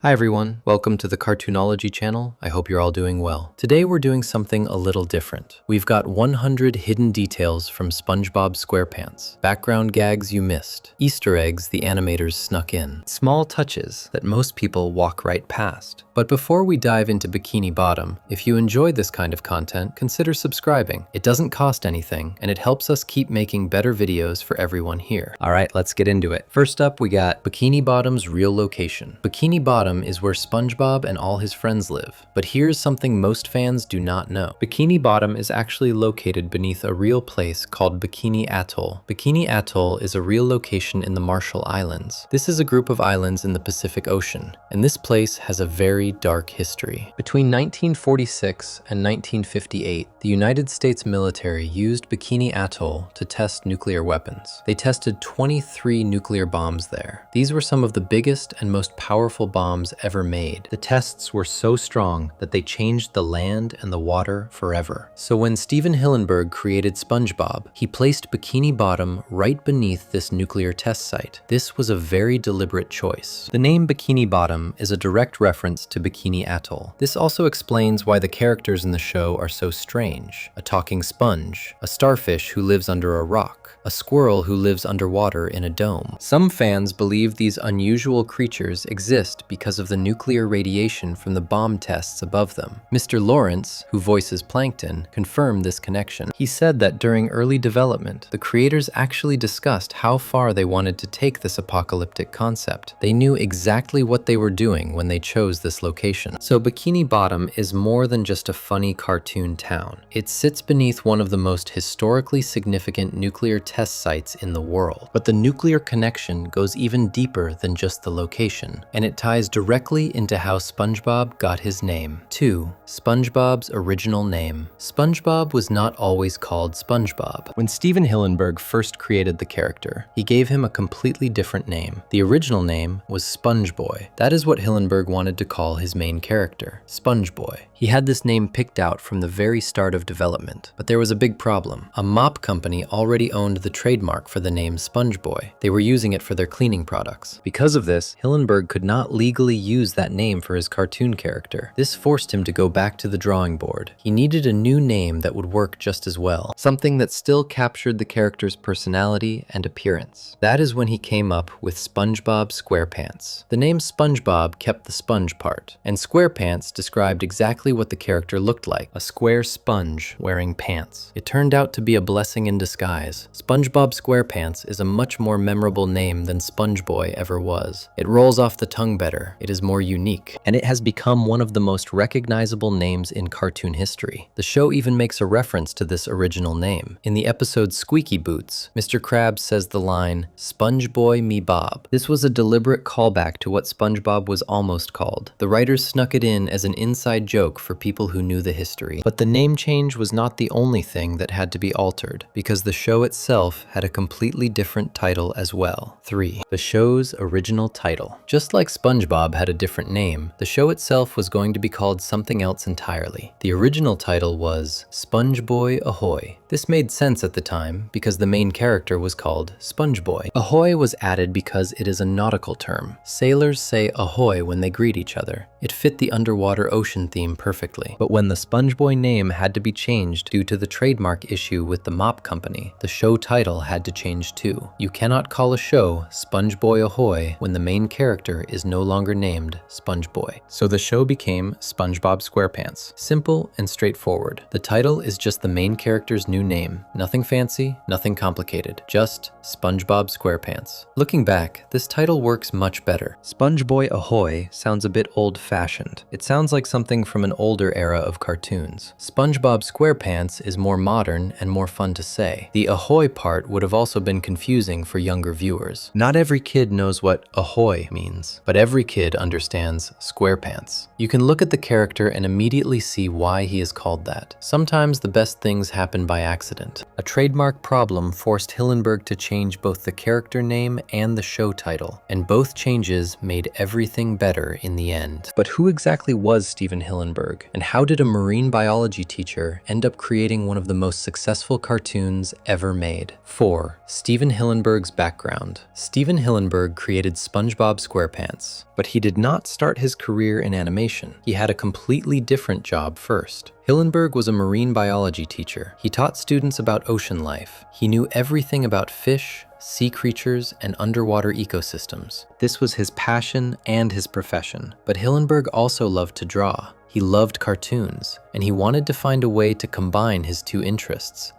Hi everyone, welcome to the Cartoonology channel. I hope you're all doing well. Today we're doing something a little different. We've got 100 hidden details from SpongeBob SquarePants, background gags you missed, Easter eggs the animators snuck in, small touches that most people walk right past. But before we dive into Bikini Bottom, if you enjoy this kind of content, consider subscribing. It doesn't cost anything, and it helps us keep making better videos for everyone here. All right, let's get into it. First up, we got Bikini Bottom's real location. Bikini Bottom is where SpongeBob and all his friends live. But here's something most fans do not know. Bikini Bottom is actually located beneath a real place called Bikini Atoll. Bikini Atoll is a real location in the Marshall Islands. This is a group of islands in the Pacific Ocean, and this place has a very dark history. Between 1946 and 1958, the United States military used Bikini Atoll to test nuclear weapons. They tested 23 nuclear bombs there. These were some of the biggest and most powerful bombs ever made. The tests were so strong that they changed the land and the water forever. So when Steven Hillenburg created SpongeBob, he placed Bikini Bottom right beneath this nuclear test site. This was a very deliberate choice. The name Bikini Bottom is a direct reference to Bikini Atoll. This also explains why the characters in the show are so strange. A talking sponge, a starfish who lives under a rock, a squirrel who lives underwater in a dome. Some fans believe these unusual creatures exist because of the nuclear radiation from the bomb tests above them. Mr. Lawrence, who voices Plankton, confirmed this connection. He said that during early development, the creators actually discussed how far they wanted to take this apocalyptic concept. They knew exactly what they were doing when they chose this location. So Bikini Bottom is more than just a funny cartoon town. It sits beneath one of the most historically significant nuclear test sites in the world. But the nuclear connection goes even deeper than just the location, and it ties directly into how SpongeBob got his name. 2. SpongeBob's original name. SpongeBob was not always called SpongeBob. When Steven Hillenburg first created the character, he gave him a completely different name. The original name was SpongeBoy. That is what Hillenburg wanted to call his main character, SpongeBoy. He had this name picked out from the very start of development, but there was a big problem. A mop company already owned the trademark for the name SpongeBoy. They were using it for their cleaning products. Because of this, Hillenburg could not legally use that name for his cartoon character. This forced him to go back to the drawing board. He needed a new name that would work just as well, something that still captured the character's personality and appearance. That is when he came up with SpongeBob SquarePants. The name SpongeBob kept the sponge part, and SquarePants described exactly what the character looked like, a square sponge wearing pants. It turned out to be a blessing in disguise. SpongeBob SquarePants is a much more memorable name than SpongeBoy ever was. It rolls off the tongue better, it is more unique, and it has become one of the most recognizable names in cartoon history. The show even makes a reference to this original name. In the episode Squeaky Boots, Mr. Krabs says the line, "SpongeBoy me Bob." This was a deliberate callback to what SpongeBob was almost called. The writers snuck it in as an inside joke for people who knew the history. But the name change was not the only thing that had to be altered, because the show itself had a completely different title as well. 3. The show's original title. Just like SpongeBob had a different name, the show itself was going to be called something else entirely. The original title was SpongeBoy Ahoy. This made sense at the time because the main character was called SpongeBoy. Ahoy was added because it is a nautical term. Sailors say ahoy when they greet each other. It fit the underwater ocean theme perfectly. But when the SpongeBoy name had to be changed due to the trademark issue with the mop company, the show title had to change too. You cannot call a show SpongeBoy Ahoy when the main character is no longer named SpongeBoy. So the show became SpongeBob SquarePants. Simple and straightforward. The title is just the main character's new name. Nothing fancy, nothing complicated. Just SpongeBob SquarePants. Looking back, this title works much better. SpongeBoy Ahoy sounds a bit old-fashioned. It sounds like something from an older era of cartoons. SpongeBob SquarePants is more modern and more fun to say. The ahoy part would have also been confusing for younger viewers. Not every kid knows what ahoy means, but every kid understands SquarePants. You can look at the character and immediately see why he is called that. Sometimes the best things happen by accident. A trademark problem forced Hillenburg to change both the character name and the show title, and both changes made everything better in the end. But who exactly was Stephen Hillenburg, and how did a marine biology teacher end up creating one of the most successful cartoons ever made? 4. Stephen Hillenburg's background. Stephen Hillenburg created SpongeBob SquarePants, but he did not start his career in animation. He had a completely different job first. Hillenburg was a marine biology teacher. He taught students about ocean life. He knew everything about fish, sea creatures, and underwater ecosystems. This was his passion and his profession. But Hillenburg also loved to draw. He loved cartoons, and he wanted to find a way to combine his two interests.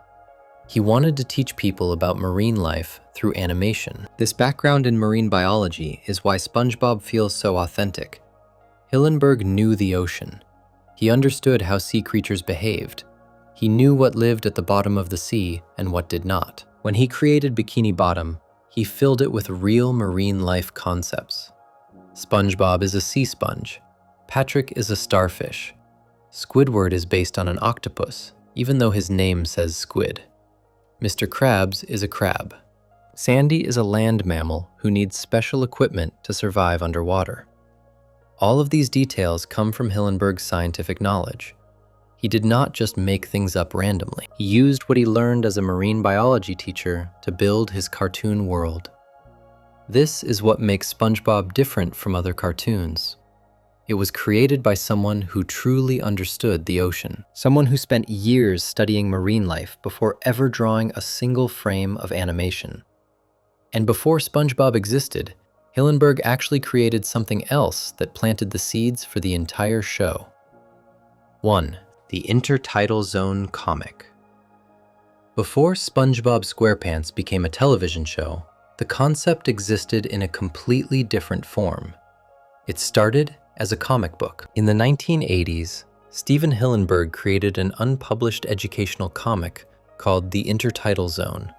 He wanted to teach people about marine life through animation. This background in marine biology is why SpongeBob feels so authentic. Hillenburg knew the ocean. He understood how sea creatures behaved. He knew what lived at the bottom of the sea and what did not. When he created Bikini Bottom, he filled it with real marine life concepts. SpongeBob is a sea sponge. Patrick is a starfish. Squidward is based on an octopus, even though his name says squid. Mr. Krabs is a crab. Sandy is a land mammal who needs special equipment to survive underwater. All of these details come from Hillenburg's scientific knowledge. He did not just make things up randomly. He used what he learned as a marine biology teacher to build his cartoon world. This is what makes SpongeBob different from other cartoons. It was created by someone who truly understood the ocean, someone who spent years studying marine life before ever drawing a single frame of animation. And before SpongeBob existed, Hillenburg actually created something else that planted the seeds for the entire show. 1. The Intertidal Zone comic. Before SpongeBob SquarePants became a television show, the concept existed in a completely different form. It started as a comic book. In the 1980s, Stephen Hillenburg created an unpublished educational comic called The Intertidal Zone.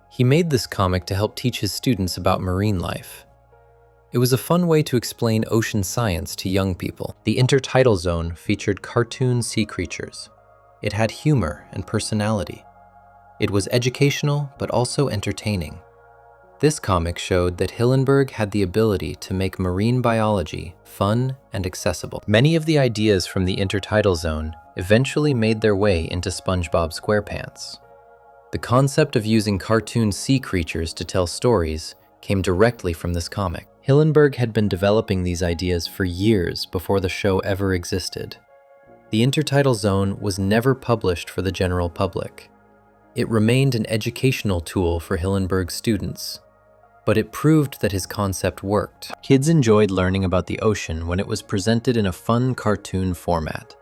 He made this comic to help teach his students about marine life. It was a fun way to explain ocean science to young people. The Intertidal Zone featured cartoon sea creatures. It had humor and personality. It was educational, but also entertaining. This comic showed that Hillenburg had the ability to make marine biology fun and accessible. Many of the ideas from the Intertidal Zone eventually made their way into SpongeBob SquarePants. The concept of using cartoon sea creatures to tell stories came directly from this comic. Hillenburg had been developing these ideas for years before the show ever existed. The Intertidal Zone was never published for the general public. It remained an educational tool for Hillenburg's students, but it proved that his concept worked. Kids enjoyed learning about the ocean when it was presented in a fun cartoon format.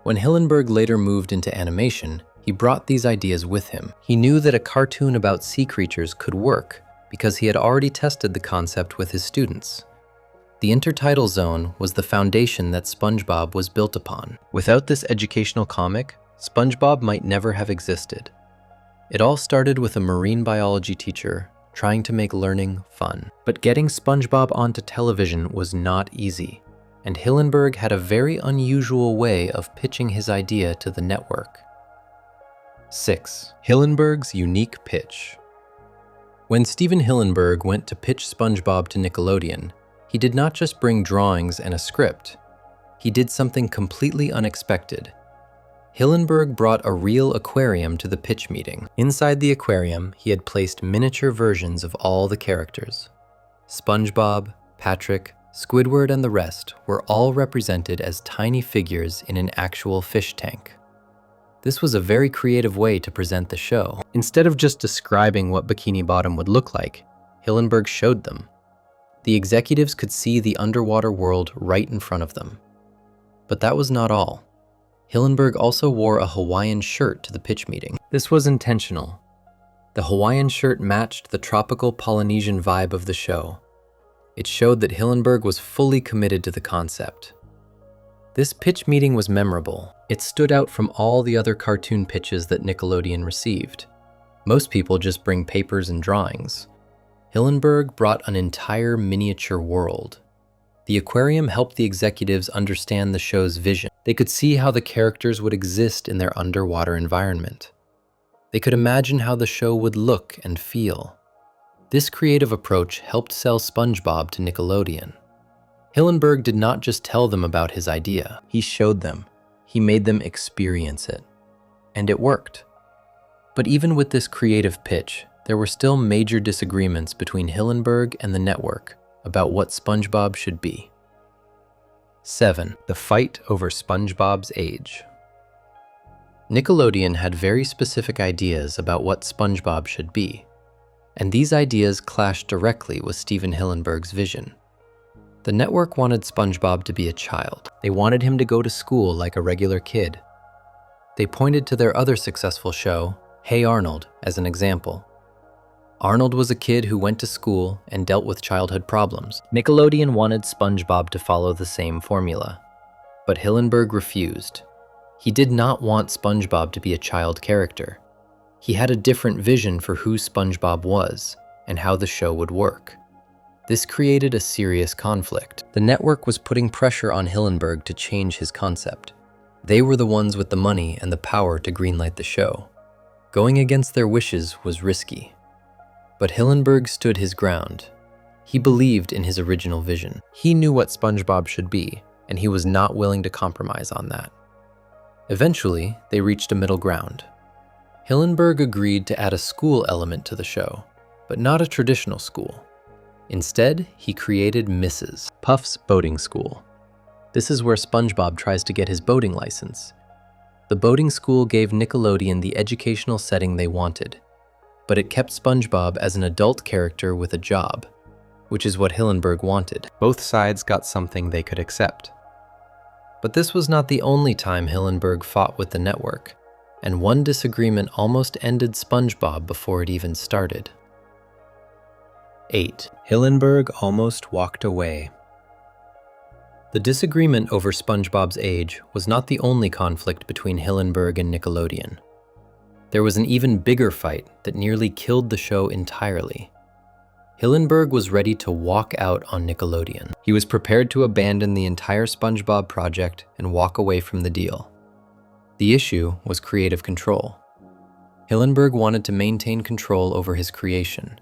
When Hillenburg later moved into animation, he brought these ideas with him. He knew that a cartoon about sea creatures could work because he had already tested the concept with his students. The Intertidal Zone was the foundation that SpongeBob was built upon. Without this educational comic, SpongeBob might never have existed. It all started with a marine biology teacher trying to make learning fun. But getting SpongeBob onto television was not easy, and Hillenburg had a very unusual way of pitching his idea to the network. 6. Hillenburg's unique pitch. When Stephen Hillenburg went to pitch SpongeBob to Nickelodeon, he did not just bring drawings and a script. He did something completely unexpected. Hillenburg brought a real aquarium to the pitch meeting. Inside the aquarium, he had placed miniature versions of all the characters. SpongeBob, Patrick, Squidward, and the rest were all represented as tiny figures in an actual fish tank. This was a very creative way to present the show. Instead of just describing what Bikini Bottom would look like, Hillenburg showed them. The executives could see the underwater world right in front of them. But that was not all. Hillenburg also wore a Hawaiian shirt to the pitch meeting. This was intentional. The Hawaiian shirt matched the tropical Polynesian vibe of the show. It showed that Hillenburg was fully committed to the concept. This pitch meeting was memorable. It stood out from all the other cartoon pitches that Nickelodeon received. Most people just bring papers and drawings. Hillenburg brought an entire miniature world. The aquarium helped the executives understand the show's vision. They could see how the characters would exist in their underwater environment. They could imagine how the show would look and feel. This creative approach helped sell SpongeBob to Nickelodeon. Hillenburg did not just tell them about his idea. He showed them. He made them experience it. And it worked. But even with this creative pitch, there were still major disagreements between Hillenburg and the network about what SpongeBob should be. 7. The fight over SpongeBob's age. Nickelodeon had very specific ideas about what SpongeBob should be, and these ideas clashed directly with Steven Hillenburg's vision. The network wanted SpongeBob to be a child. They wanted him to go to school like a regular kid. They pointed to their other successful show, Hey Arnold, as an example. Arnold was a kid who went to school and dealt with childhood problems. Nickelodeon wanted SpongeBob to follow the same formula, but Hillenburg refused. He did not want SpongeBob to be a child character. He had a different vision for who SpongeBob was and how the show would work. This created a serious conflict. The network was putting pressure on Hillenburg to change his concept. They were the ones with the money and the power to greenlight the show. Going against their wishes was risky. But Hillenburg stood his ground. He believed in his original vision. He knew what SpongeBob should be, and he was not willing to compromise on that. Eventually, they reached a middle ground. Hillenburg agreed to add a school element to the show, but not a traditional school. Instead, he created Mrs. Puff's boating school. This is where SpongeBob tries to get his boating license. The boating school gave Nickelodeon the educational setting they wanted, but it kept SpongeBob as an adult character with a job, which is what Hillenburg wanted. Both sides got something they could accept. But this was not the only time Hillenburg fought with the network, and one disagreement almost ended SpongeBob before it even started. 8. Hillenburg almost walked away. The disagreement over SpongeBob's age was not the only conflict between Hillenburg and Nickelodeon. There was an even bigger fight that nearly killed the show entirely. Hillenburg was ready to walk out on Nickelodeon. He was prepared to abandon the entire SpongeBob project and walk away from the deal. The issue was creative control. Hillenburg wanted to maintain control over his creation.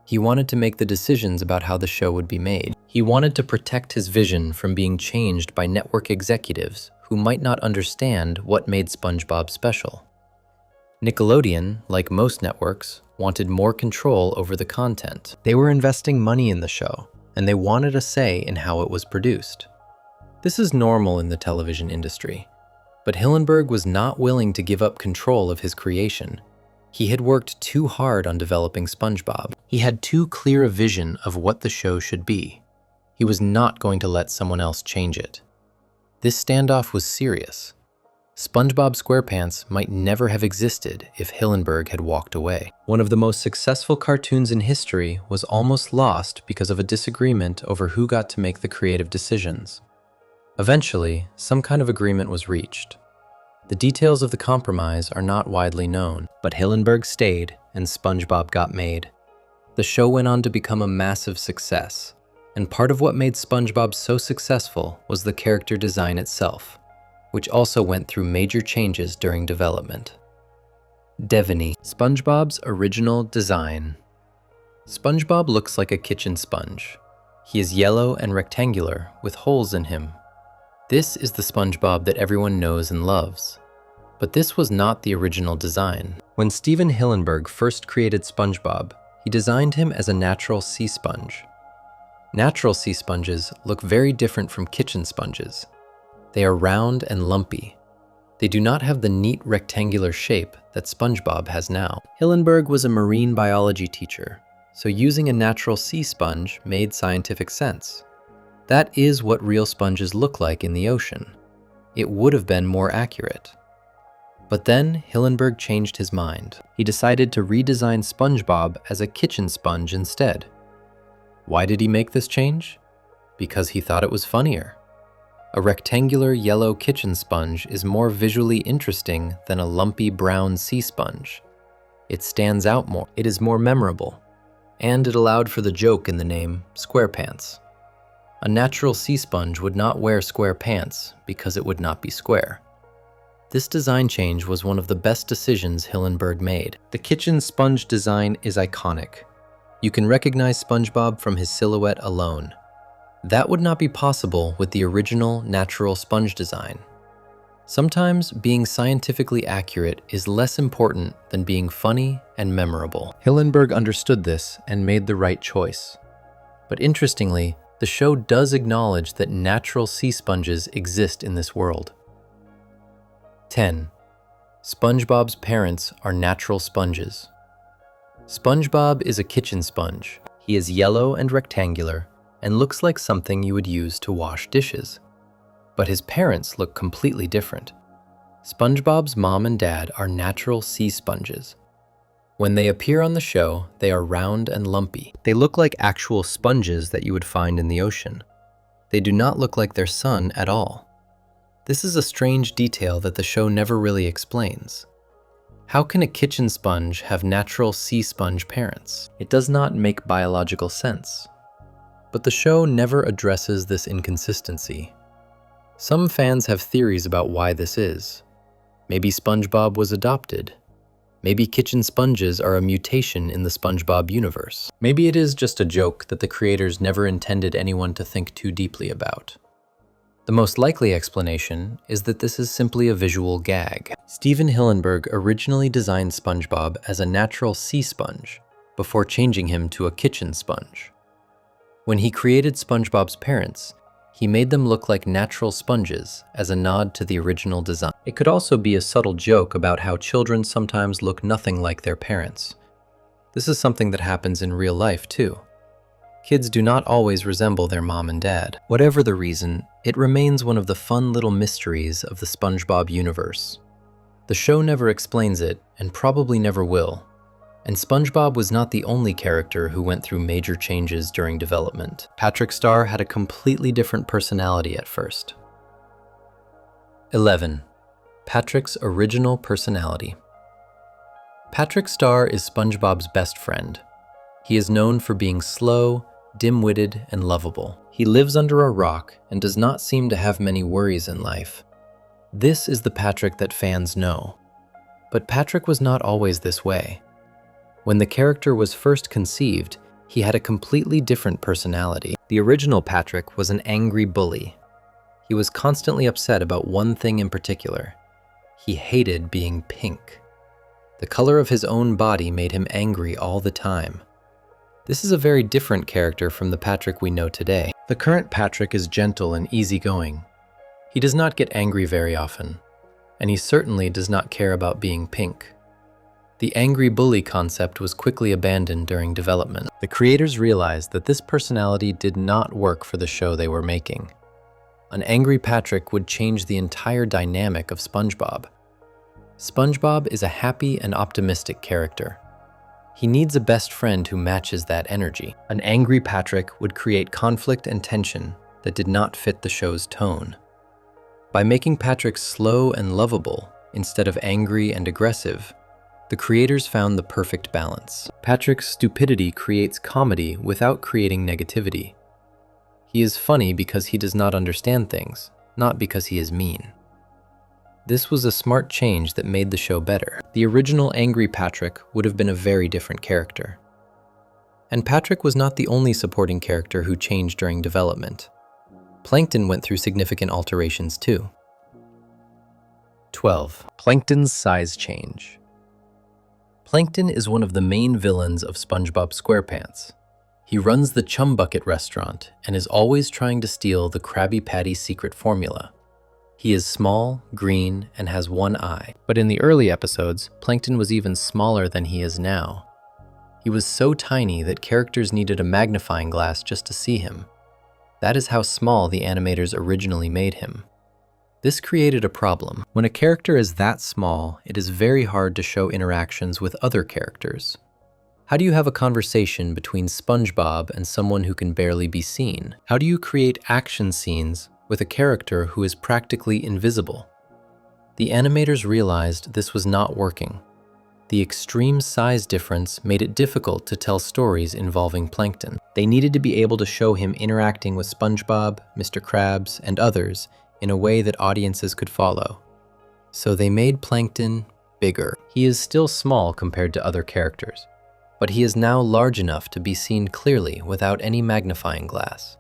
He wanted to make the decisions about how the show would be made. He wanted to protect his vision from being changed by network executives who might not understand what made SpongeBob special. Nickelodeon, like most networks, wanted more control over the content. They were investing money in the show, and they wanted a say in how it was produced. This is normal in the television industry, but Hillenburg was not willing to give up control of his creation. He had worked too hard on developing SpongeBob. He had too clear a vision of what the show should be. He was not going to let someone else change it. This standoff was serious. SpongeBob SquarePants might never have existed if Hillenburg had walked away. One of the most successful cartoons in history was almost lost because of a disagreement over who got to make the creative decisions. Eventually, some kind of agreement was reached. The details of the compromise are not widely known, but Hillenburg stayed and SpongeBob got made. The show went on to become a massive success, and part of what made SpongeBob so successful was the character design itself, which also went through major changes during development. Devaney, SpongeBob's original design. SpongeBob looks like a kitchen sponge. He is yellow and rectangular with holes in him. This is the SpongeBob that everyone knows and loves. But this was not the original design. When Steven Hillenburg first created SpongeBob, he designed him as a natural sea sponge. Natural sea sponges look very different from kitchen sponges. They are round and lumpy. They do not have the neat rectangular shape that SpongeBob has now. Hillenburg was a marine biology teacher, so using a natural sea sponge made scientific sense. That is what real sponges look like in the ocean. It would have been more accurate. But then Hillenburg changed his mind. He decided to redesign SpongeBob as a kitchen sponge instead. Why did he make this change? Because he thought it was funnier. A rectangular yellow kitchen sponge is more visually interesting than a lumpy brown sea sponge. It stands out more, it is more memorable, and it allowed for the joke in the name, SquarePants. A natural sea sponge would not wear square pants because it would not be square. This design change was one of the best decisions Hillenburg made. The kitchen sponge design is iconic. You can recognize SpongeBob from his silhouette alone. That would not be possible with the original natural sponge design. Sometimes being scientifically accurate is less important than being funny and memorable. Hillenburg understood this and made the right choice. But interestingly, the show does acknowledge that natural sea sponges exist in this world. 10. SpongeBob's parents are natural sponges. SpongeBob is a kitchen sponge. He is yellow and rectangular and looks like something you would use to wash dishes. But his parents look completely different. SpongeBob's mom and dad are natural sea sponges. When they appear on the show, they are round and lumpy. They look like actual sponges that you would find in the ocean. They do not look like their son at all. This is a strange detail that the show never really explains. How can a kitchen sponge have natural sea sponge parents? It does not make biological sense. But the show never addresses this inconsistency. Some fans have theories about why this is. Maybe SpongeBob was adopted. Maybe kitchen sponges are a mutation in the SpongeBob universe. Maybe it is just a joke that the creators never intended anyone to think too deeply about. The most likely explanation is that this is simply a visual gag. Steven Hillenburg originally designed SpongeBob as a natural sea sponge before changing him to a kitchen sponge. When he created SpongeBob's parents, he made them look like natural sponges as a nod to the original design. It could also be a subtle joke about how children sometimes look nothing like their parents. This is something that happens in real life too. Kids do not always resemble their mom and dad. Whatever the reason, it remains one of the fun little mysteries of the SpongeBob universe. The show never explains it, and probably never will. And SpongeBob was not the only character who went through major changes during development. Patrick Star had a completely different personality at first. 11. Patrick's original personality. Patrick Star is SpongeBob's best friend. He is known for being slow, dim-witted, and lovable. He lives under a rock and does not seem to have many worries in life. This is the Patrick that fans know. But Patrick was not always this way. When the character was first conceived, he had a completely different personality. The original Patrick was an angry bully. He was constantly upset about one thing in particular. He hated being pink. The color of his own body made him angry all the time. This is a very different character from the Patrick we know today. The current Patrick is gentle and easygoing. He does not get angry very often, and he certainly does not care about being pink. The angry bully concept was quickly abandoned during development. The creators realized that this personality did not work for the show they were making. An angry Patrick would change the entire dynamic of SpongeBob. SpongeBob is a happy and optimistic character. He needs a best friend who matches that energy. An angry Patrick would create conflict and tension that did not fit the show's tone. By making Patrick slow and lovable instead of angry and aggressive, the creators found the perfect balance. Patrick's stupidity creates comedy without creating negativity. He is funny because he does not understand things, not because he is mean. This was a smart change that made the show better. The original angry Patrick would have been a very different character. And Patrick was not the only supporting character who changed during development. Plankton went through significant alterations too. 12. Plankton's size change. Plankton is one of the main villains of SpongeBob SquarePants. He runs the Chum Bucket restaurant and is always trying to steal the Krabby Patty secret formula. He is small, green, and has one eye. But in the early episodes, Plankton was even smaller than he is now. He was so tiny that characters needed a magnifying glass just to see him. That is how small the animators originally made him. This created a problem. When a character is that small, it is very hard to show interactions with other characters. How do you have a conversation between SpongeBob and someone who can barely be seen? How do you create action scenes with a character who is practically invisible? The animators realized this was not working. The extreme size difference made it difficult to tell stories involving Plankton. They needed to be able to show him interacting with SpongeBob, Mr. Krabs, and others in a way that audiences could follow. So they made Plankton bigger. He is still small compared to other characters, but he is now large enough to be seen clearly without any magnifying glass.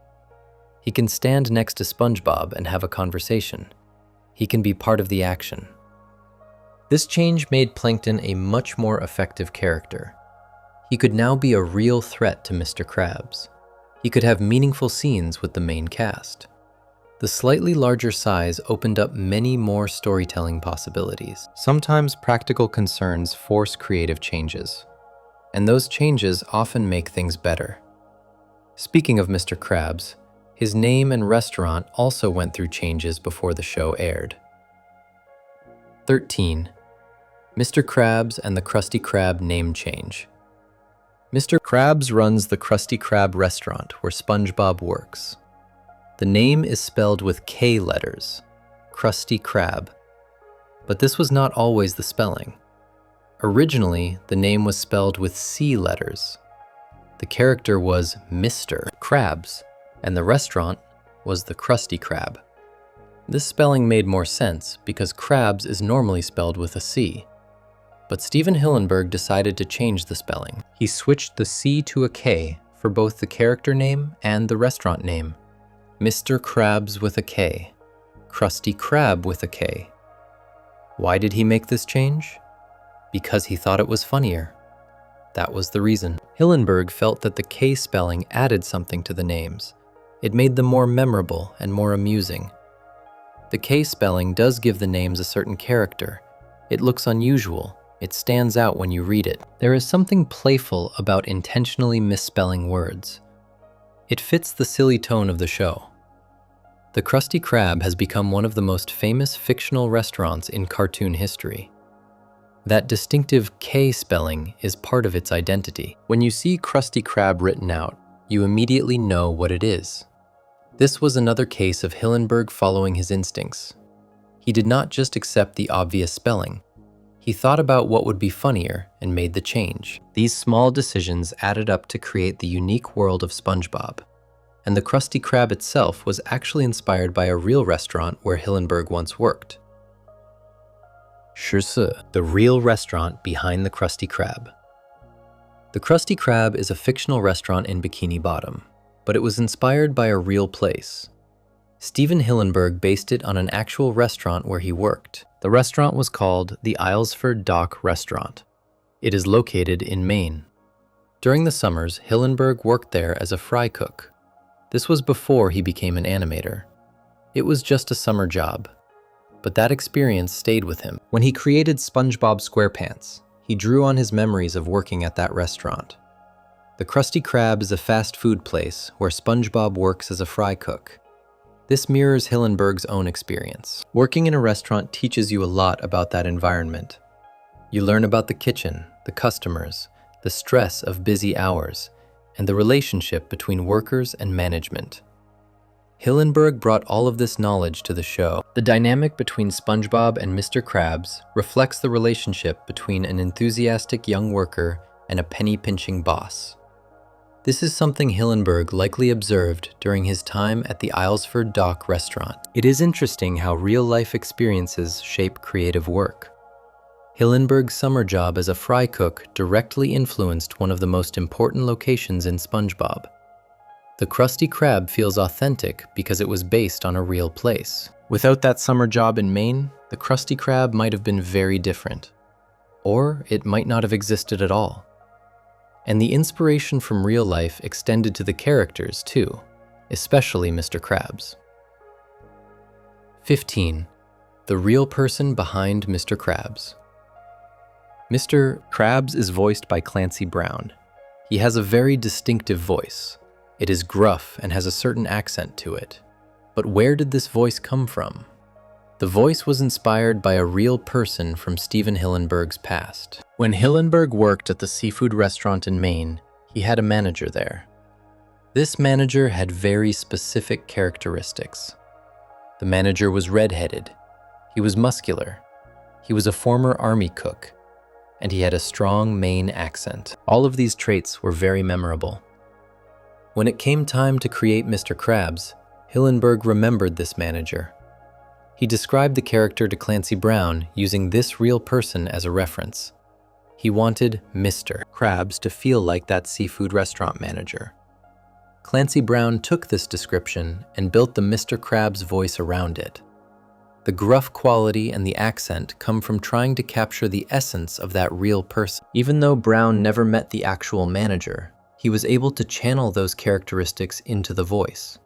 He can stand next to SpongeBob and have a conversation. He can be part of the action. This change made Plankton a much more effective character. He could now be a real threat to Mr. Krabs. He could have meaningful scenes with the main cast. The slightly larger size opened up many more storytelling possibilities. Sometimes practical concerns force creative changes, and those changes often make things better. Speaking of Mr. Krabs, his name and restaurant also went through changes before the show aired. 13. Mr. Krabs and the Krusty Krab name change. Mr. Krabs runs the Krusty Krab restaurant where SpongeBob works. The name is spelled with K letters, Krusty Krab, but this was not always the spelling. Originally, the name was spelled with C letters. The character was Mr. Krabs, and the restaurant was the Krusty Krab. This spelling made more sense because Krabs is normally spelled with a C. But Steven Hillenburg decided to change the spelling. He switched the C to a K for both the character name and the restaurant name. Mr. Krabs with a K, Krusty Krab with a K. Why did he make this change? Because he thought it was funnier. That was the reason. Hillenburg felt that the K spelling added something to the names. It made them more memorable and more amusing. The K spelling does give the names a certain character. It looks unusual. It stands out when you read it. There is something playful about intentionally misspelling words. It fits the silly tone of the show. The Krusty Krab has become one of the most famous fictional restaurants in cartoon history. That distinctive K spelling is part of its identity. When you see Krusty Krab written out, you immediately know what it is. This was another case of Hillenburg following his instincts. He did not just accept the obvious spelling. He thought about what would be funnier and made the change. These small decisions added up to create the unique world of SpongeBob. And the Krusty Krab itself was actually inspired by a real restaurant where Hillenburg once worked. 14. The real restaurant behind the Krusty Krab. The Krusty Krab is a fictional restaurant in Bikini Bottom, but it was inspired by a real place. Steven Hillenburg based it on an actual restaurant where he worked. The restaurant was called the Islesford Dock Restaurant. It is located in Maine. During the summers, Hillenburg worked there as a fry cook. This was before he became an animator. It was just a summer job, but that experience stayed with him. When he created SpongeBob SquarePants, he drew on his memories of working at that restaurant. The Krusty Krab is a fast food place where SpongeBob works as a fry cook. This mirrors Hillenburg's own experience. Working in a restaurant teaches you a lot about that environment. You learn about the kitchen, the customers, the stress of busy hours, and the relationship between workers and management. Hillenburg brought all of this knowledge to the show. The dynamic between SpongeBob and Mr. Krabs reflects the relationship between an enthusiastic young worker and a penny-pinching boss. This is something Hillenburg likely observed during his time at the Islesford Dock Restaurant. It is interesting how real-life experiences shape creative work. Hillenburg's summer job as a fry cook directly influenced one of the most important locations in SpongeBob. The Krusty Krab feels authentic because it was based on a real place. Without that summer job in Maine, the Krusty Krab might have been very different. Or it might not have existed at all. And the inspiration from real life extended to the characters too, especially Mr. Krabs. 15. The real person behind Mr. Krabs. Mr. Krabs is voiced by Clancy Brown. He has a very distinctive voice. It is gruff and has a certain accent to it. But where did this voice come from? The voice was inspired by a real person from Steven Hillenburg's past. When Hillenburg worked at the seafood restaurant in Maine, he had a manager there. This manager had very specific characteristics. The manager was red-headed. He was muscular. He was a former army cook. And he had a strong Maine accent. All of these traits were very memorable. When it came time to create Mr. Krabs, Hillenburg remembered this manager. He described the character to Clancy Brown using this real person as a reference. He wanted Mr. Krabs to feel like that seafood restaurant manager. Clancy Brown took this description and built the Mr. Krabs voice around it. The gruff quality and the accent come from trying to capture the essence of that real person. Even though Brown never met the actual manager, he was able to channel those characteristics into the voice.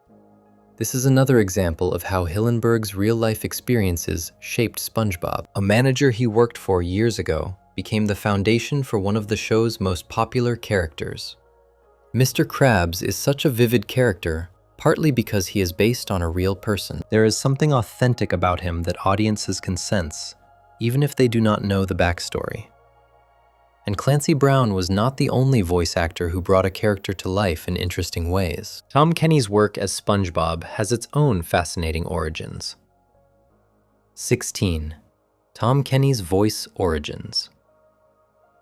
This is another example of how Hillenburg's real-life experiences shaped SpongeBob. A manager he worked for years ago became the foundation for one of the show's most popular characters. Mr. Krabs is such a vivid character, partly because he is based on a real person. There is something authentic about him that audiences can sense, even if they do not know the backstory. And Clancy Brown was not the only voice actor who brought a character to life in interesting ways. Tom Kenny's work as SpongeBob has its own fascinating origins. 16. Tom Kenny's voice origins.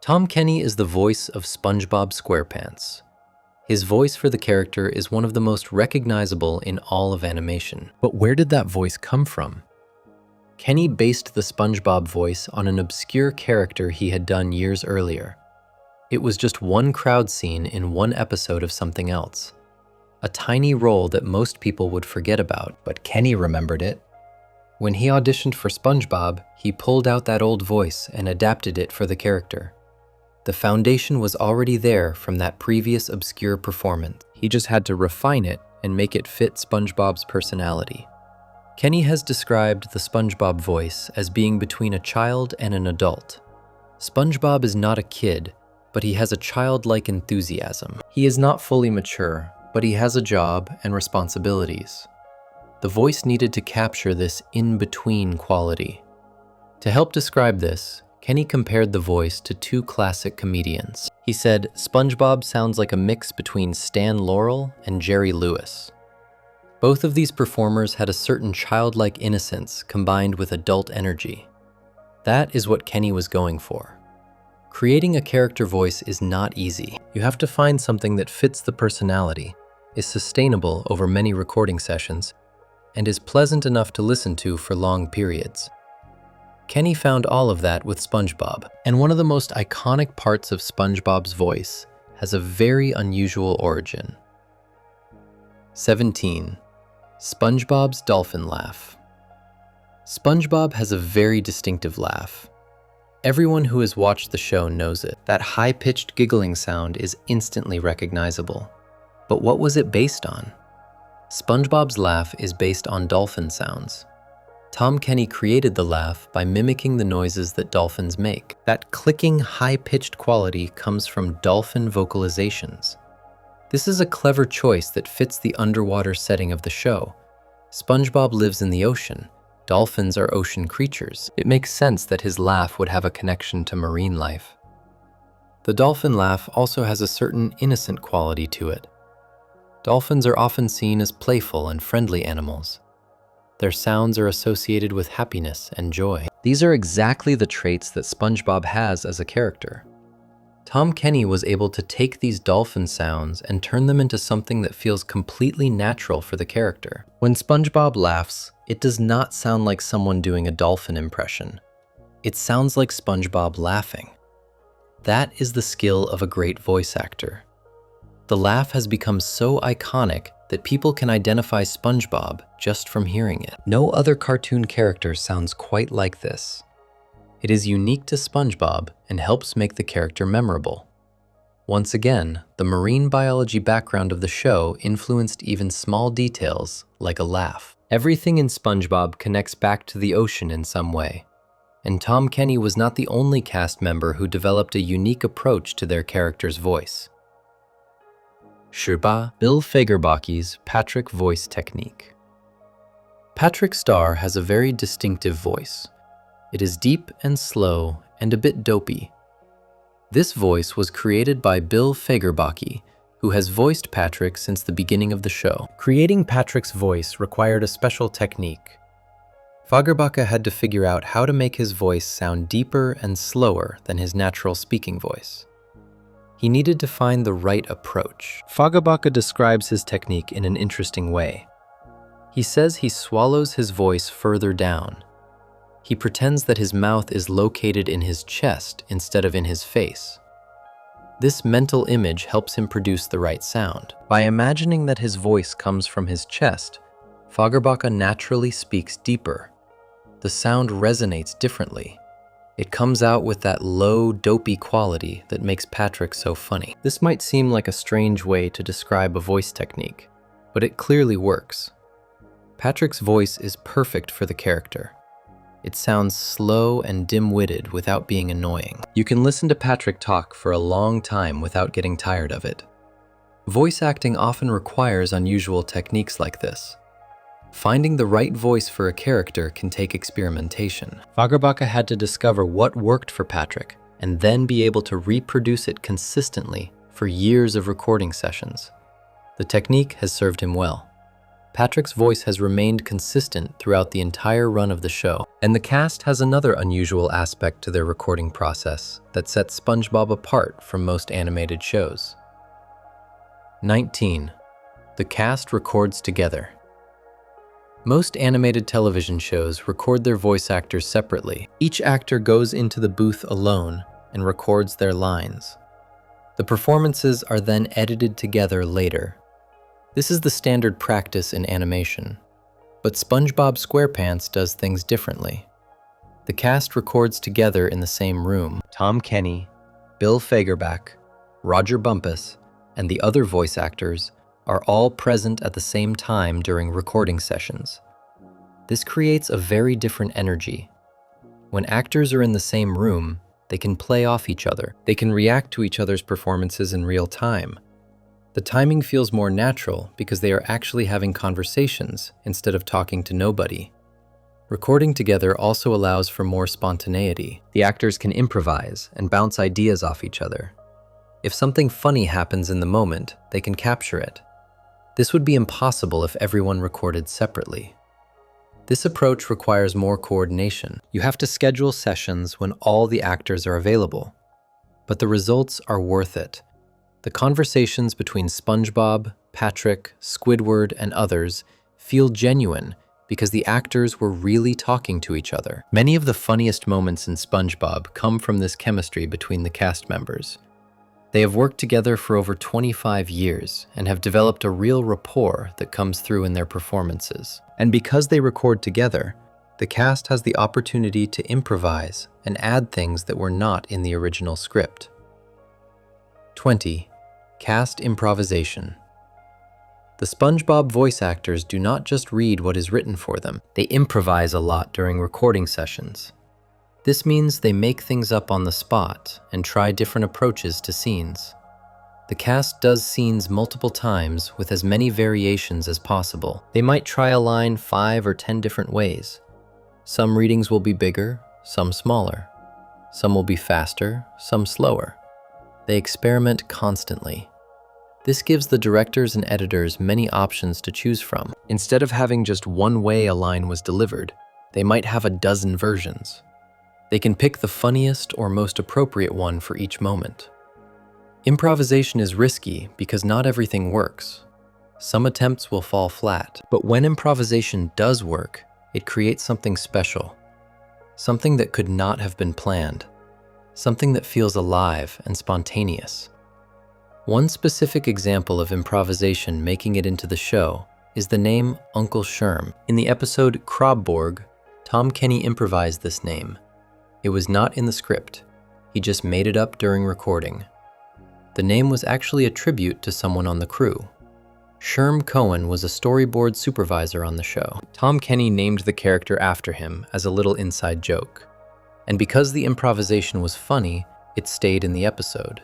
Tom Kenny is the voice of SpongeBob SquarePants. His voice for the character is one of the most recognizable in all of animation. But where did that voice come from? Kenny based the SpongeBob voice on an obscure character he had done years earlier. It was just one crowd scene in one episode of something else. A tiny role that most people would forget about, but Kenny remembered it. When he auditioned for SpongeBob, he pulled out that old voice and adapted it for the character. The foundation was already there from that previous obscure performance. He just had to refine it and make it fit SpongeBob's personality. Kenny has described the SpongeBob voice as being between a child and an adult. SpongeBob is not a kid, but he has a childlike enthusiasm. He is not fully mature, but he has a job and responsibilities. The voice needed to capture this in-between quality. To help describe this, Kenny compared the voice to two classic comedians. He said, SpongeBob sounds like a mix between Stan Laurel and Jerry Lewis. Both of these performers had a certain childlike innocence combined with adult energy. That is what Kenny was going for. Creating a character voice is not easy. You have to find something that fits the personality, is sustainable over many recording sessions, and is pleasant enough to listen to for long periods. Kenny found all of that with SpongeBob, and one of the most iconic parts of SpongeBob's voice has a very unusual origin. 17. SpongeBob's dolphin laugh. SpongeBob has a very distinctive laugh. Everyone who has watched the show knows it. That high-pitched giggling sound is instantly recognizable. But what was it based on? SpongeBob's laugh is based on dolphin sounds. Tom Kenny created the laugh by mimicking the noises that dolphins make. That clicking, high-pitched quality comes from dolphin vocalizations. This is a clever choice that fits the underwater setting of the show. SpongeBob lives in the ocean. Dolphins are ocean creatures. It makes sense that his laugh would have a connection to marine life. The dolphin laugh also has a certain innocent quality to it. Dolphins are often seen as playful and friendly animals. Their sounds are associated with happiness and joy. These are exactly the traits that SpongeBob has as a character. Tom Kenny was able to take these dolphin sounds and turn them into something that feels completely natural for the character. When SpongeBob laughs, it does not sound like someone doing a dolphin impression. It sounds like SpongeBob laughing. That is the skill of a great voice actor. The laugh has become so iconic that people can identify SpongeBob just from hearing it. No other cartoon character sounds quite like this. It is unique to SpongeBob and helps make the character memorable. Once again, the marine biology background of the show influenced even small details like a laugh. Everything in SpongeBob connects back to the ocean in some way, and Tom Kenny was not the only cast member who developed a unique approach to their character's voice. Sherba, Bill Fagerbakk's Patrick voice technique. Patrick Star has a very distinctive voice. It is deep and slow and a bit dopey. This voice was created by Bill Fagerbakk, who has voiced Patrick since the beginning of the show. Creating Patrick's voice required a special technique. Fagerbakk had to figure out how to make his voice sound deeper and slower than his natural speaking voice. He needed to find the right approach. Fagerbakk describes his technique in an interesting way. He says he swallows his voice further down. He pretends that his mouth is located in his chest instead of in his face. This mental image helps him produce the right sound. By imagining that his voice comes from his chest, Fagerbakke naturally speaks deeper. The sound resonates differently. It comes out with that low, dopey quality that makes Patrick so funny. This might seem like a strange way to describe a voice technique, but it clearly works. Patrick's voice is perfect for the character. It sounds slow and dim-witted without being annoying. You can listen to Patrick talk for a long time without getting tired of it. Voice acting often requires unusual techniques like this. Finding the right voice for a character can take experimentation. Fagerbakke had to discover what worked for Patrick and then be able to reproduce it consistently for years of recording sessions. The technique has served him well. Patrick's voice has remained consistent throughout the entire run of the show, and the cast has another unusual aspect to their recording process that sets SpongeBob apart from most animated shows. 19. The cast records together. Most animated television shows record their voice actors separately. Each actor goes into the booth alone and records their lines. The performances are then edited together later. This is the standard practice in animation. But SpongeBob SquarePants does things differently. The cast records together in the same room. Tom Kenny, Bill Fagerbakke, Roger Bumpus, and the other voice actors are all present at the same time during recording sessions. This creates a very different energy. When actors are in the same room, they can play off each other. They can react to each other's performances in real time. The timing feels more natural because they are actually having conversations instead of talking to nobody. Recording together also allows for more spontaneity. The actors can improvise and bounce ideas off each other. If something funny happens in the moment, they can capture it. This would be impossible if everyone recorded separately. This approach requires more coordination. You have to schedule sessions when all the actors are available. But the results are worth it. The conversations between SpongeBob, Patrick, Squidward, and others feel genuine because the actors were really talking to each other. Many of the funniest moments in SpongeBob come from this chemistry between the cast members. They have worked together for over 25 years and have developed a real rapport that comes through in their performances. And because they record together, the cast has the opportunity to improvise and add things that were not in the original script. 20. Cast improvisation. The SpongeBob voice actors do not just read what is written for them, they improvise a lot during recording sessions. This means they make things up on the spot and try different approaches to scenes. The cast does scenes multiple times with as many variations as possible. They might try a line 5 or 10 different ways. Some readings will be bigger, some smaller. Some will be faster, some slower. They experiment constantly. This gives the directors and editors many options to choose from. Instead of having just one way a line was delivered, they might have a dozen versions. They can pick the funniest or most appropriate one for each moment. Improvisation is risky because not everything works. Some attempts will fall flat, but when improvisation does work, it creates something special. Something that could not have been planned. Something that feels alive and spontaneous. One specific example of improvisation making it into the show is the name Uncle Sherm. In the episode Krabborg, Tom Kenny improvised this name. It was not in the script. He just made it up during recording. The name was actually a tribute to someone on the crew. Sherm Cohen was a storyboard supervisor on the show. Tom Kenny named the character after him as a little inside joke. And because the improvisation was funny, it stayed in the episode.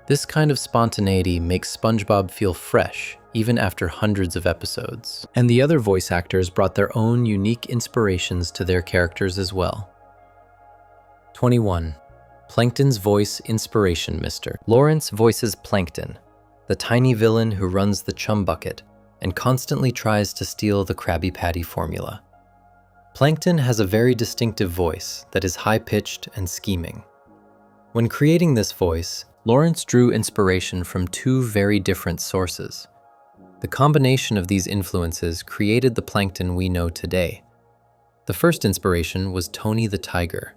This kind of spontaneity makes SpongeBob feel fresh, even after hundreds of episodes. And the other voice actors brought their own unique inspirations to their characters as well. 21. Plankton's voice inspiration Mr. Lawrence voices Plankton, the tiny villain who runs the chum bucket and constantly tries to steal the Krabby Patty formula. Plankton has a very distinctive voice that is high-pitched and scheming. When creating this voice, Lawrence drew inspiration from two very different sources. The combination of these influences created the plankton we know today. The first inspiration was Tony the Tiger.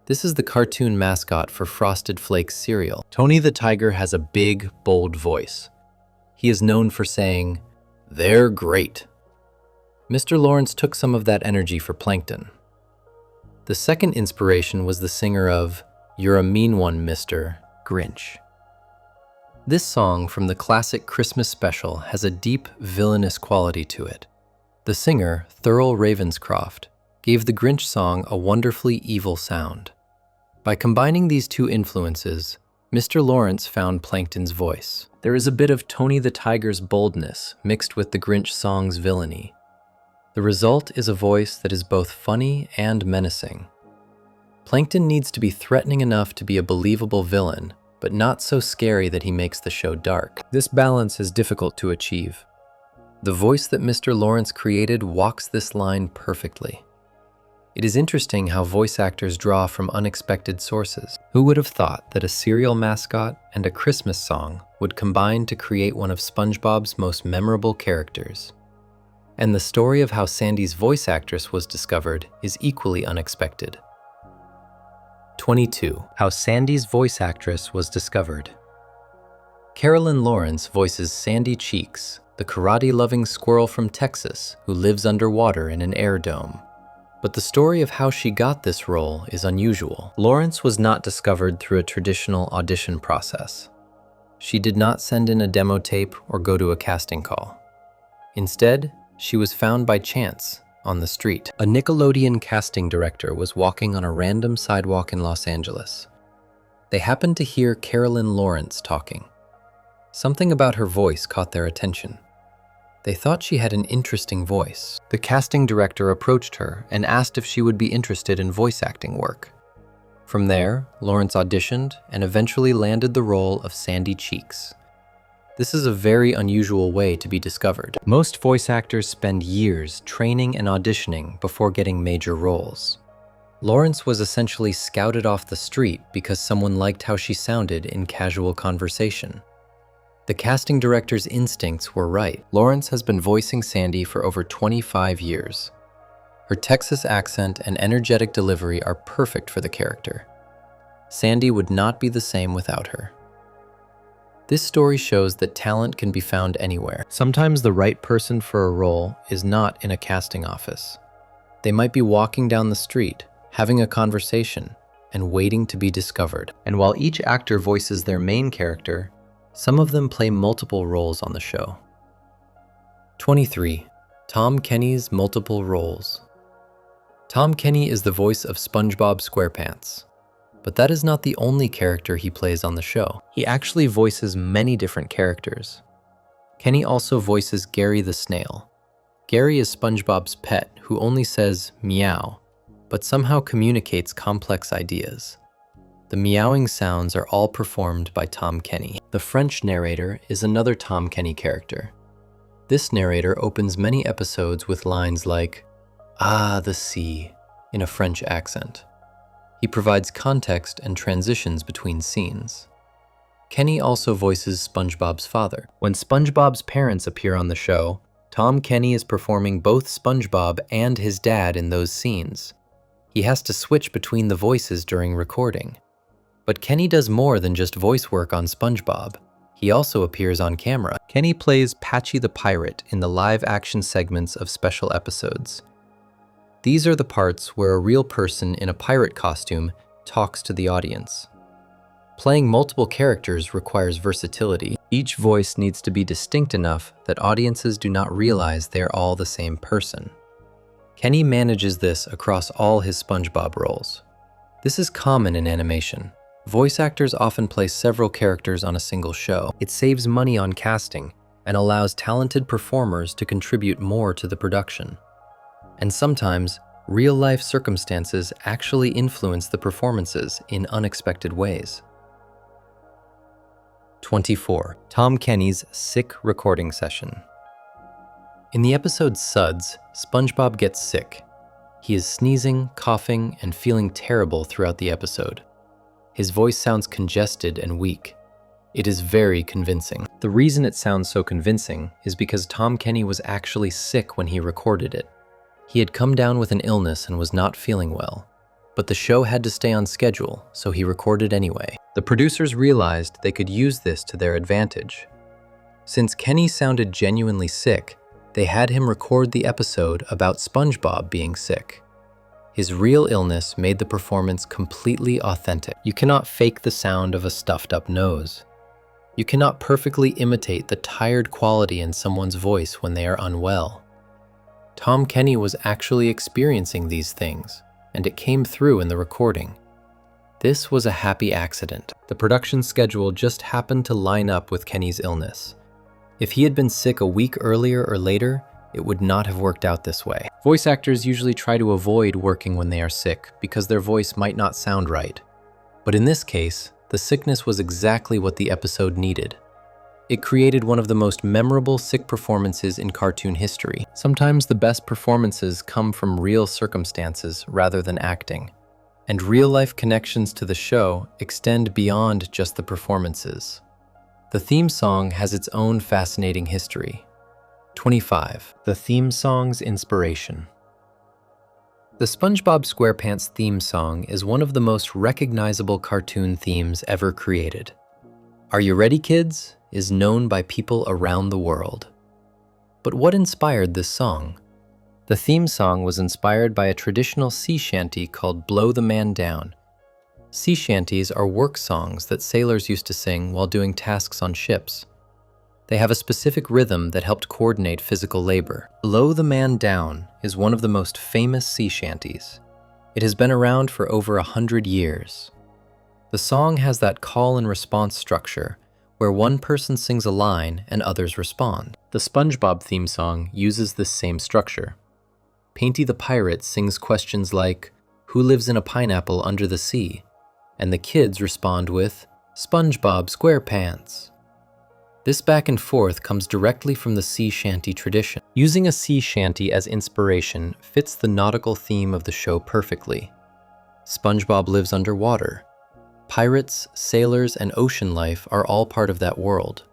This is the cartoon mascot for Frosted Flakes cereal. Tony the Tiger has a big, bold voice. He is known for saying, "They're great." Mr. Lawrence took some of that energy for plankton. The second inspiration was the singer of "You're a Mean One, Mr. Grinch." This song from the classic Christmas special has a deep, villainous quality to it. The singer, Thurl Ravenscroft, gave the Grinch song a wonderfully evil sound. By combining these two influences, Mr. Lawrence found Plankton's voice. There is a bit of Tony the Tiger's boldness mixed with the Grinch song's villainy. The result is a voice that is both funny and menacing. Plankton needs to be threatening enough to be a believable villain, but not so scary that he makes the show dark. This balance is difficult to achieve. The voice that Mr. Lawrence created walks this line perfectly. It is interesting how voice actors draw from unexpected sources. Who would have thought that a cereal mascot and a Christmas song would combine to create one of SpongeBob's most memorable characters? And the story of how Sandy's voice actress was discovered is equally unexpected. 22. How Sandy's voice actress was discovered. Carolyn Lawrence voices Sandy Cheeks, the karate-loving squirrel from Texas who lives underwater in an air dome. But the story of how she got this role is unusual. Lawrence was not discovered through a traditional audition process. She did not send in a demo tape or go to a casting call. Instead, she was found by chance on the street. A Nickelodeon casting director was walking on a random sidewalk in Los Angeles. They happened to hear Carolyn Lawrence talking. Something about her voice caught their attention. They thought she had an interesting voice. The casting director approached her and asked if she would be interested in voice acting work. From there, Lawrence auditioned and eventually landed the role of Sandy Cheeks. This is a very unusual way to be discovered. Most voice actors spend years training and auditioning before getting major roles. Lawrence was essentially scouted off the street because someone liked how she sounded in casual conversation. The casting director's instincts were right. Lawrence has been voicing Sandy for over 25 years. Her Texas accent and energetic delivery are perfect for the character. Sandy would not be the same without her. This story shows that talent can be found anywhere. Sometimes the right person for a role is not in a casting office. They might be walking down the street, having a conversation, and waiting to be discovered. And while each actor voices their main character, some of them play multiple roles on the show. 23. Tom Kenny's multiple roles. Tom Kenny is the voice of SpongeBob SquarePants. But that is not the only character he plays on the show. He actually voices many different characters. Kenny also voices Gary the Snail. Gary is SpongeBob's pet who only says meow, but somehow communicates complex ideas. The meowing sounds are all performed by Tom Kenny. The French narrator is another Tom Kenny character. This narrator opens many episodes with lines like, "Ah, the sea," in a French accent. He provides context and transitions between scenes. Kenny also voices SpongeBob's father. When SpongeBob's parents appear on the show, Tom Kenny is performing both SpongeBob and his dad in those scenes. He has to switch between the voices during recording. But Kenny does more than just voice work on SpongeBob. He also appears on camera. Kenny plays Patchy the Pirate in the live-action segments of special episodes. These are the parts where a real person in a pirate costume talks to the audience. Playing multiple characters requires versatility. Each voice needs to be distinct enough that audiences do not realize they're all the same person. Kenny manages this across all his SpongeBob roles. This is common in animation. Voice actors often play several characters on a single show. It saves money on casting and allows talented performers to contribute more to the production. And sometimes, real-life circumstances actually influence the performances in unexpected ways. 24. Tom Kenny's sick recording session. In the episode Suds, SpongeBob gets sick. He is sneezing, coughing, and feeling terrible throughout the episode. His voice sounds congested and weak. It is very convincing. The reason it sounds so convincing is because Tom Kenny was actually sick when he recorded it. He had come down with an illness and was not feeling well. But the show had to stay on schedule, so he recorded anyway. The producers realized they could use this to their advantage. Since Kenny sounded genuinely sick, they had him record the episode about SpongeBob being sick. His real illness made the performance completely authentic. You cannot fake the sound of a stuffed-up nose. You cannot perfectly imitate the tired quality in someone's voice when they are unwell. Tom Kenny was actually experiencing these things, and it came through in the recording. This was a happy accident. The production schedule just happened to line up with Kenny's illness. If he had been sick a week earlier or later, it would not have worked out this way. Voice actors usually try to avoid working when they are sick because their voice might not sound right. But in this case, the sickness was exactly what the episode needed. It created one of the most memorable sick performances in cartoon history. Sometimes the best performances come from real circumstances rather than acting, and real-life connections to the show extend beyond just the performances. The theme song has its own fascinating history. 25. The theme song's inspiration. The SpongeBob SquarePants theme song is one of the most recognizable cartoon themes ever created. Are You Ready, Kids? Is known by people around the world. But what inspired this song? The theme song was inspired by a traditional sea shanty called Blow the Man Down. Sea shanties are work songs that sailors used to sing while doing tasks on ships. They have a specific rhythm that helped coordinate physical labor. Blow the Man Down is one of the most famous sea shanties. It has been around for over 100 years. The song has that call and response structure where one person sings a line and others respond. The SpongeBob theme song uses this same structure. Painty the Pirate sings questions like, "Who lives in a pineapple under the sea?" And the kids respond with, "SpongeBob SquarePants." This back and forth comes directly from the sea shanty tradition. Using a sea shanty as inspiration fits the nautical theme of the show perfectly. SpongeBob lives underwater. Pirates, sailors, and ocean life are all part of that world.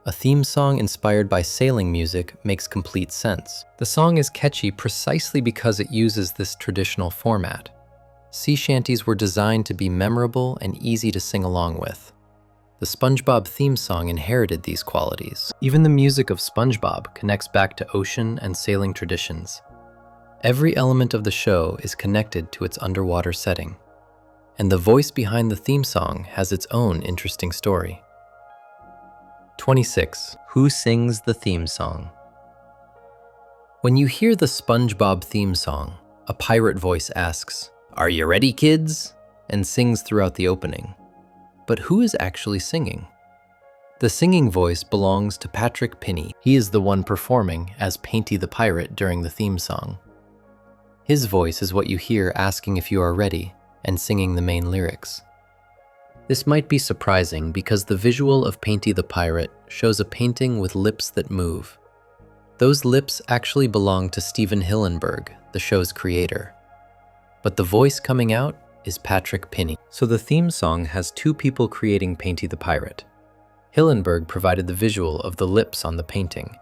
A theme song inspired by sailing music makes complete sense. The song is catchy precisely because it uses this traditional format. Sea shanties were designed to be memorable and easy to sing along with. The SpongeBob theme song inherited these qualities. Even the music of SpongeBob connects back to ocean and sailing traditions. Every element of the show is connected to its underwater setting. And the voice behind the theme song has its own interesting story. 26. Who sings the theme song? When you hear the SpongeBob theme song, a pirate voice asks, "Are you ready, kids?" and sings throughout the opening. But who is actually singing? The singing voice belongs to Patrick Penny. He is the one performing as Painty the Pirate during the theme song. His voice is what you hear asking if you are ready and singing the main lyrics. This might be surprising because the visual of Painty the Pirate shows a painting with lips that move. Those lips actually belong to Stephen Hillenburg, the show's creator. But the voice coming out is Patrick Penny. So the theme song has two people creating Painty the Pirate. Hillenburg provided the visual of the lips on the painting.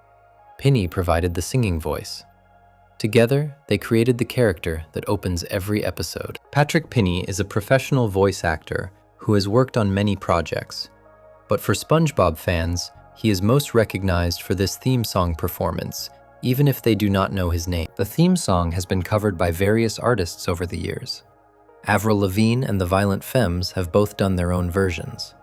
Penny provided the singing voice. Together, they created the character that opens every episode. Patrick Penny is a professional voice actor who has worked on many projects. But for SpongeBob fans, he is most recognized for this theme song performance, even if they do not know his name. The theme song has been covered by various artists over the years. Avril Lavigne and the Violent Femmes have both done their own versions.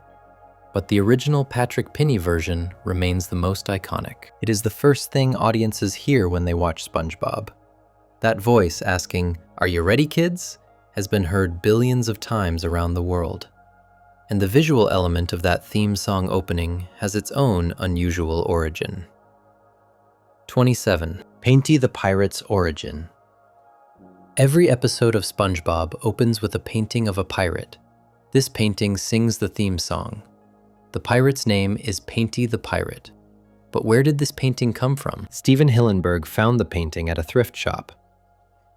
But the original Patrick Penny version remains the most iconic. It is the first thing audiences hear when they watch SpongeBob. That voice asking, "Are you ready, kids?" has been heard billions of times around the world. And the visual element of that theme song opening has its own unusual origin. 27. Painty the Pirate's origin. Every episode of SpongeBob opens with a painting of a pirate. This painting sings the theme song. The pirate's name is Painty the Pirate. But where did this painting come from? Stephen Hillenburg found the painting at a thrift shop.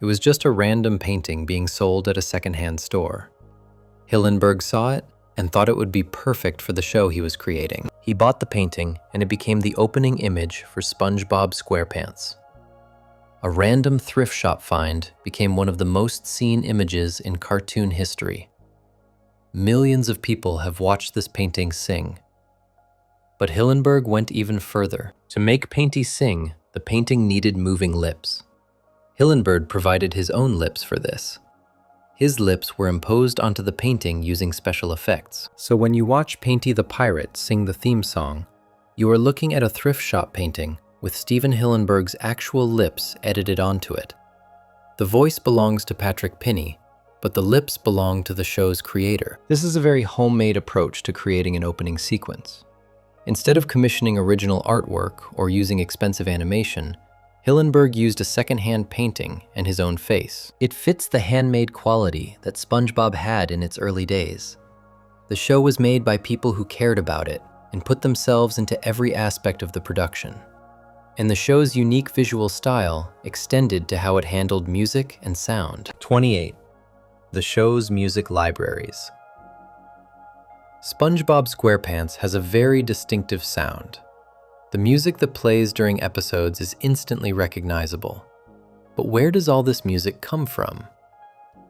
It was just a random painting being sold at a secondhand store. Hillenburg saw it and thought it would be perfect for the show he was creating. He bought the painting, and it became the opening image for SpongeBob SquarePants. A random thrift shop find became one of the most seen images in cartoon history. Millions of people have watched this painting sing. But Hillenburg went even further. To make Painty sing, the painting needed moving lips. Hillenburg provided his own lips for this. His lips were imposed onto the painting using special effects. So when you watch Painty the Pirate sing the theme song, you are looking at a thrift shop painting with Stephen Hillenburg's actual lips edited onto it. The voice belongs to Patrick Pinney, but the lips belong to the show's creator. This is a very homemade approach to creating an opening sequence. Instead of commissioning original artwork or using expensive animation, Hillenburg used a second-hand painting and his own face. It fits the handmade quality that SpongeBob had in its early days. The show was made by people who cared about it and put themselves into every aspect of the production. And the show's unique visual style extended to how it handled music and sound. 28. The show's music libraries. SpongeBob SquarePants has a very distinctive sound. The music that plays during episodes is instantly recognizable. But where does all this music come from?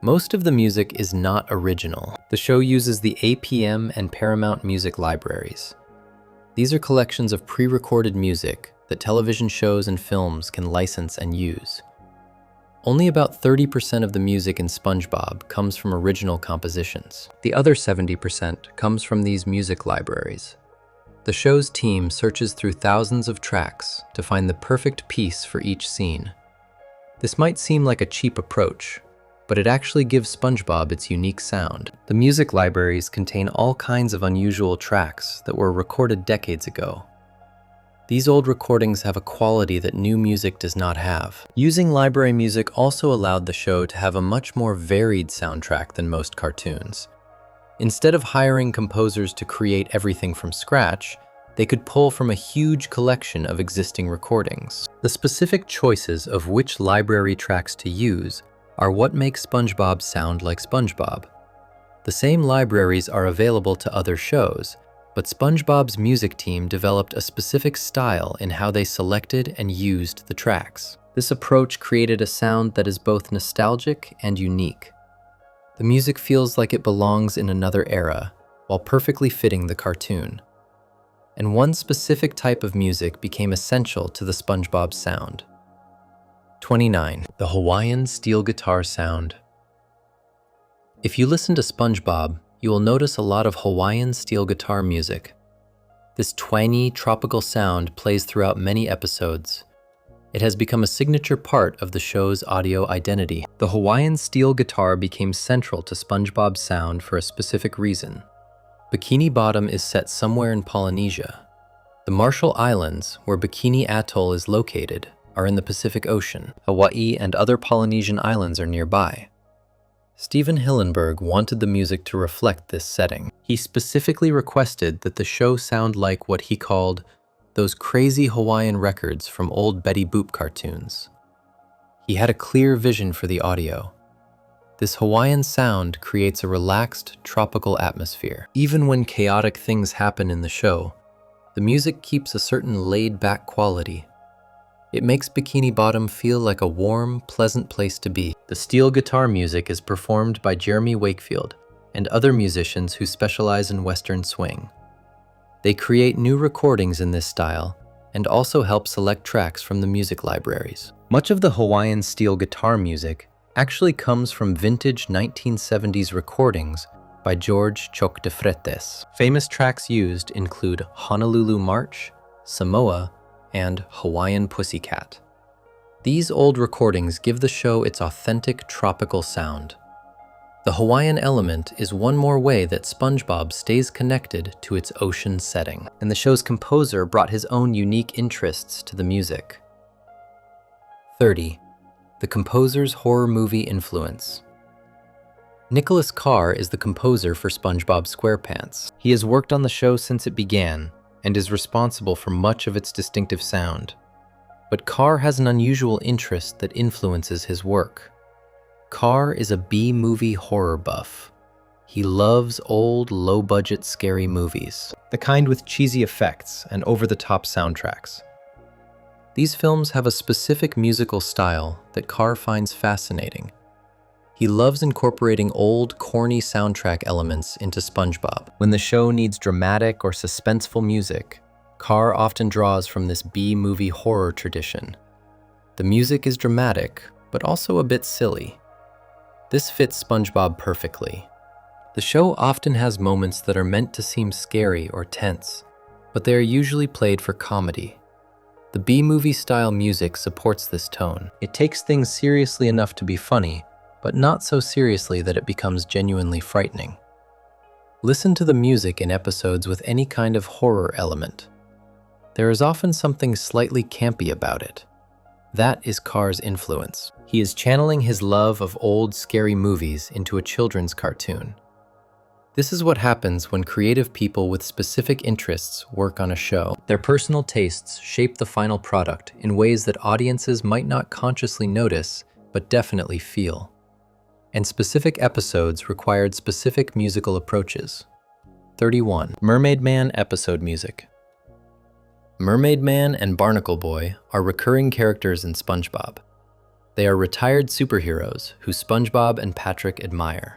Most of the music is not original. The show uses the APM and Paramount music libraries. These are collections of pre-recorded music that television shows and films can license and use. Only about 30% of the music in SpongeBob comes from original compositions. The other 70% comes from these music libraries. The show's team searches through thousands of tracks to find the perfect piece for each scene. This might seem like a cheap approach, but it actually gives SpongeBob its unique sound. The music libraries contain all kinds of unusual tracks that were recorded decades ago. These old recordings have a quality that new music does not have. Using library music also allowed the show to have a much more varied soundtrack than most cartoons. Instead of hiring composers to create everything from scratch, they could pull from a huge collection of existing recordings. The specific choices of which library tracks to use are what makes SpongeBob sound like SpongeBob. The same libraries are available to other shows, but SpongeBob's music team developed a specific style in how they selected and used the tracks. This approach created a sound that is both nostalgic and unique. The music feels like it belongs in another era, while perfectly fitting the cartoon. And one specific type of music became essential to the SpongeBob sound. 29. The Hawaiian steel guitar sound. If you listen to SpongeBob, you will notice a lot of Hawaiian steel guitar music. This twangy, tropical sound plays throughout many episodes. It has become a signature part of the show's audio identity. The Hawaiian steel guitar became central to SpongeBob's sound for a specific reason. Bikini Bottom is set somewhere in Polynesia. The Marshall Islands, where Bikini Atoll is located, are in the Pacific Ocean. Hawaii and other Polynesian islands are nearby. Stephen Hillenburg wanted the music to reflect this setting. He specifically requested that the show sound like what he called those crazy Hawaiian records from old Betty Boop cartoons. He had a clear vision for the audio. This Hawaiian sound creates a relaxed, tropical atmosphere. Even when chaotic things happen in the show, the music keeps a certain laid-back quality. It makes Bikini Bottom feel like a warm, pleasant place to be. The steel guitar music is performed by Jeremy Wakefield and other musicians who specialize in Western swing. They create new recordings in this style and also help select tracks from the music libraries. Much of the Hawaiian steel guitar music actually comes from vintage 1970s recordings by George Choc de Fretes. Famous tracks used include Honolulu March, Samoa, and Hawaiian Pussycat. These old recordings give the show its authentic tropical sound. The Hawaiian element is one more way that SpongeBob stays connected to its ocean setting, and the show's composer brought his own unique interests to the music. 30. The composer's horror movie influence. Nicholas Carr is the composer for SpongeBob SquarePants. He has worked on the show since it began, and is responsible for much of its distinctive sound. But Carr has an unusual interest that influences his work. Carr is a B-movie horror buff. He loves old, low-budget, scary movies, the kind with cheesy effects and over-the-top soundtracks. These films have a specific musical style that Carr finds fascinating. He loves incorporating old, corny soundtrack elements into SpongeBob. When the show needs dramatic or suspenseful music, Carr often draws from this B-movie horror tradition. The music is dramatic, but also a bit silly. This fits SpongeBob perfectly. The show often has moments that are meant to seem scary or tense, but they are usually played for comedy. The B-movie style music supports this tone. It takes things seriously enough to be funny, but not so seriously that it becomes genuinely frightening. Listen to the music in episodes with any kind of horror element. There is often something slightly campy about it. That is Carr's influence. He is channeling his love of old, scary movies into a children's cartoon. This is what happens when creative people with specific interests work on a show. Their personal tastes shape the final product in ways that audiences might not consciously notice, but definitely feel. And specific episodes required specific musical approaches. 31. Mermaid Man episode music. Mermaid Man and Barnacle Boy are recurring characters in SpongeBob. They are retired superheroes who SpongeBob and Patrick admire.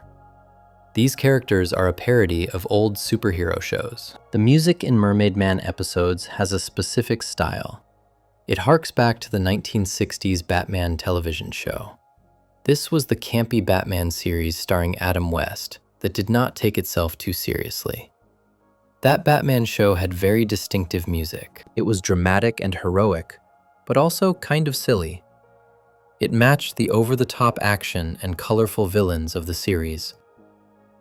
These characters are a parody of old superhero shows. The music in Mermaid Man episodes has a specific style. It harks back to the 1960s Batman television show. This was the campy Batman series starring Adam West that did not take itself too seriously. That Batman show had very distinctive music. It was dramatic and heroic, but also kind of silly. It matched the over-the-top action and colorful villains of the series.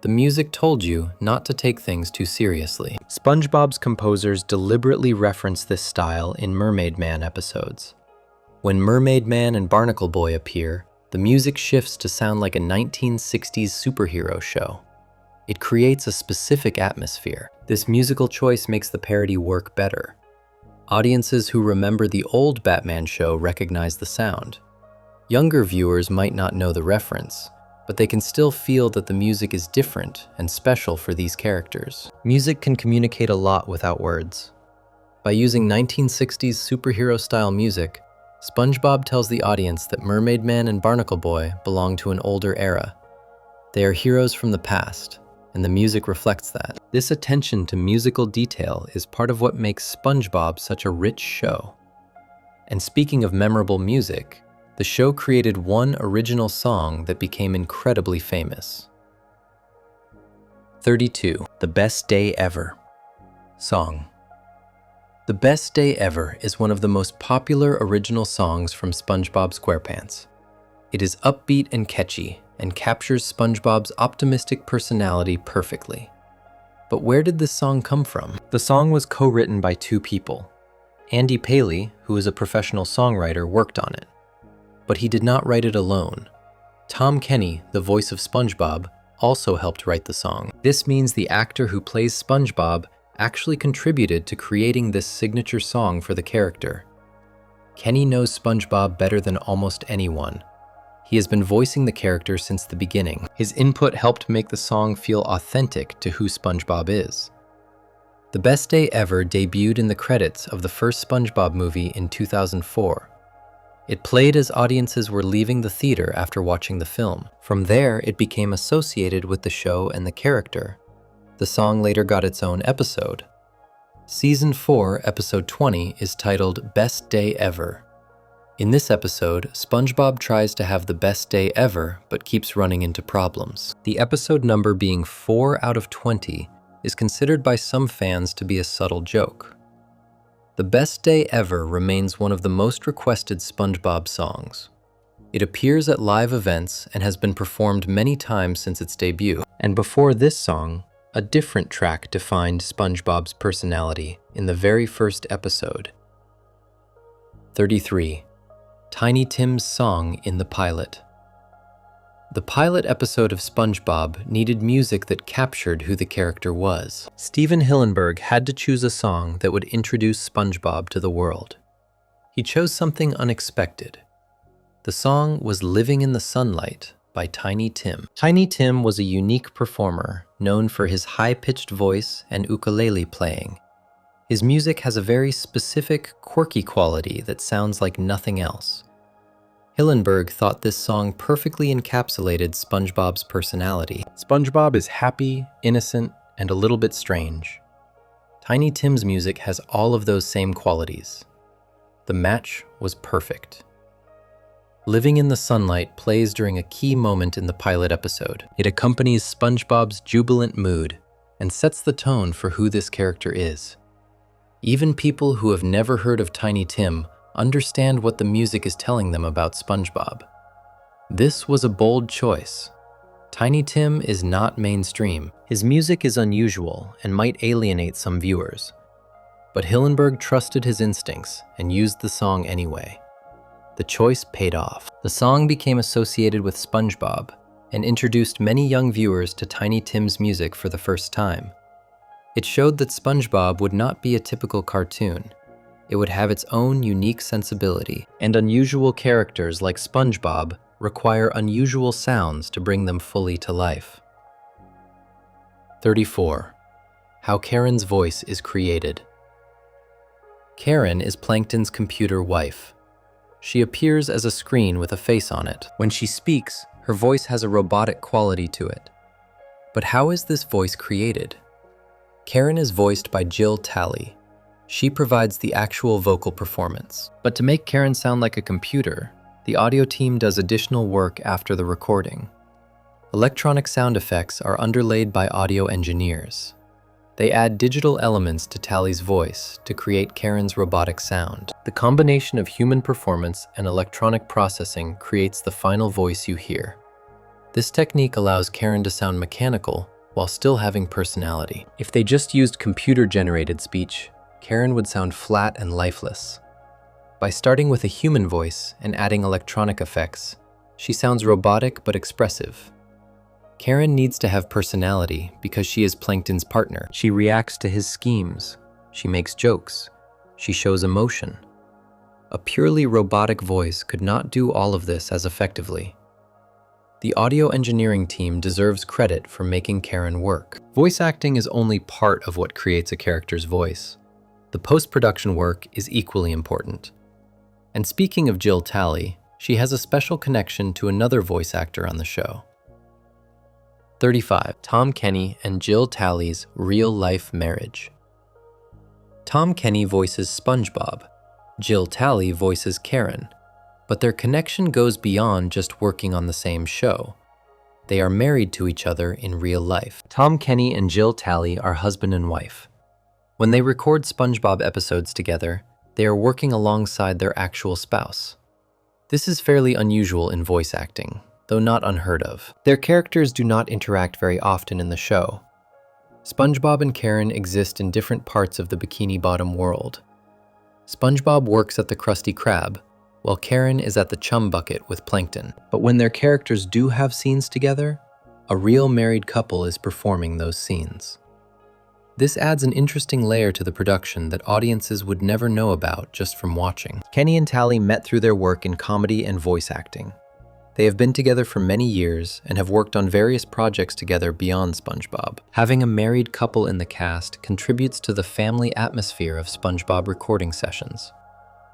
The music told you not to take things too seriously. SpongeBob's composers deliberately reference this style in Mermaid Man episodes. When Mermaid Man and Barnacle Boy appear, the music shifts to sound like a 1960s superhero show. It creates a specific atmosphere. This musical choice makes the parody work better. Audiences who remember the old Batman show recognize the sound. Younger viewers might not know the reference, but they can still feel that the music is different and special for these characters. Music can communicate a lot without words. By using 1960s superhero-style music, SpongeBob tells the audience that Mermaid Man and Barnacle Boy belong to an older era. They are heroes from the past, and the music reflects that. This attention to musical detail is part of what makes SpongeBob such a rich show. And speaking of memorable music, the show created one original song that became incredibly famous. 32. The Best Day Ever. Song. The Best Day Ever is one of the most popular original songs from SpongeBob SquarePants. It is upbeat and catchy, and captures SpongeBob's optimistic personality perfectly. But where did this song come from? The song was co-written by two people. Andy Paley, who is a professional songwriter, worked on it. But he did not write it alone. Tom Kenny, the voice of SpongeBob, also helped write the song. This means the actor who plays SpongeBob actually contributed to creating this signature song for the character. Kenny knows SpongeBob better than almost anyone. He has been voicing the character since the beginning. His input helped make the song feel authentic to who SpongeBob is. The Best Day Ever debuted in the credits of the first SpongeBob movie in 2004. It played as audiences were leaving the theater after watching the film. From there, it became associated with the show and the character. The song later got its own episode. Season 4, episode 20 is titled Best Day Ever. In this episode, SpongeBob tries to have the best day ever, but keeps running into problems. The episode number being 4 out of 20 is considered by some fans to be a subtle joke. The Best Day Ever remains one of the most requested SpongeBob songs. It appears at live events and has been performed many times since its debut. And before this song, a different track defined SpongeBob's personality in the very first episode. 33. Tiny Tim's song in the pilot. The pilot episode of SpongeBob needed music that captured who the character was. Steven Hillenburg had to choose a song that would introduce SpongeBob to the world. He chose something unexpected. The song was Living in the Sunlight by Tiny Tim. Tiny Tim was a unique performer known for his high-pitched voice and ukulele playing. His music has a very specific, quirky quality that sounds like nothing else. Hillenburg thought this song perfectly encapsulated SpongeBob's personality. SpongeBob is happy, innocent, and a little bit strange. Tiny Tim's music has all of those same qualities. The match was perfect. Living in the Sunlight plays during a key moment in the pilot episode. It accompanies SpongeBob's jubilant mood and sets the tone for who this character is. Even people who have never heard of Tiny Tim understand what the music is telling them about SpongeBob. This was a bold choice. Tiny Tim is not mainstream. His music is unusual and might alienate some viewers. But Hillenburg trusted his instincts and used the song anyway. The choice paid off. The song became associated with SpongeBob and introduced many young viewers to Tiny Tim's music for the first time. It showed that SpongeBob would not be a typical cartoon. It would have its own unique sensibility, and unusual characters like SpongeBob require unusual sounds to bring them fully to life. 34. How Karen's voice is created. Karen is Plankton's computer wife. She appears as a screen with a face on it. When she speaks, her voice has a robotic quality to it. But how is this voice created? Karen is voiced by Jill Talley. She provides the actual vocal performance. But to make Karen sound like a computer, the audio team does additional work after the recording. Electronic sound effects are underlaid by audio engineers. They add digital elements to Talley's voice to create Karen's robotic sound. The combination of human performance and electronic processing creates the final voice you hear. This technique allows Karen to sound mechanical while still having personality. If they just used computer-generated speech, Karen would sound flat and lifeless. By starting with a human voice and adding electronic effects, she sounds robotic but expressive. Karen needs to have personality because she is Plankton's partner. She reacts to his schemes. She makes jokes. She shows emotion. A purely robotic voice could not do all of this as effectively. The audio engineering team deserves credit for making Karen work. Voice acting is only part of what creates a character's voice. The post-production work is equally important. And speaking of Jill Talley, she has a special connection to another voice actor on the show. 35. Tom Kenny and Jill Talley's real-life marriage. Tom Kenny voices SpongeBob. Jill Talley voices Karen. But their connection goes beyond just working on the same show. They are married to each other in real life. Tom Kenny and Jill Talley are husband and wife. When they record SpongeBob episodes together, they are working alongside their actual spouse. This is fairly unusual in voice acting, though not unheard of. Their characters do not interact very often in the show. SpongeBob and Karen exist in different parts of the Bikini Bottom world. SpongeBob works at the Krusty Krab, while Karen is at the Chum Bucket with Plankton. But when their characters do have scenes together, a real married couple is performing those scenes. This adds an interesting layer to the production that audiences would never know about just from watching. Kenny and Talley met through their work in comedy and voice acting. They have been together for many years and have worked on various projects together beyond SpongeBob. Having a married couple in the cast contributes to the family atmosphere of SpongeBob recording sessions.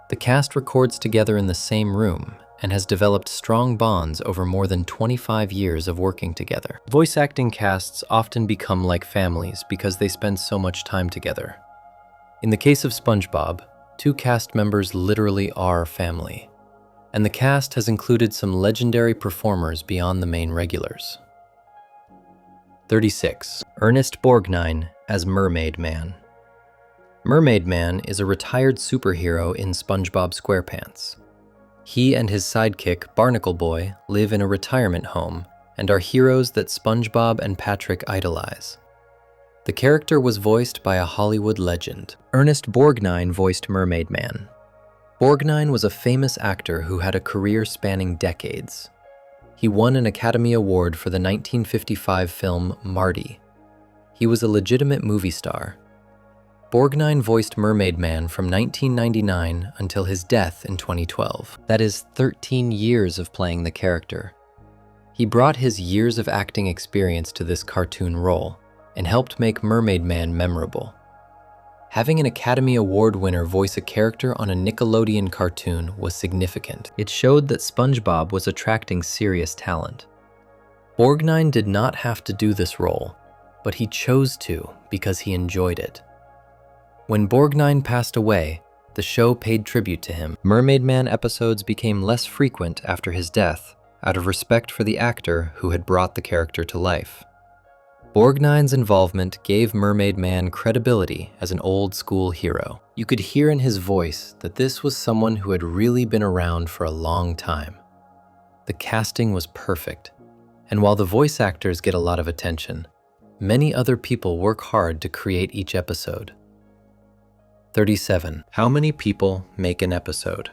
The cast records together in the same room and has developed strong bonds over more than 25 years of working together. Voice acting casts often become like families because they spend so much time together. In the case of SpongeBob, 2 cast members literally are family. And the cast has included some legendary performers beyond the main regulars. 36. Ernest Borgnine as Mermaid Man. Mermaid Man is a retired superhero in SpongeBob SquarePants. He and his sidekick, Barnacle Boy, live in a retirement home and are heroes that SpongeBob and Patrick idolize. The character was voiced by a Hollywood legend. Ernest Borgnine voiced Mermaid Man. Borgnine was a famous actor who had a career spanning decades. He won an Academy Award for the 1955 film Marty. He was a legitimate movie star. Borgnine voiced Mermaid Man from 1999 until his death in 2012. That is 13 years of playing the character. He brought his years of acting experience to this cartoon role and helped make Mermaid Man memorable. Having an Academy Award winner voice a character on a Nickelodeon cartoon was significant. It showed that SpongeBob was attracting serious talent. Borgnine did not have to do this role, but he chose to because he enjoyed it. When Borgnine passed away, the show paid tribute to him. Mermaid Man episodes became less frequent after his death, out of respect for the actor who had brought the character to life. Borgnine's involvement gave Mermaid Man credibility as an old-school hero. You could hear in his voice that this was someone who had really been around for a long time. The casting was perfect, and while the voice actors get a lot of attention, many other people work hard to create each episode. 37. How many people make an episode?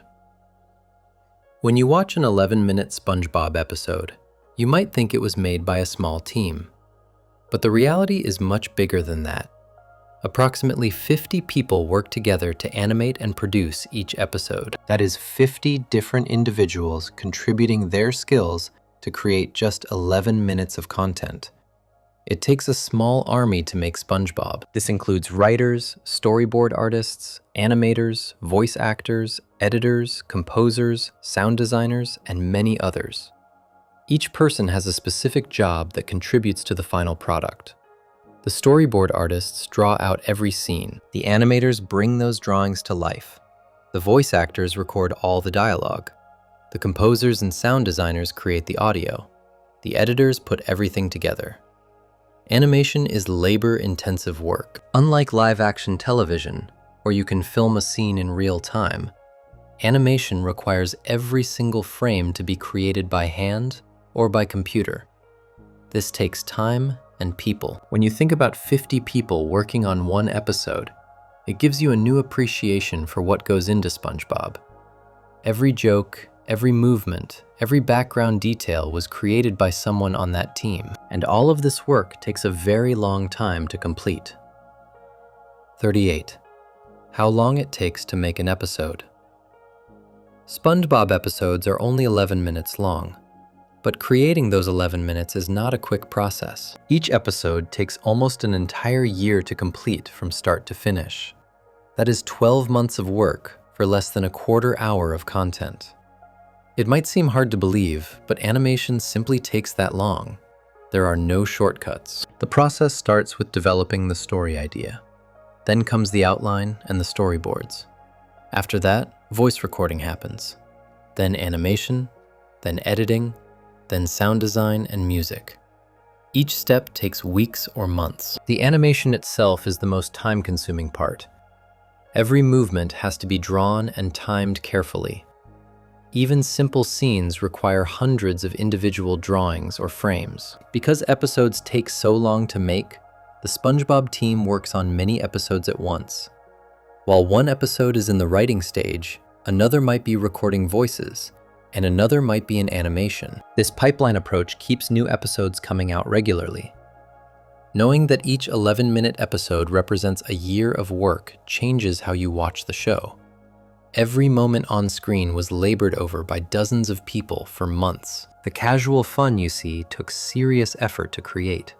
When you watch an 11-minute SpongeBob episode, you might think it was made by a small team. But the reality is much bigger than that. Approximately 50 people work together to animate and produce each episode. That is 50 different individuals contributing their skills to create just 11 minutes of content. It takes a small army to make SpongeBob. This includes writers, storyboard artists, animators, voice actors, editors, composers, sound designers, and many others. Each person has a specific job that contributes to the final product. The storyboard artists draw out every scene. The animators bring those drawings to life. The voice actors record all the dialogue. The composers and sound designers create the audio. The editors put everything together. Animation is labor-intensive work. Unlike live-action television, where you can film a scene in real time, animation requires every single frame to be created by hand or by computer. This takes time and people. When you think about 50 people working on one episode, it gives you a new appreciation for what goes into SpongeBob. Every joke, every movement, every background detail was created by someone on that team, and all of this work takes a very long time to complete. 38. How long it takes to make an episode. SpongeBob episodes are only 11 minutes long. But creating those 11 minutes is not a quick process. Each episode takes almost an entire year to complete from start to finish. That is 12 months of work for less than a quarter hour of content. It might seem hard to believe, but animation simply takes that long. There are no shortcuts. The process starts with developing the story idea. Then comes the outline and the storyboards. After that, voice recording happens. Then animation, then editing, then sound design and music. Each step takes weeks or months. The animation itself is the most time-consuming part. Every movement has to be drawn and timed carefully. Even simple scenes require hundreds of individual drawings or frames. Because episodes take so long to make, the SpongeBob team works on many episodes at once. While one episode is in the writing stage, another might be recording voices, and another might be in animation. This pipeline approach keeps new episodes coming out regularly. Knowing that each 11-minute episode represents a year of work changes how you watch the show. Every moment on screen was labored over by dozens of people for months. The casual fun you see took serious effort to create.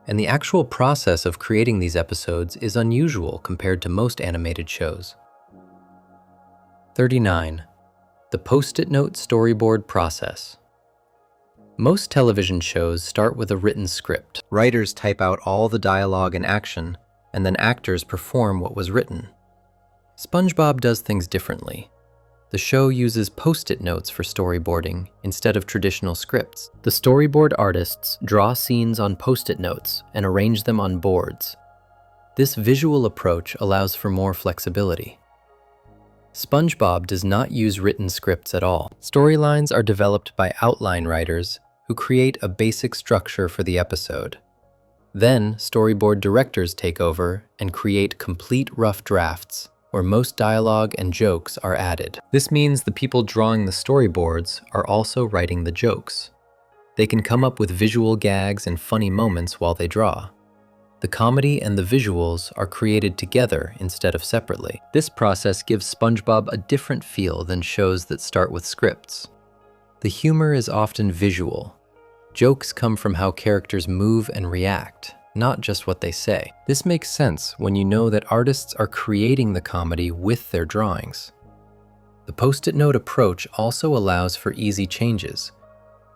And the actual process of creating these episodes is unusual compared to most animated shows. 39. The Post-it note storyboard process. Most television shows start with a written script. Writers type out all the dialogue and action, and then actors perform what was written. SpongeBob does things differently. The show uses Post-it notes for storyboarding instead of traditional scripts. The storyboard artists draw scenes on Post-it notes and arrange them on boards. This visual approach allows for more flexibility. SpongeBob does not use written scripts at all. Storylines are developed by outline writers who create a basic structure for the episode. Then, storyboard directors take over and create complete rough drafts, where most dialogue and jokes are added. This means the people drawing the storyboards are also writing the jokes. They can come up with visual gags and funny moments while they draw. The comedy and the visuals are created together instead of separately. This process gives SpongeBob a different feel than shows that start with scripts. The humor is often visual, Jokes come from how characters move and react, not just what they say. This makes sense when you know that artists are creating the comedy with their drawings. The post-it note approach also allows for easy changes.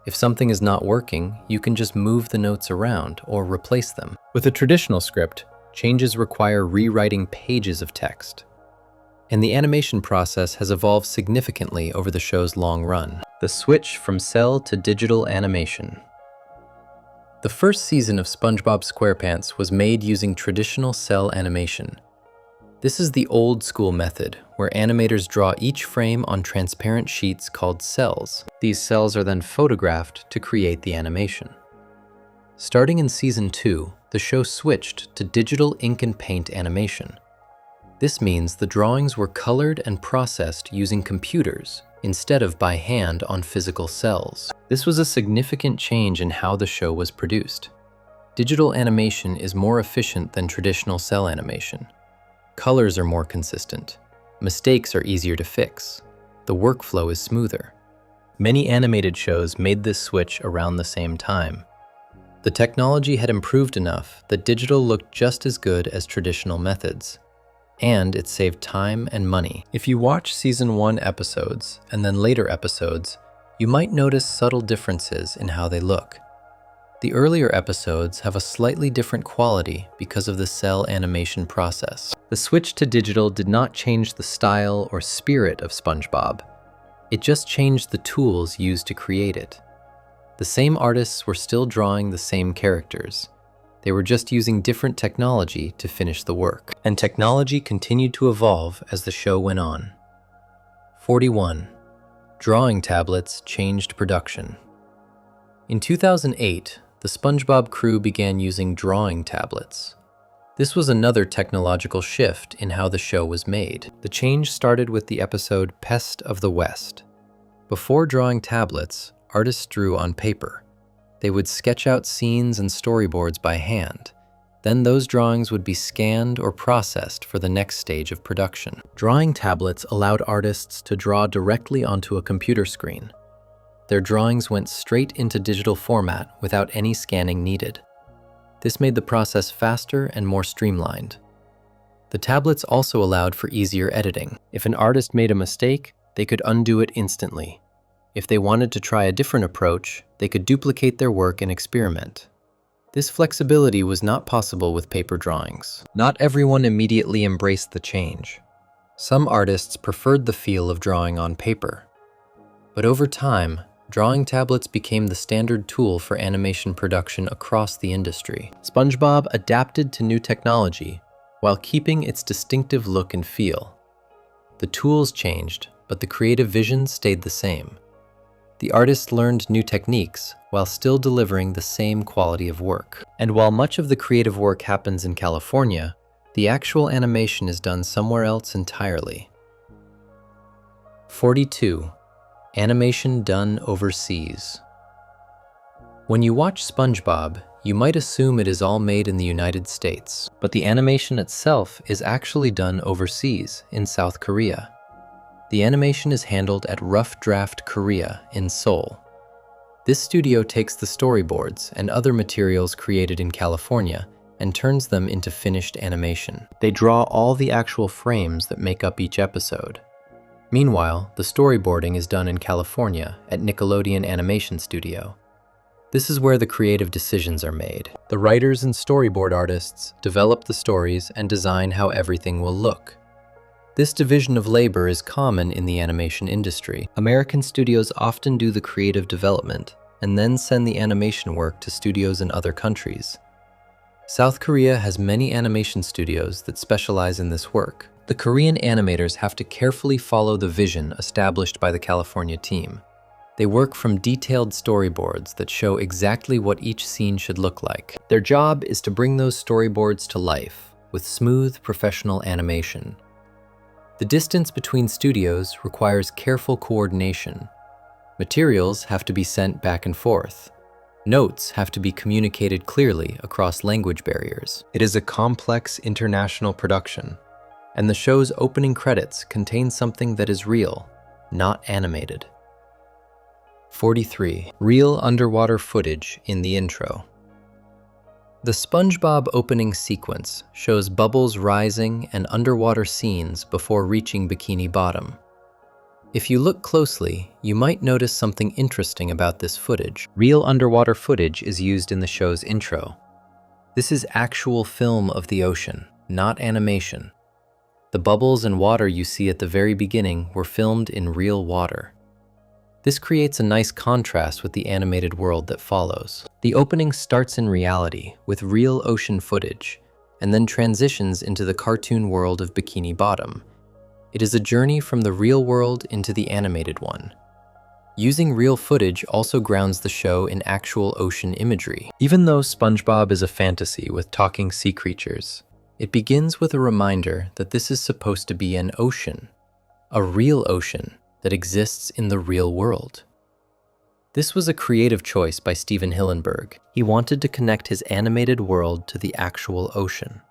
If something is not working, you can just move the notes around or replace them. With a traditional script, changes require rewriting pages of text. And the animation process has evolved significantly over the show's long run. The switch from cell to digital animation. The first season of SpongeBob SquarePants was made using traditional cell animation. This is the old school method, where animators draw each frame on transparent sheets called cells. These cells are then photographed to create the animation. Starting in Season 2, the show switched to digital ink and paint animation. This means the drawings were colored and processed using computers instead of by hand on physical cells. This was a significant change in how the show was produced. Digital animation is more efficient than traditional cell animation. Colors are more consistent. Mistakes are easier to fix. The workflow is smoother. Many animated shows made this switch around the same time. The technology had improved enough that digital looked just as good as traditional methods. And it saved time and money. If you watch Season 1 episodes and then later episodes, you might notice subtle differences in how they look. The earlier episodes have a slightly different quality because of the cell animation process. The switch to digital did not change the style or spirit of SpongeBob. It just changed the tools used to create it. The same artists were still drawing the same characters. They were just using different technology to finish the work. And technology continued to evolve as the show went on. 41. Drawing tablets changed production. In 2008, the SpongeBob crew began using drawing tablets. This was another technological shift in how the show was made. The change started with the episode Pest of the West. Before drawing tablets, artists drew on paper. They would sketch out scenes and storyboards by hand. Then those drawings would be scanned or processed for the next stage of production. Drawing tablets allowed artists to draw directly onto a computer screen. Their drawings went straight into digital format without any scanning needed. This made the process faster and more streamlined. The tablets also allowed for easier editing. If an artist made a mistake, they could undo it instantly. If they wanted to try a different approach, they could duplicate their work and experiment. This flexibility was not possible with paper drawings. Not everyone immediately embraced the change. Some artists preferred the feel of drawing on paper. But over time, drawing tablets became the standard tool for animation production across the industry. SpongeBob adapted to new technology while keeping its distinctive look and feel. The tools changed, but the creative vision stayed the same. The artists learned new techniques while still delivering the same quality of work. And while much of the creative work happens in California, the actual animation is done somewhere else entirely. 42. Animation done overseas. When you watch SpongeBob, you might assume it is all made in the United States, but the animation itself is actually done overseas in South Korea. The animation is handled at Rough Draft Korea in Seoul. This studio takes the storyboards and other materials created in California and turns them into finished animation. They draw all the actual frames that make up each episode. Meanwhile, the storyboarding is done in California at Nickelodeon Animation Studio. This is where the creative decisions are made. The writers and storyboard artists develop the stories and design how everything will look. This division of labor is common in the animation industry. American studios often do the creative development and then send the animation work to studios in other countries. South Korea has many animation studios that specialize in this work. The Korean animators have to carefully follow the vision established by the California team. They work from detailed storyboards that show exactly what each scene should look like. Their job is to bring those storyboards to life with smooth, professional animation. The distance between studios requires careful coordination. Materials have to be sent back and forth. Notes have to be communicated clearly across language barriers. It is a complex international production, and the show's opening credits contain something that is real, not animated. 43. Real underwater footage in the intro. The SpongeBob opening sequence shows bubbles rising and underwater scenes before reaching Bikini Bottom. If you look closely, you might notice something interesting about this footage. Real underwater footage is used in the show's intro. This is actual film of the ocean, not animation. The bubbles and water you see at the very beginning were filmed in real water. This creates a nice contrast with the animated world that follows. The opening starts in reality with real ocean footage, and then transitions into the cartoon world of Bikini Bottom. It is a journey from the real world into the animated one. Using real footage also grounds the show in actual ocean imagery. Even though SpongeBob is a fantasy with talking sea creatures, it begins with a reminder that this is supposed to be an ocean, a real ocean that exists in the real world. This was a creative choice by Steven Hillenburg. He wanted to connect his animated world to the actual ocean.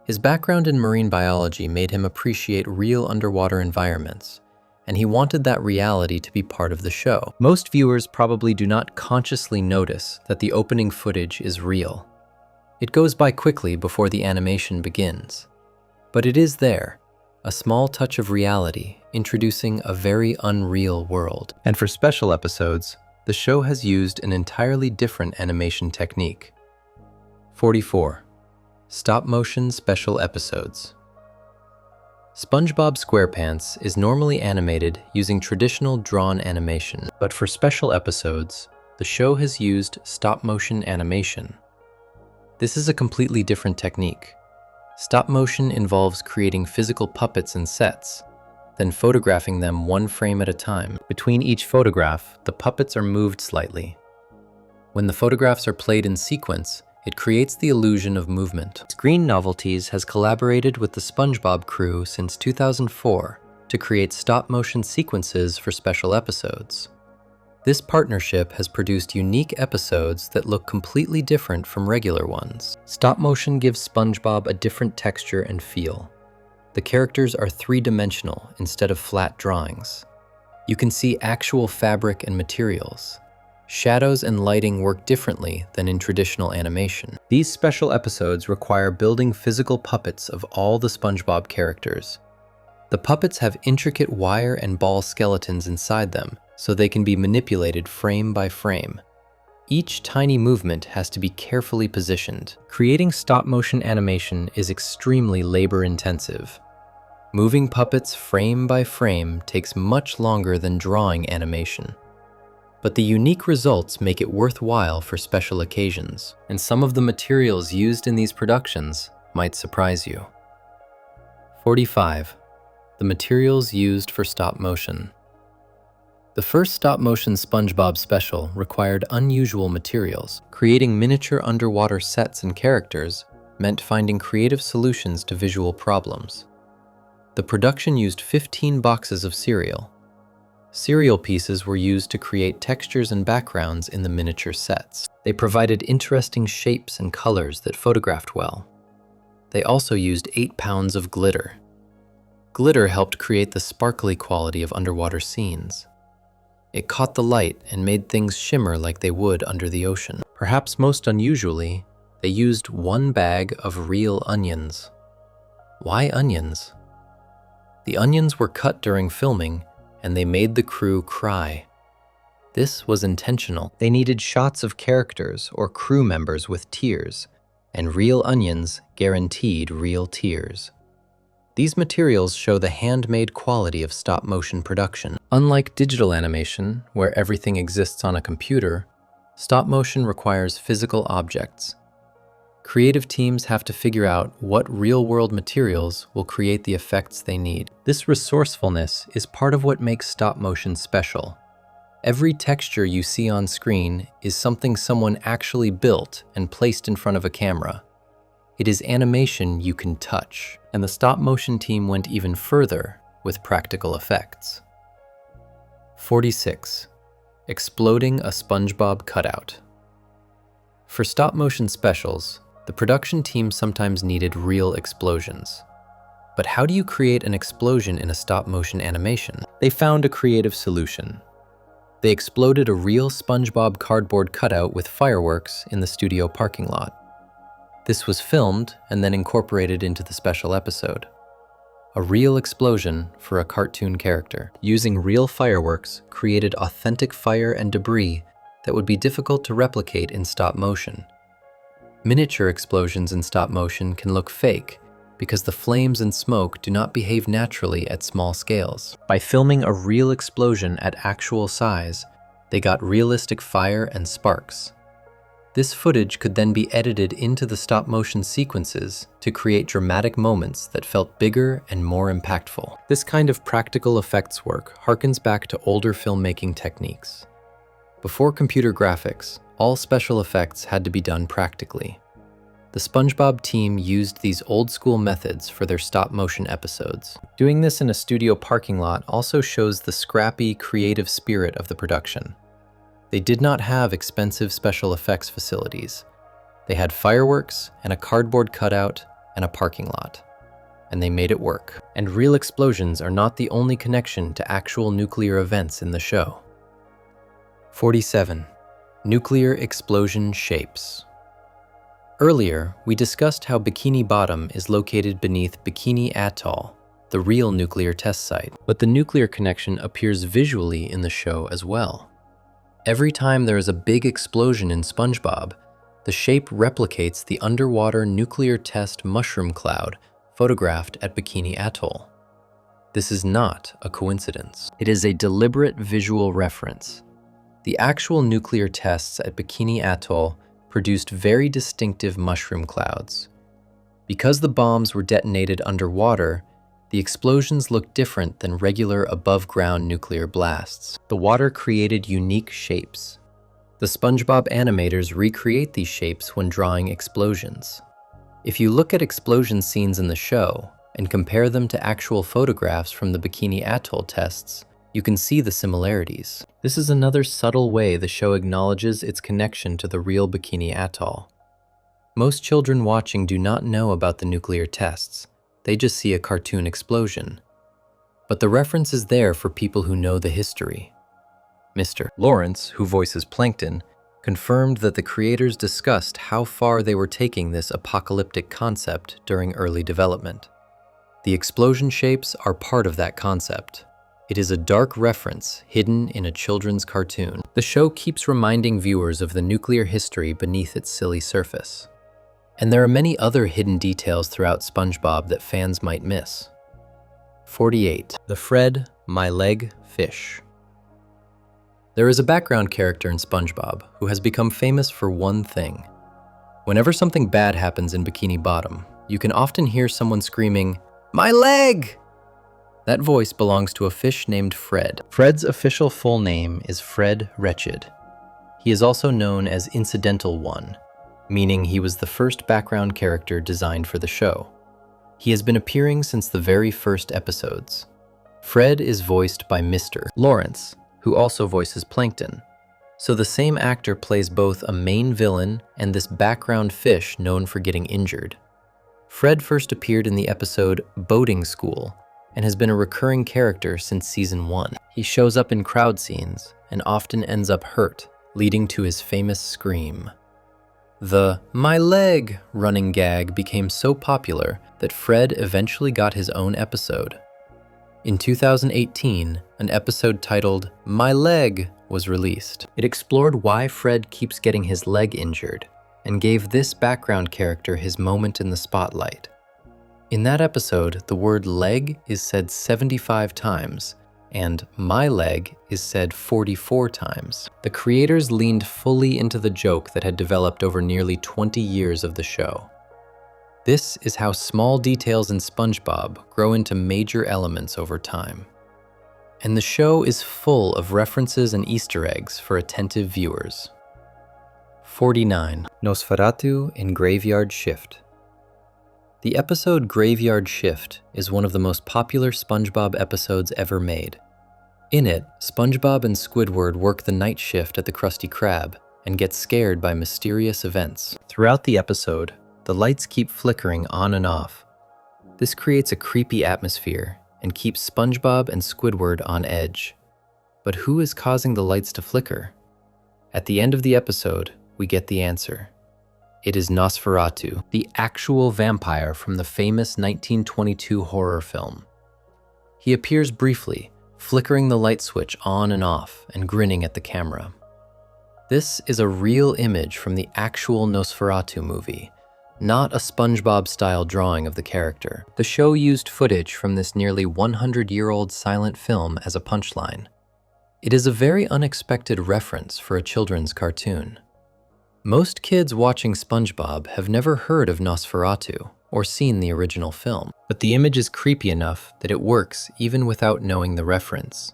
His background in marine biology made him appreciate real underwater environments, and he wanted that reality to be part of the show. Most viewers probably do not consciously notice that the opening footage is real. It goes by quickly before the animation begins. But it is there, a small touch of reality, introducing a very unreal world. And for special episodes, the show has used an entirely different animation technique. 44. Stop-motion special episodes. SpongeBob SquarePants is normally animated using traditional drawn animation, but for special episodes, the show has used stop-motion animation. This is a completely different technique. Stop motion involves creating physical puppets and sets, then photographing them one frame at a time. Between each photograph, the puppets are moved slightly. When the photographs are played in sequence, it creates the illusion of movement. Screen Novelties has collaborated with the SpongeBob crew since 2004 to create stop-motion sequences for special episodes. This partnership has produced unique episodes that look completely different from regular ones. Stop motion gives SpongeBob a different texture and feel. The characters are three-dimensional instead of flat drawings. You can see actual fabric and materials. Shadows and lighting work differently than in traditional animation. These special episodes require building physical puppets of all the SpongeBob characters. The puppets have intricate wire and ball skeletons inside them, so they can be manipulated frame by frame. Each tiny movement has to be carefully positioned. Creating stop-motion animation is extremely labor-intensive. Moving puppets frame by frame takes much longer than drawing animation. But the unique results make it worthwhile for special occasions, and some of the materials used in these productions might surprise you. 45. The materials used for stop-motion. The first stop-motion SpongeBob special required unusual materials. Creating miniature underwater sets and characters meant finding creative solutions to visual problems. The production used 15 boxes of cereal. Cereal pieces were used to create textures and backgrounds in the miniature sets. They provided interesting shapes and colors that photographed well. They also used 8 pounds of glitter. Glitter helped create the sparkly quality of underwater scenes. It caught the light and made things shimmer like they would under the ocean. Perhaps most unusually, they used 1 bag of real onions. Why onions? The onions were cut during filming, and they made the crew cry. This was intentional. They needed shots of characters or crew members with tears, and real onions guaranteed real tears. These materials show the handmade quality of stop-motion production. Unlike digital animation, where everything exists on a computer, stop-motion requires physical objects. Creative teams have to figure out what real-world materials will create the effects they need. This resourcefulness is part of what makes stop-motion special. Every texture you see on screen is something someone actually built and placed in front of a camera. It is animation you can touch, and the stop-motion team went even further with practical effects. 46. Exploding a SpongeBob cutout. For stop-motion specials, the production team sometimes needed real explosions. But how do you create an explosion in a stop-motion animation? They found a creative solution. They exploded a real SpongeBob cardboard cutout with fireworks in the studio parking lot. This was filmed and then incorporated into the special episode. A real explosion for a cartoon character. Using real fireworks created authentic fire and debris that would be difficult to replicate in stop motion. Miniature explosions in stop motion can look fake because the flames and smoke do not behave naturally at small scales. By filming a real explosion at actual size, they got realistic fire and sparks. This footage could then be edited into the stop motion sequences to create dramatic moments that felt bigger and more impactful. This kind of practical effects work harkens back to older filmmaking techniques. Before computer graphics, all special effects had to be done practically. The SpongeBob team used these old-school methods for their stop-motion episodes. Doing this in a studio parking lot also shows the scrappy, creative spirit of the production. They did not have expensive special effects facilities. They had fireworks and a cardboard cutout and a parking lot. And they made it work. And real explosions are not the only connection to actual nuclear events in the show. 47. Nuclear explosion shapes. Earlier, we discussed how Bikini Bottom is located beneath Bikini Atoll, the real nuclear test site. But the nuclear connection appears visually in the show as well. Every time there is a big explosion in SpongeBob, the shape replicates the underwater nuclear test mushroom cloud photographed at Bikini Atoll. This is not a coincidence. It is a deliberate visual reference. The actual nuclear tests at Bikini Atoll produced very distinctive mushroom clouds. Because the bombs were detonated underwater, the explosions looked different than regular above-ground nuclear blasts. The water created unique shapes. The SpongeBob animators recreate these shapes when drawing explosions. If you look at explosion scenes in the show and compare them to actual photographs from the Bikini Atoll tests, you can see the similarities. This is another subtle way the show acknowledges its connection to the real Bikini Atoll. Most children watching do not know about the nuclear tests. They just see a cartoon explosion. But the reference is there for people who know the history. Mr. Lawrence, who voices Plankton, confirmed that the creators discussed how far they were taking this apocalyptic concept during early development. The explosion shapes are part of that concept. It is a dark reference hidden in a children's cartoon. The show keeps reminding viewers of the nuclear history beneath its silly surface. And there are many other hidden details throughout SpongeBob that fans might miss. 48. The Fred, My Leg Fish. There is a background character in SpongeBob who has become famous for one thing. Whenever something bad happens in Bikini Bottom, you can often hear someone screaming, "My leg!" That voice belongs to a fish named Fred. Fred's official full name is Fred Wretched. He is also known as Incidental One, meaning he was the first background character designed for the show. He has been appearing since the very first episodes. Fred is voiced by Mr. Lawrence, who also voices Plankton. So the same actor plays both a main villain and this background fish known for getting injured. Fred first appeared in the episode Boating School and has been a recurring character since season 1. He shows up in crowd scenes and often ends up hurt, leading to his famous scream. The "My leg" running gag became so popular that Fred eventually got his own episode. In 2018, an episode titled My Leg was released. It explored why Fred keeps getting his leg injured and gave this background character his moment in the spotlight. In that episode, the word leg is said 75 times, and my leg is said 44 times. The creators leaned fully into the joke that had developed over nearly 20 years of the show. This is how small details in SpongeBob grow into major elements over time. And the show is full of references and Easter eggs for attentive viewers. 49. Nosferatu in Graveyard Shift. The episode Graveyard Shift is one of the most popular SpongeBob episodes ever made. In it, SpongeBob and Squidward work the night shift at the Krusty Krab and get scared by mysterious events. Throughout the episode, the lights keep flickering on and off. This creates a creepy atmosphere and keeps SpongeBob and Squidward on edge. But who is causing the lights to flicker? At the end of the episode, we get the answer. It is Nosferatu, the actual vampire from the famous 1922 horror film. He appears briefly, flickering the light switch on and off and grinning at the camera. This is a real image from the actual Nosferatu movie, not a SpongeBob-style drawing of the character. The show used footage from this nearly 100-year-old silent film as a punchline. It is a very unexpected reference for a children's cartoon. Most kids watching SpongeBob have never heard of Nosferatu or seen the original film, but the image is creepy enough that it works even without knowing the reference.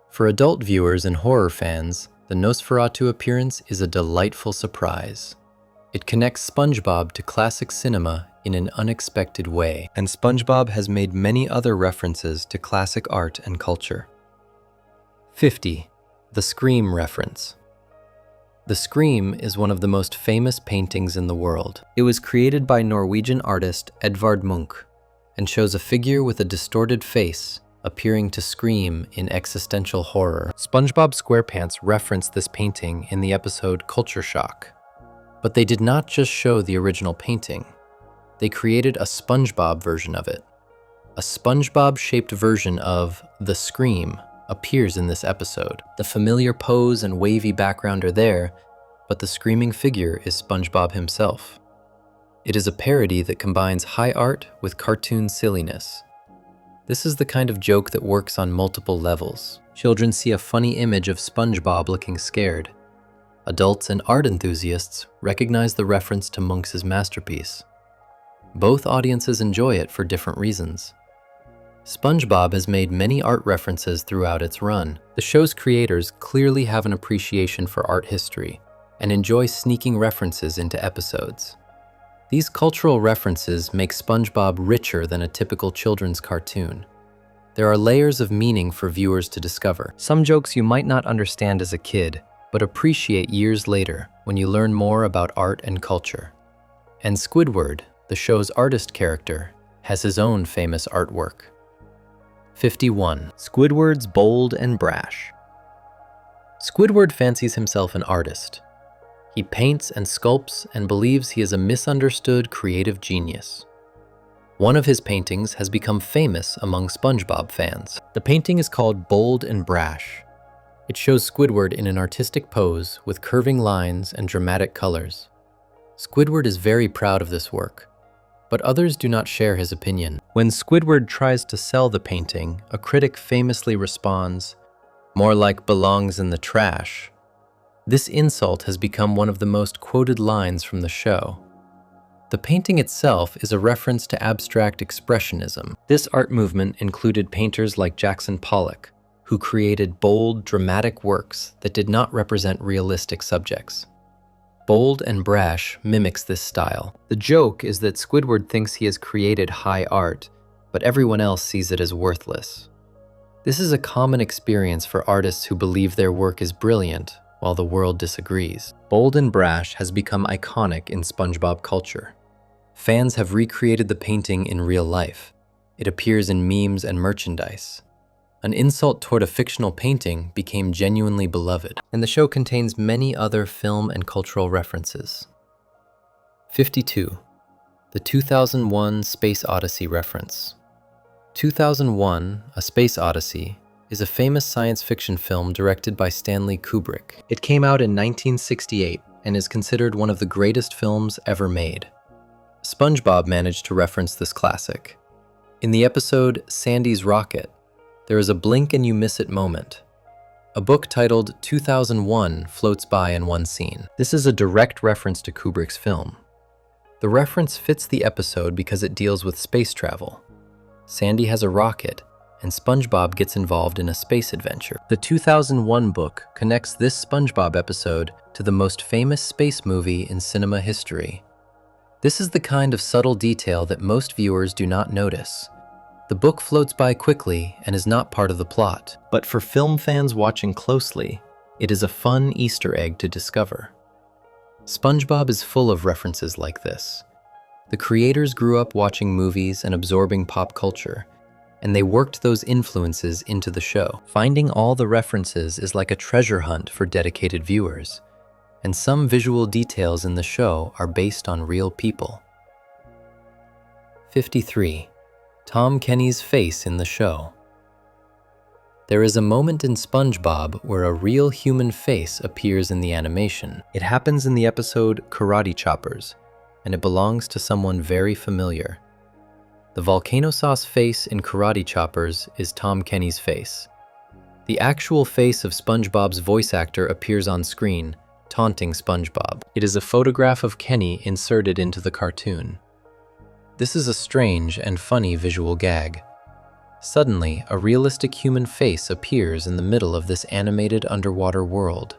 For adult viewers and horror fans, the Nosferatu appearance is a delightful surprise. It connects SpongeBob to classic cinema in an unexpected way, and SpongeBob has made many other references to classic art and culture. 50. The Scream reference. The Scream is one of the most famous paintings in the world. It was created by Norwegian artist Edvard Munch and shows a figure with a distorted face appearing to scream in existential horror. SpongeBob SquarePants referenced this painting in the episode Culture Shock. But they did not just show the original painting. They created a SpongeBob version of it. A SpongeBob-shaped version of The Scream appears in this episode. The familiar pose and wavy background are there, but the screaming figure is SpongeBob himself. It is a parody that combines high art with cartoon silliness. This is the kind of joke that works on multiple levels. Children see a funny image of SpongeBob looking scared. Adults and art enthusiasts recognize the reference to Munch's masterpiece. Both audiences enjoy it for different reasons. SpongeBob has made many art references throughout its run. The show's creators clearly have an appreciation for art history and enjoy sneaking references into episodes. These cultural references make SpongeBob richer than a typical children's cartoon. There are layers of meaning for viewers to discover. Some jokes you might not understand as a kid, but appreciate years later when you learn more about art and culture. And Squidward, the show's artist character, has his own famous artwork. 51. Squidward's bold and brash. Squidward fancies himself an artist. He paints and sculpts and believes he is a misunderstood creative genius. One of his paintings has become famous among SpongeBob fans. The painting is called Bold and Brash. It shows Squidward in an artistic pose with curving lines and dramatic colors. Squidward is very proud of this work, but others do not share his opinion. When Squidward tries to sell the painting, a critic famously responds, "More like belongs in the trash." This insult has become one of the most quoted lines from the show. The painting itself is a reference to abstract expressionism. This art movement included painters like Jackson Pollock, who created bold, dramatic works that did not represent realistic subjects. Bold and Brash mimics this style. The joke is that Squidward thinks he has created high art, but everyone else sees it as worthless. This is a common experience for artists who believe their work is brilliant, while the world disagrees. Bold and Brash has become iconic in SpongeBob culture. Fans have recreated the painting in real life. It appears in memes and merchandise. An insult toward a fictional painting became genuinely beloved, and the show contains many other film and cultural references. 52. The 2001 Space Odyssey reference. 2001: A Space Odyssey is a famous science fiction film directed by Stanley Kubrick. It came out in 1968 and is considered one of the greatest films ever made. SpongeBob managed to reference this classic. In the episode Sandy's Rocket, there is a blink and you miss it moment. A book titled 2001 floats by in one scene. This is a direct reference to Kubrick's film. The reference fits the episode because it deals with space travel. Sandy has a rocket, and SpongeBob gets involved in a space adventure. The 2001 book connects this SpongeBob episode to the most famous space movie in cinema history. This is the kind of subtle detail that most viewers do not notice. The book floats by quickly and is not part of the plot, but for film fans watching closely, it is a fun Easter egg to discover. SpongeBob is full of references like this. The creators grew up watching movies and absorbing pop culture, and they worked those influences into the show. Finding all the references is like a treasure hunt for dedicated viewers, and some visual details in the show are based on real people. 53. Tom Kenny's face in the show. There is a moment in SpongeBob where a real human face appears in the animation. It happens in the episode Karate Choppers, and it belongs to someone very familiar. The volcano sauce face in Karate Choppers is Tom Kenny's face. The actual face of SpongeBob's voice actor appears on screen, taunting SpongeBob. It is a photograph of Kenny inserted into the cartoon. This is a strange and funny visual gag. Suddenly, a realistic human face appears in the middle of this animated underwater world.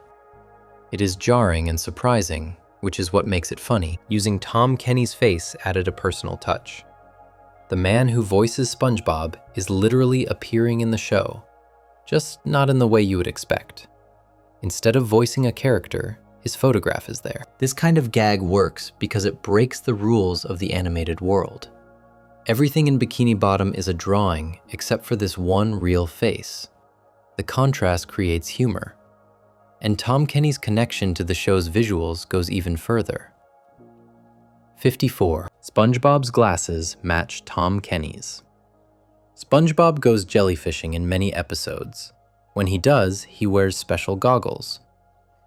It is jarring and surprising, which is what makes it funny. Using Tom Kenny's face added a personal touch. The man who voices SpongeBob is literally appearing in the show, just not in the way you would expect. Instead of voicing a character, his photograph is there. This kind of gag works because it breaks the rules of the animated world. Everything in Bikini Bottom is a drawing except for this one real face. The contrast creates humor. And Tom Kenny's connection to the show's visuals goes even further. 54. SpongeBob's glasses match Tom Kenny's. SpongeBob goes jellyfishing in many episodes. When he does, he wears special goggles.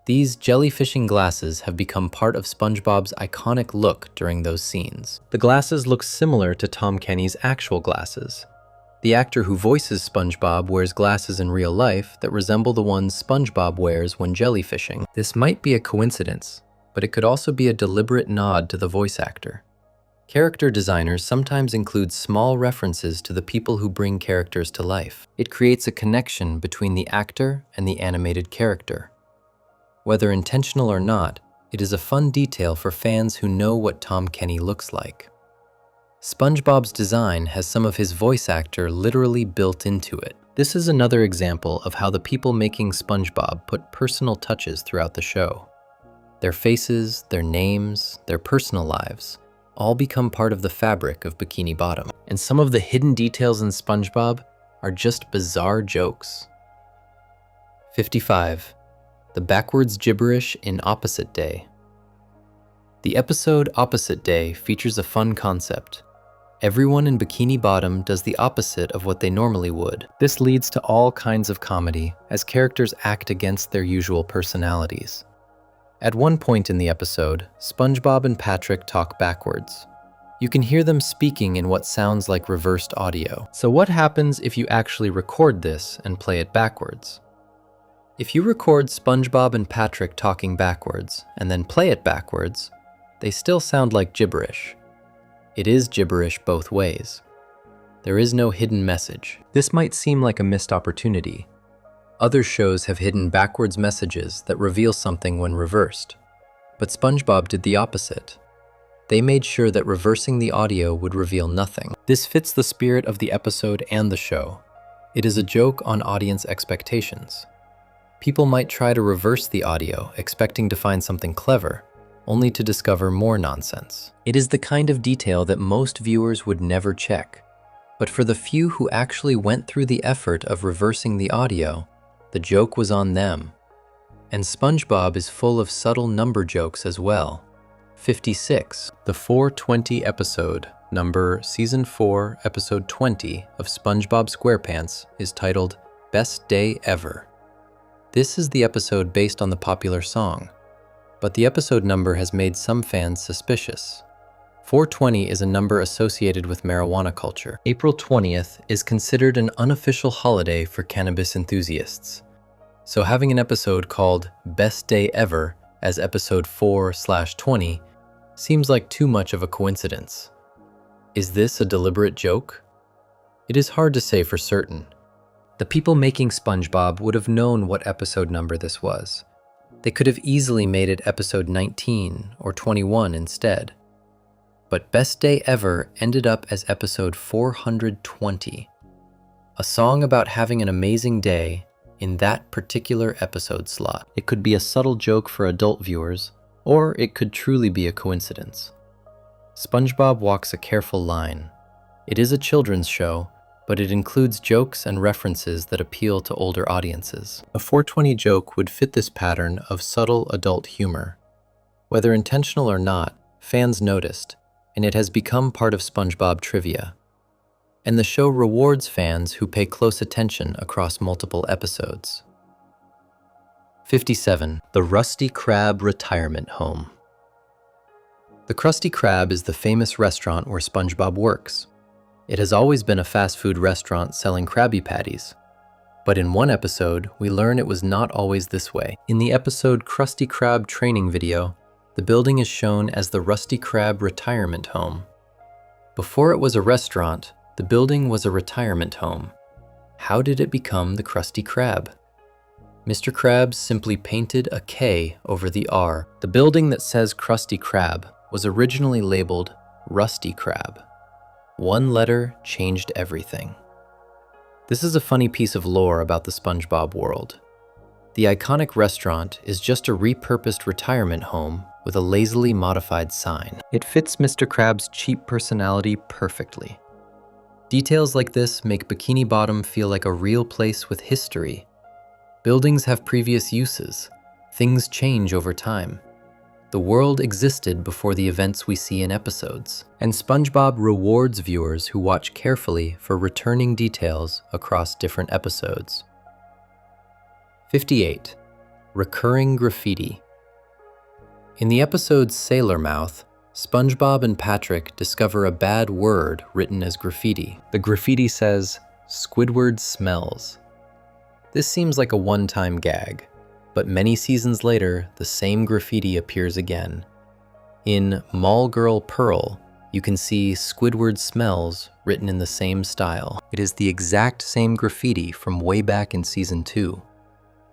These jellyfishing glasses have become part of SpongeBob's iconic look during those scenes. The glasses look similar to Tom Kenny's actual glasses. The actor who voices SpongeBob wears glasses in real life that resemble the ones SpongeBob wears when jellyfishing. This might be a coincidence, but it could also be a deliberate nod to the voice actor. Character designers sometimes include small references to the people who bring characters to life. It creates a connection between the actor and the animated character. Whether intentional or not, it is a fun detail for fans who know what Tom Kenny looks like. SpongeBob's design has some of his voice actor literally built into it. This is another example of how the people making SpongeBob put personal touches throughout the show. Their faces, their names, their personal lives all become part of the fabric of Bikini Bottom. And some of the hidden details in SpongeBob are just bizarre jokes. 55. The backwards gibberish in Opposite Day. The episode Opposite Day features a fun concept. Everyone in Bikini Bottom does the opposite of what they normally would. This leads to all kinds of comedy as characters act against their usual personalities. At one point in the episode, SpongeBob and Patrick talk backwards. You can hear them speaking in what sounds like reversed audio. So what happens if you actually record this and play it backwards? If you record SpongeBob and Patrick talking backwards and then play it backwards, they still sound like gibberish. It is gibberish both ways. There is no hidden message. This might seem like a missed opportunity. Other shows have hidden backwards messages that reveal something when reversed. But SpongeBob did the opposite. They made sure that reversing the audio would reveal nothing. This fits the spirit of the episode and the show. It is a joke on audience expectations. People might try to reverse the audio, expecting to find something clever, only to discover more nonsense. It is the kind of detail that most viewers would never check. But for the few who actually went through the effort of reversing the audio, the joke was on them. And SpongeBob is full of subtle number jokes as well. 56. The 420 episode, number Season 4, Episode 20 of SpongeBob SquarePants is titled Best Day Ever. This is the episode based on the popular song, but the episode number has made some fans suspicious. 420 is a number associated with marijuana culture. April 20th is considered an unofficial holiday for cannabis enthusiasts. So having an episode called Best Day Ever as episode 4/20 seems like too much of a coincidence. Is this a deliberate joke? It is hard to say for certain. The people making SpongeBob would have known what episode number this was. They could have easily made it episode 19 or 21 instead. But Best Day Ever ended up as episode 420, a song about having an amazing day in that particular episode slot. It could be a subtle joke for adult viewers, or it could truly be a coincidence. SpongeBob walks a careful line. It is a children's show, but it includes jokes and references that appeal to older audiences. A 420 joke would fit this pattern of subtle adult humor. Whether intentional or not, fans noticed, and it has become part of SpongeBob trivia. And the show rewards fans who pay close attention across multiple episodes. 57. The Rusty Krab Retirement Home. The Krusty Krab is the famous restaurant where SpongeBob works. It has always been a fast food restaurant selling Krabby Patties. But in one episode, we learn it was not always this way. In the episode Krusty Krab training video, the building is shown as the Rusty Krab Retirement Home. Before it was a restaurant, the building was a retirement home. How did it become the Krusty Krab? Mr. Krabs simply painted a K over the R. The building that says Krusty Krab was originally labeled Rusty Krab. One letter changed everything. This is a funny piece of lore about the SpongeBob world. The iconic restaurant is just a repurposed retirement home with a lazily modified sign. It fits Mr. Krabs' cheap personality perfectly. Details like this make Bikini Bottom feel like a real place with history. Buildings have previous uses. Things change over time. The world existed before the events we see in episodes, and SpongeBob rewards viewers who watch carefully for returning details across different episodes. 58. Recurring graffiti. In the episode Sailor Mouth, SpongeBob and Patrick discover a bad word written as graffiti. The graffiti says, "Squidward smells." This seems like a one-time gag, but many seasons later, the same graffiti appears again. In Mall Girl Pearl, you can see "Squidward smells" written in the same style. It is the exact same graffiti from way back in season 2.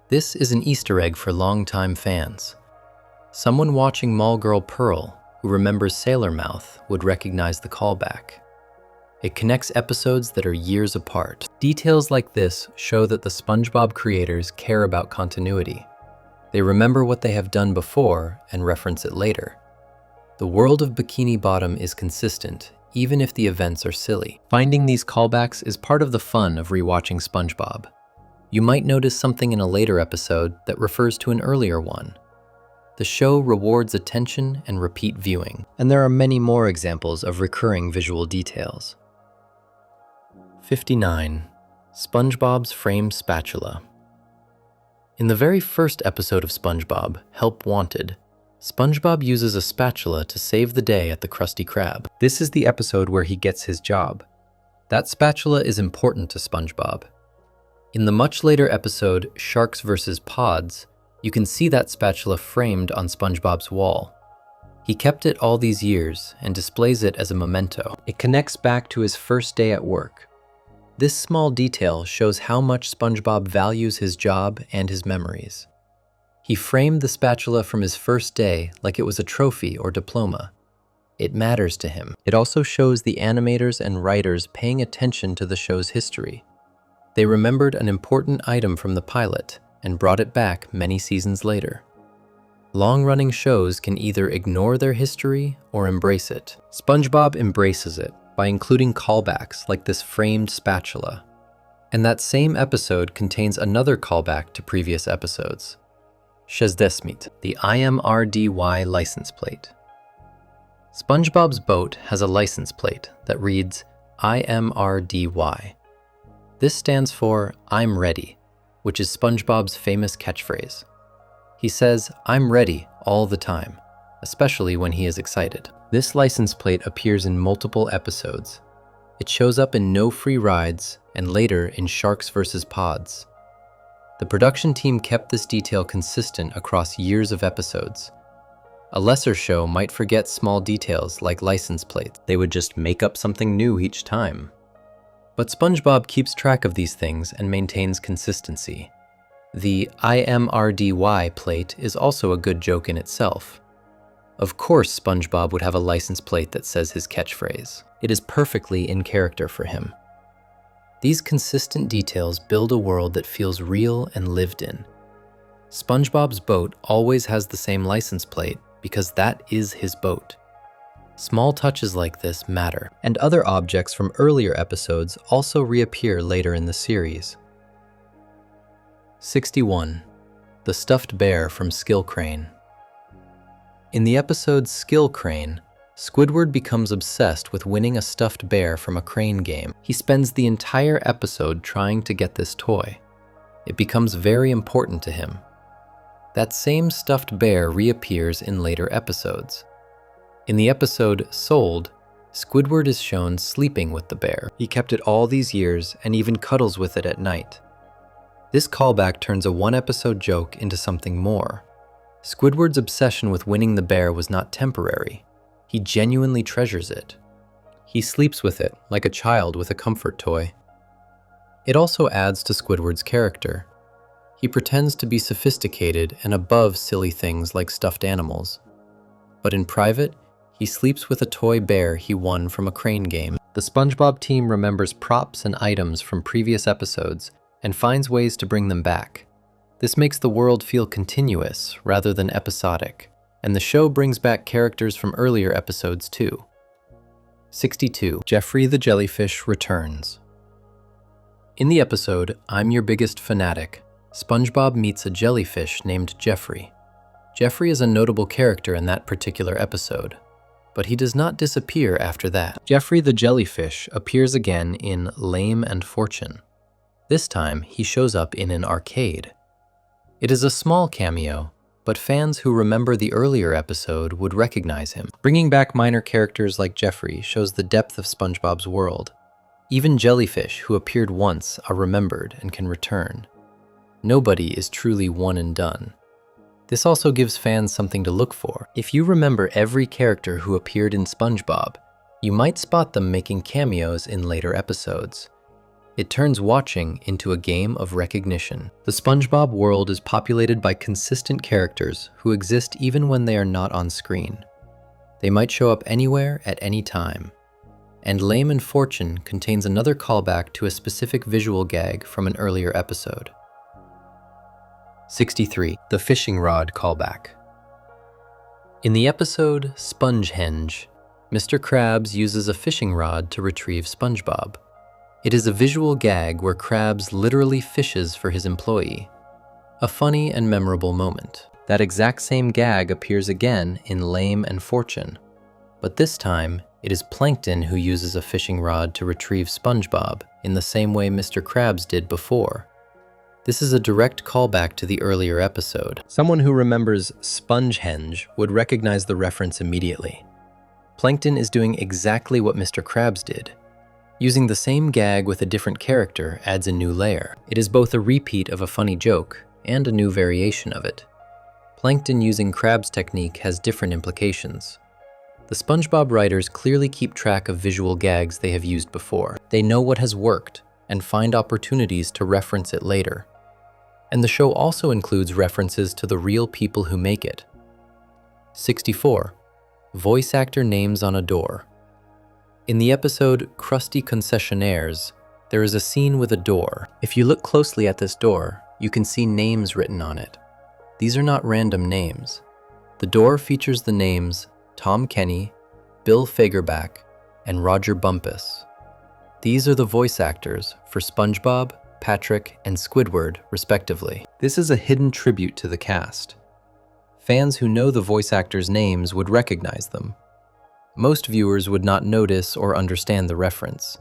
This is an Easter egg for longtime fans. Someone watching Mall Girl Pearl who remembers Sailor Mouth would recognize the callback. It connects episodes that are years apart. Details like this show that the SpongeBob creators care about continuity. They remember what they have done before and reference it later. The world of Bikini Bottom is consistent, even if the events are silly. Finding these callbacks is part of the fun of rewatching SpongeBob. You might notice something in a later episode that refers to an earlier one. The show rewards attention and repeat viewing, and there are many more examples of recurring visual details. 59. SpongeBob's framed spatula. In the very first episode of SpongeBob, Help Wanted, SpongeBob uses a spatula to save the day at the Krusty Krab. This is the episode where he gets his job. That spatula is important to SpongeBob. In the much later episode, Sharks vs. Pods, you can see that spatula framed on SpongeBob's wall. He kept it all these years and displays it as a memento. It connects back to his first day at work. This small detail shows how much SpongeBob values his job and his memories. He framed the spatula from his first day like it was a trophy or diploma. It matters to him. It also shows the animators and writers paying attention to the show's history. They remembered an important item from the pilot and brought it back many seasons later. Long-running shows can either ignore their history or embrace it. SpongeBob embraces it by including callbacks like this framed spatula. And that same episode contains another callback to previous episodes. Szczesmit, the IMRDY license plate. SpongeBob's boat has a license plate that reads IMRDY. This stands for I'm ready, which is SpongeBob's famous catchphrase. He says, "I'm ready" all the time, especially when he is excited. This license plate appears in multiple episodes. It shows up in No Free Rides and later in Sharks vs. Pods. The production team kept this detail consistent across years of episodes. A lesser show might forget small details like license plates. They would just make up something new each time. But SpongeBob keeps track of these things and maintains consistency. The IMRDY plate is also a good joke in itself. Of course SpongeBob would have a license plate that says his catchphrase. It is perfectly in character for him. These consistent details build a world that feels real and lived in. SpongeBob's boat always has the same license plate because that is his boat. Small touches like this matter, and other objects from earlier episodes also reappear later in the series. 61. The stuffed bear from Skill Crane. In the episode Skill Crane, Squidward becomes obsessed with winning a stuffed bear from a crane game. He spends the entire episode trying to get this toy. It becomes very important to him. That same stuffed bear reappears in later episodes. In the episode Sold, Squidward is shown sleeping with the bear. He kept it all these years and even cuddles with it at night. This callback turns a one-episode joke into something more. Squidward's obsession with winning the bear was not temporary. He genuinely treasures it. He sleeps with it like a child with a comfort toy. It also adds to Squidward's character. He pretends to be sophisticated and above silly things like stuffed animals. But in private, he sleeps with a toy bear he won from a crane game. The SpongeBob team remembers props and items from previous episodes and finds ways to bring them back. This makes the world feel continuous rather than episodic, and the show brings back characters from earlier episodes too. 62. Jeffrey the Jellyfish returns. In the episode I'm Your Biggest Fanatic, SpongeBob meets a jellyfish named Jeffrey. Jeffrey is a notable character in that particular episode, but he does not disappear after that. Jeffrey the Jellyfish appears again in Lame and Fortune. This time, he shows up in an arcade. It is a small cameo, but fans who remember the earlier episode would recognize him. Bringing back minor characters like Jeffrey shows the depth of SpongeBob's world. Even jellyfish who appeared once are remembered and can return. Nobody is truly one and done. This also gives fans something to look for. If you remember every character who appeared in SpongeBob, you might spot them making cameos in later episodes. It turns watching into a game of recognition. The SpongeBob world is populated by consistent characters who exist even when they are not on screen. They might show up anywhere at any time. And Lame and Fortune contains another callback to a specific visual gag from an earlier episode. 63. The Fishing Rod Callback. In the episode Spongehenge, Mr. Krabs uses a fishing rod to retrieve SpongeBob. It is a visual gag where Krabs literally fishes for his employee. A funny and memorable moment. That exact same gag appears again in Lame and Fortune, but this time it is Plankton who uses a fishing rod to retrieve SpongeBob in the same way Mr. Krabs did before. This is a direct callback to the earlier episode. Someone who remembers Spongehenge would recognize the reference immediately. Plankton is doing exactly what Mr. Krabs did. Using the same gag with a different character adds a new layer. It is both a repeat of a funny joke and a new variation of it. Plankton using Krabs' technique has different implications. The SpongeBob writers clearly keep track of visual gags they have used before. They know what has worked and find opportunities to reference it later. And the show also includes references to the real people who make it. 64. Voice actor names on a door. In the episode Krusty Concessionaires, there is a scene with a door. If you look closely at this door, you can see names written on it. These are not random names. The door features the names Tom Kenny, Bill Fagerback, and Roger Bumpus. These are the voice actors for SpongeBob, Patrick, and Squidward, respectively. This is a hidden tribute to the cast. Fans who know the voice actors' names would recognize them. Most viewers would not notice or understand the reference.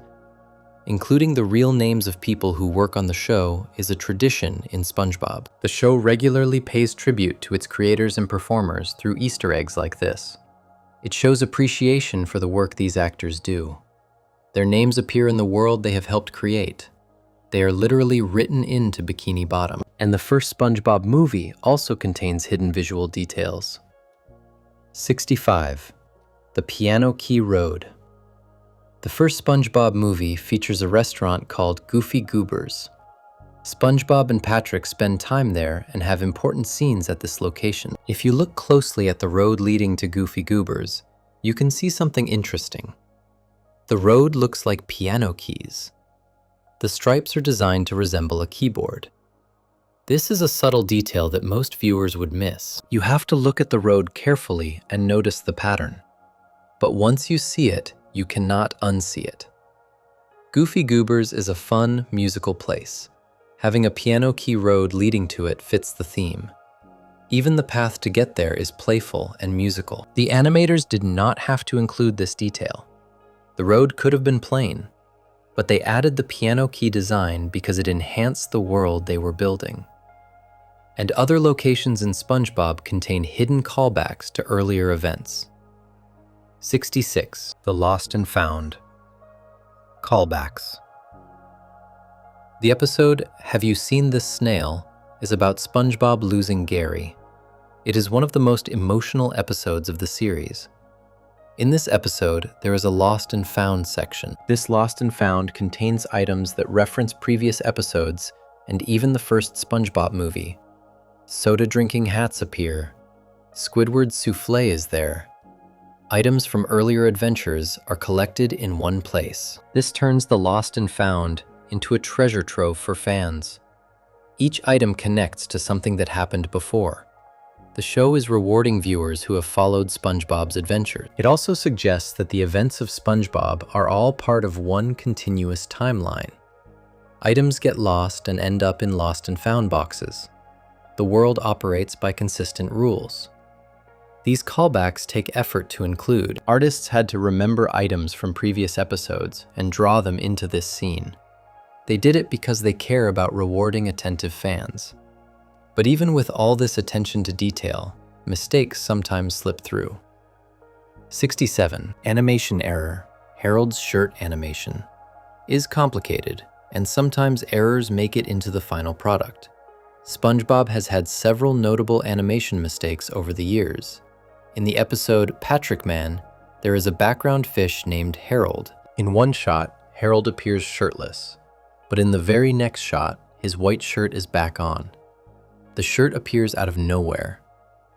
Including the real names of people who work on the show is a tradition in SpongeBob. The show regularly pays tribute to its creators and performers through Easter eggs like this. It shows appreciation for the work these actors do. Their names appear in the world they have helped create. They are literally written into Bikini Bottom. And the first SpongeBob movie also contains hidden visual details. 65. The Piano Key Road. The first SpongeBob movie features a restaurant called Goofy Goobers. SpongeBob and Patrick spend time there and have important scenes at this location. If you look closely at the road leading to Goofy Goobers, you can see something interesting. The road looks like piano keys. The stripes are designed to resemble a keyboard. This is a subtle detail that most viewers would miss. You have to look at the road carefully and notice the pattern. But once you see it, you cannot unsee it. Goofy Goobers is a fun, musical place. Having a piano key road leading to it fits the theme. Even the path to get there is playful and musical. The animators did not have to include this detail. The road could have been plain, but they added the piano key design because it enhanced the world they were building. And other locations in SpongeBob contain hidden callbacks to earlier events. 66. The Lost and Found. Callbacks. The episode, Have You Seen This Snail?, is about SpongeBob losing Gary. It is one of the most emotional episodes of the series. In this episode, there is a Lost and Found section. This Lost and Found contains items that reference previous episodes and even the first SpongeBob movie. Soda-drinking hats appear. Squidward's souffle is there. Items from earlier adventures are collected in one place. This turns the Lost and Found into a treasure trove for fans. Each item connects to something that happened before. The show is rewarding viewers who have followed SpongeBob's adventures. It also suggests that the events of SpongeBob are all part of one continuous timeline. Items get lost and end up in Lost and Found boxes. The world operates by consistent rules. These callbacks take effort to include. Artists had to remember items from previous episodes and draw them into this scene. They did it because they care about rewarding attentive fans. But even with all this attention to detail, mistakes sometimes slip through. 67. Animation error. Harold's shirt animation is complicated, and sometimes errors make it into the final product. SpongeBob has had several notable animation mistakes over the years. In the episode Patrick Man, there is a background fish named Harold. In one shot, Harold appears shirtless, but in the very next shot, his white shirt is back on. The shirt appears out of nowhere.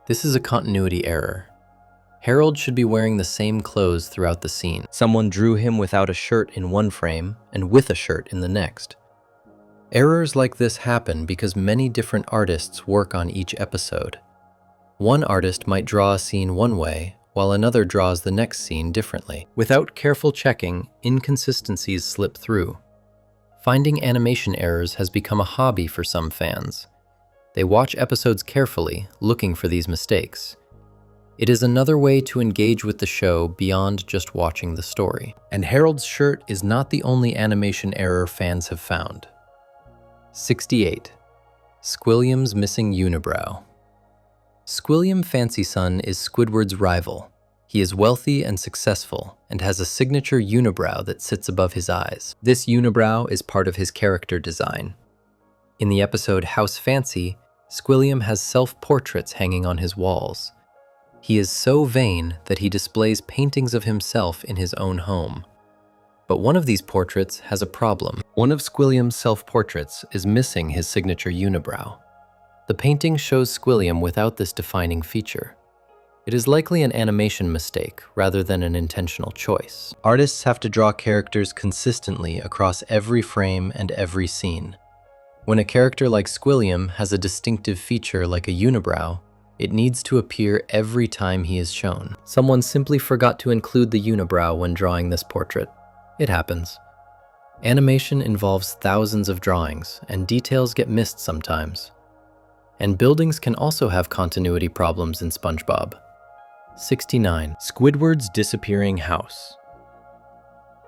This is a continuity error. Harold should be wearing the same clothes throughout the scene. Someone drew him without a shirt in one frame and with a shirt in the next. Errors like this happen because many different artists work on each episode. One artist might draw a scene one way, while another draws the next scene differently. Without careful checking, inconsistencies slip through. Finding animation errors has become a hobby for some fans. They watch episodes carefully, looking for these mistakes. It is another way to engage with the show beyond just watching the story. And Harold's shirt is not the only animation error fans have found. 68. Squilliam's missing unibrow. Squilliam Fancyson is Squidward's rival. He is wealthy and successful, and has a signature unibrow that sits above his eyes. This unibrow is part of his character design. In the episode House Fancy, Squilliam has self-portraits hanging on his walls. He is so vain that he displays paintings of himself in his own home. But one of these portraits has a problem. One of Squilliam's self-portraits is missing his signature unibrow. The painting shows Squilliam without this defining feature. It is likely an animation mistake rather than an intentional choice. Artists have to draw characters consistently across every frame and every scene. When a character like Squilliam has a distinctive feature like a unibrow, it needs to appear every time he is shown. Someone simply forgot to include the unibrow when drawing this portrait. It happens. Animation involves thousands of drawings, and details get missed sometimes. And buildings can also have continuity problems in SpongeBob. 69. Squidward's disappearing house.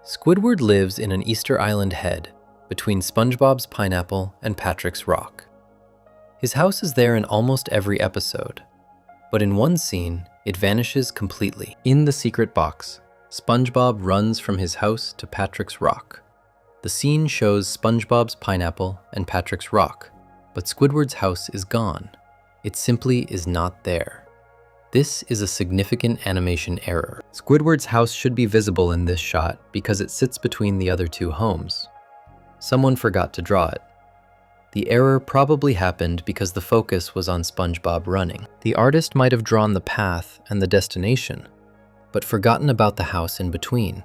Squidward lives in an Easter Island head between SpongeBob's pineapple and Patrick's rock. His house is there in almost every episode, but in one scene, it vanishes completely. In the secret box, SpongeBob runs from his house to Patrick's rock. The scene shows SpongeBob's pineapple and Patrick's rock, but Squidward's house is gone. It simply is not there. This is a significant animation error. Squidward's house should be visible in this shot because it sits between the other two homes. Someone forgot to draw it. The error probably happened because the focus was on SpongeBob running. The artist might have drawn the path and the destination, but forgotten about the house in between.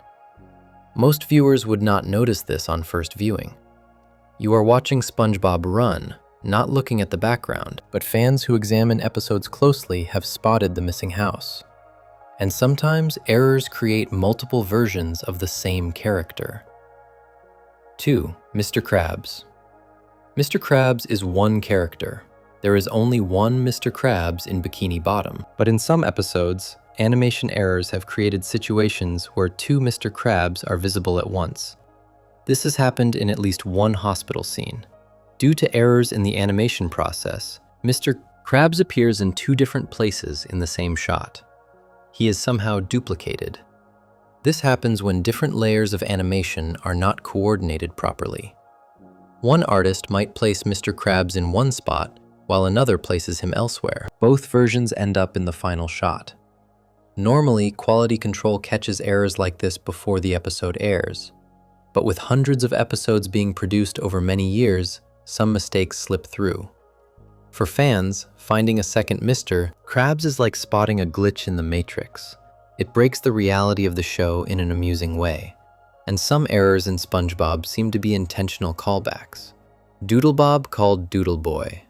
Most viewers would not notice this on first viewing. You are watching SpongeBob run, not looking at the background, but fans who examine episodes closely have spotted the missing house. And sometimes errors create multiple versions of the same character. 2. Mr. Krabs. Mr. Krabs is one character. There is only one Mr. Krabs in Bikini Bottom. But in some episodes, animation errors have created situations where two Mr. Krabs are visible at once. This has happened in at least one hospital scene. Due to errors in the animation process, Mr. Krabs appears in two different places in the same shot. He is somehow duplicated. This happens when different layers of animation are not coordinated properly. One artist might place Mr. Krabs in one spot, while another places him elsewhere. Both versions end up in the final shot. Normally, quality control catches errors like this before the episode airs. But with hundreds of episodes being produced over many years, some mistakes slip through. For fans, finding a second Mr. Krabs is like spotting a glitch in the Matrix. It breaks the reality of the show in an amusing way. And some errors in SpongeBob seem to be intentional callbacks. Doodlebob called Doodle Boy.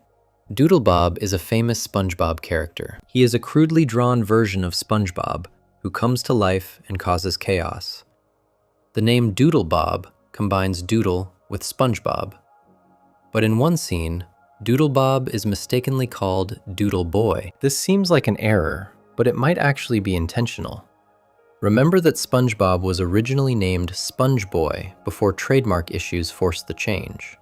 Doodlebob is a famous SpongeBob character. He is a crudely drawn version of SpongeBob who comes to life and causes chaos. The name Doodlebob combines Doodle with SpongeBob. But in one scene, Doodlebob is mistakenly called Doodle Boy. This seems like an error, but it might actually be intentional. Remember that SpongeBob was originally named Sponge Boy before trademark issues forced the change.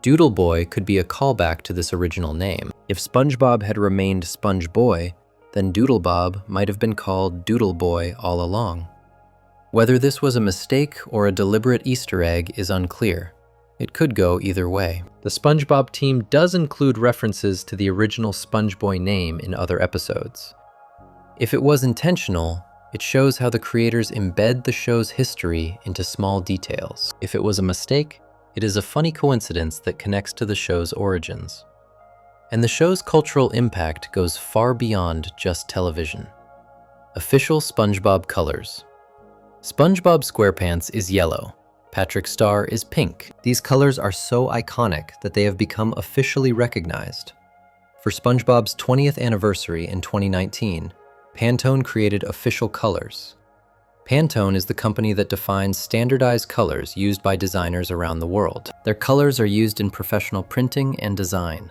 Doodle Boy could be a callback to this original name. If SpongeBob had remained Sponge Boy, then Doodlebob might have been called Doodle Boy all along. Whether this was a mistake or a deliberate Easter egg is unclear. It could go either way. The SpongeBob team does include references to the original Sponge Boy name in other episodes. If it was intentional, it shows how the creators embed the show's history into small details. If it was a mistake, it is a funny coincidence that connects to the show's origins. And the show's cultural impact goes far beyond just television. Official SpongeBob colors. SpongeBob SquarePants is yellow. Patrick Star is pink. These colors are so iconic that they have become officially recognized. For SpongeBob's 20th anniversary in 2019, Pantone created official colors. Pantone is the company that defines standardized colors used by designers around the world. Their colors are used in professional printing and design.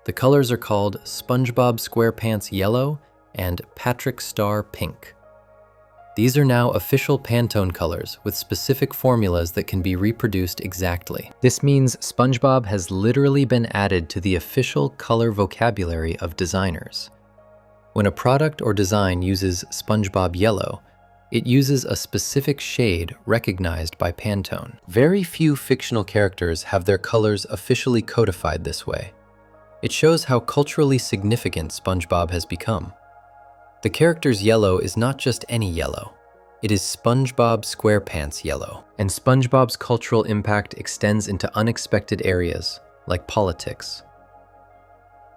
The colors are called SpongeBob SquarePants Yellow and Patrick Star Pink. These are now official Pantone colors with specific formulas that can be reproduced exactly. This means SpongeBob has literally been added to the official color vocabulary of designers. When a product or design uses SpongeBob Yellow, it uses a specific shade recognized by Pantone. Very few fictional characters have their colors officially codified this way. It shows how culturally significant SpongeBob has become. The character's yellow is not just any yellow. It is SpongeBob SquarePants yellow. And SpongeBob's cultural impact extends into unexpected areas, like politics.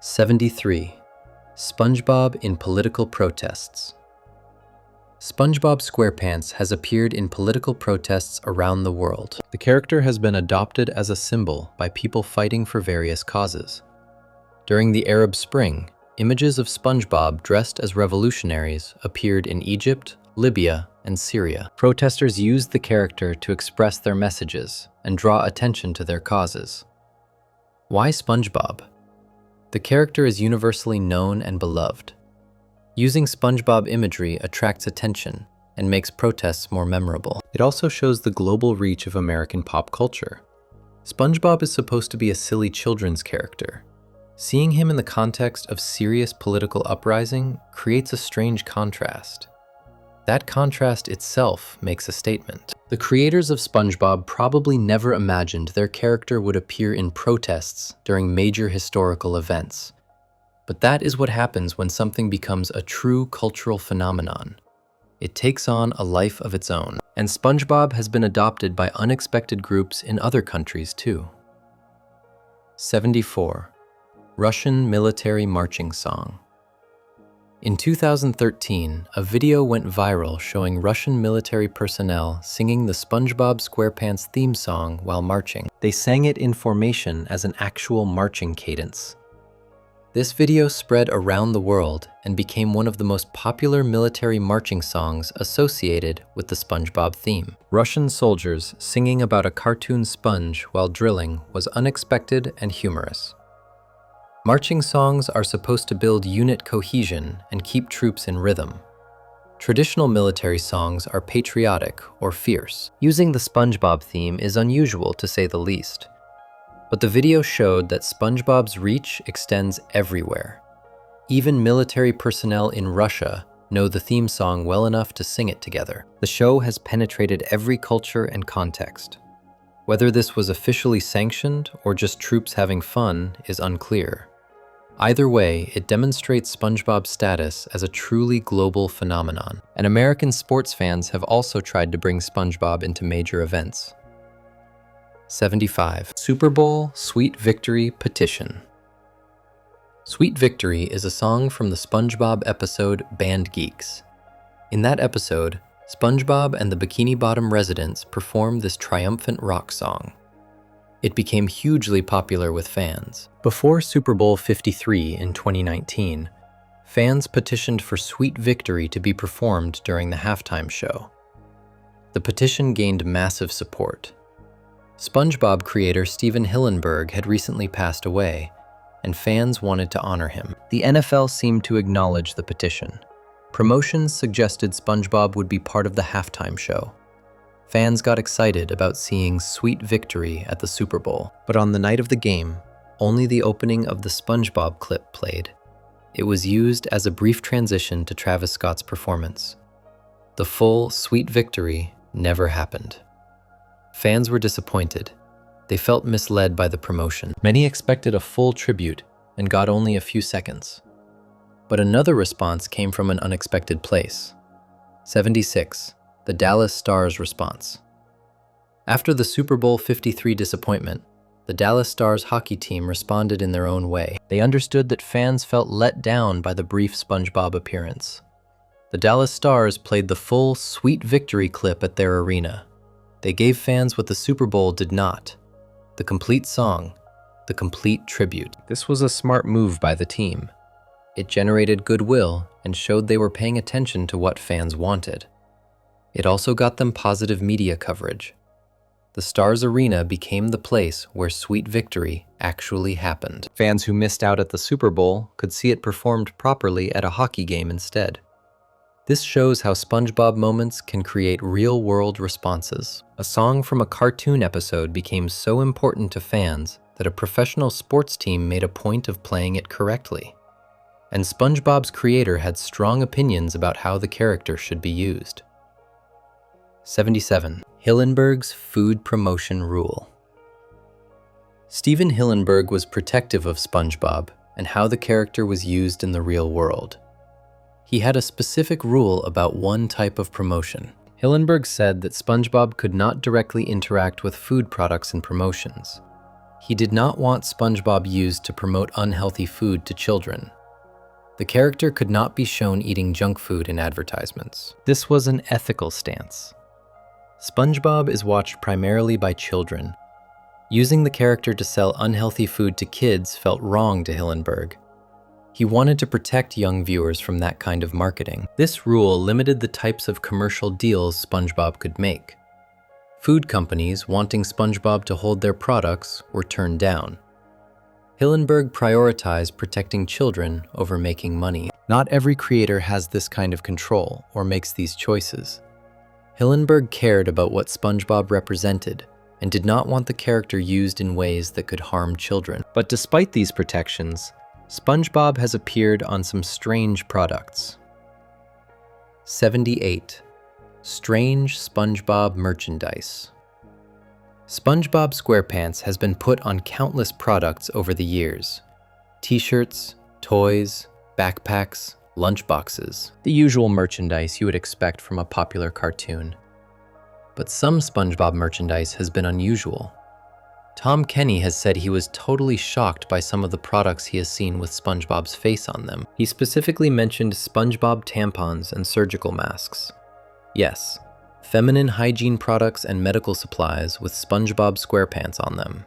73. SpongeBob in political protests. SpongeBob SquarePants has appeared in political protests around the world. The character has been adopted as a symbol by people fighting for various causes. During the Arab Spring, images of SpongeBob dressed as revolutionaries appeared in Egypt, Libya, and Syria. Protesters used the character to express their messages and draw attention to their causes. Why SpongeBob? The character is universally known and beloved. Using SpongeBob imagery attracts attention and makes protests more memorable. It also shows the global reach of American pop culture. SpongeBob is supposed to be a silly children's character. Seeing him in the context of serious political uprising creates a strange contrast. That contrast itself makes a statement. The creators of SpongeBob probably never imagined their character would appear in protests during major historical events. But that is what happens when something becomes a true cultural phenomenon. It takes on a life of its own. And SpongeBob has been adopted by unexpected groups in other countries too. 74. Russian military marching song. In 2013, a video went viral showing Russian military personnel singing the SpongeBob SquarePants theme song while marching. They sang it in formation as an actual marching cadence. This video spread around the world and became one of the most popular military marching songs associated with the SpongeBob theme. Russian soldiers singing about a cartoon sponge while drilling was unexpected and humorous. Marching songs are supposed to build unit cohesion and keep troops in rhythm. Traditional military songs are patriotic or fierce. Using the SpongeBob theme is unusual, to say the least. But the video showed that SpongeBob's reach extends everywhere. Even military personnel in Russia know the theme song well enough to sing it together. The show has penetrated every culture and context. Whether this was officially sanctioned or just troops having fun is unclear. Either way, it demonstrates SpongeBob's status as a truly global phenomenon. And American sports fans have also tried to bring SpongeBob into major events. 75. Super Bowl Sweet Victory Petition. Sweet Victory is a song from the SpongeBob episode Band Geeks. In that episode, SpongeBob and the Bikini Bottom residents performed this triumphant rock song. It became hugely popular with fans. Before Super Bowl 53 in 2019, fans petitioned for Sweet Victory to be performed during the halftime show. The petition gained massive support. SpongeBob creator Steven Hillenburg had recently passed away, and fans wanted to honor him. The NFL seemed to acknowledge the petition. Promotions suggested SpongeBob would be part of the halftime show. Fans got excited about seeing Sweet Victory at the Super Bowl, but on the night of the game, only the opening of the SpongeBob clip played. It was used as a brief transition to Travis Scott's performance. The full Sweet Victory never happened. Fans were disappointed. They felt misled by the promotion. Many expected a full tribute and got only a few seconds. But another response came from an unexpected place. 76. The Dallas Stars response. After the Super Bowl 53 disappointment, the Dallas Stars hockey team responded in their own way. They understood that fans felt let down by the brief SpongeBob appearance. The Dallas Stars played the full Sweet Victory clip at their arena. They gave fans what the Super Bowl did not: the complete song, the complete tribute. This was a smart move by the team. It generated goodwill and showed they were paying attention to what fans wanted. It also got them positive media coverage. The Stars Arena became the place where Sweet Victory actually happened. Fans who missed out at the Super Bowl could see it performed properly at a hockey game instead. This shows how SpongeBob moments can create real-world responses. A song from a cartoon episode became so important to fans that a professional sports team made a point of playing it correctly. And SpongeBob's creator had strong opinions about how the character should be used. 77. Hillenburg's food promotion rule. Steven Hillenburg was protective of SpongeBob and how the character was used in the real world. He had a specific rule about one type of promotion. Hillenburg said that SpongeBob could not directly interact with food products in promotions. He did not want SpongeBob used to promote unhealthy food to children. The character could not be shown eating junk food in advertisements. This was an ethical stance. SpongeBob is watched primarily by children. Using the character to sell unhealthy food to kids felt wrong to Hillenburg. He wanted to protect young viewers from that kind of marketing. This rule limited the types of commercial deals SpongeBob could make. Food companies wanting SpongeBob to hold their products were turned down. Hillenburg prioritized protecting children over making money. Not every creator has this kind of control or makes these choices. Hillenburg cared about what SpongeBob represented and did not want the character used in ways that could harm children. But despite these protections, SpongeBob has appeared on some strange products. 78. Strange SpongeBob merchandise. SpongeBob SquarePants has been put on countless products over the years. T-shirts, toys, backpacks, lunchboxes, the usual merchandise you would expect from a popular cartoon. But some SpongeBob merchandise has been unusual. Tom Kenny has said he was totally shocked by some of the products he has seen with SpongeBob's face on them. He specifically mentioned SpongeBob tampons and surgical masks. Yes, feminine hygiene products and medical supplies with SpongeBob SquarePants on them.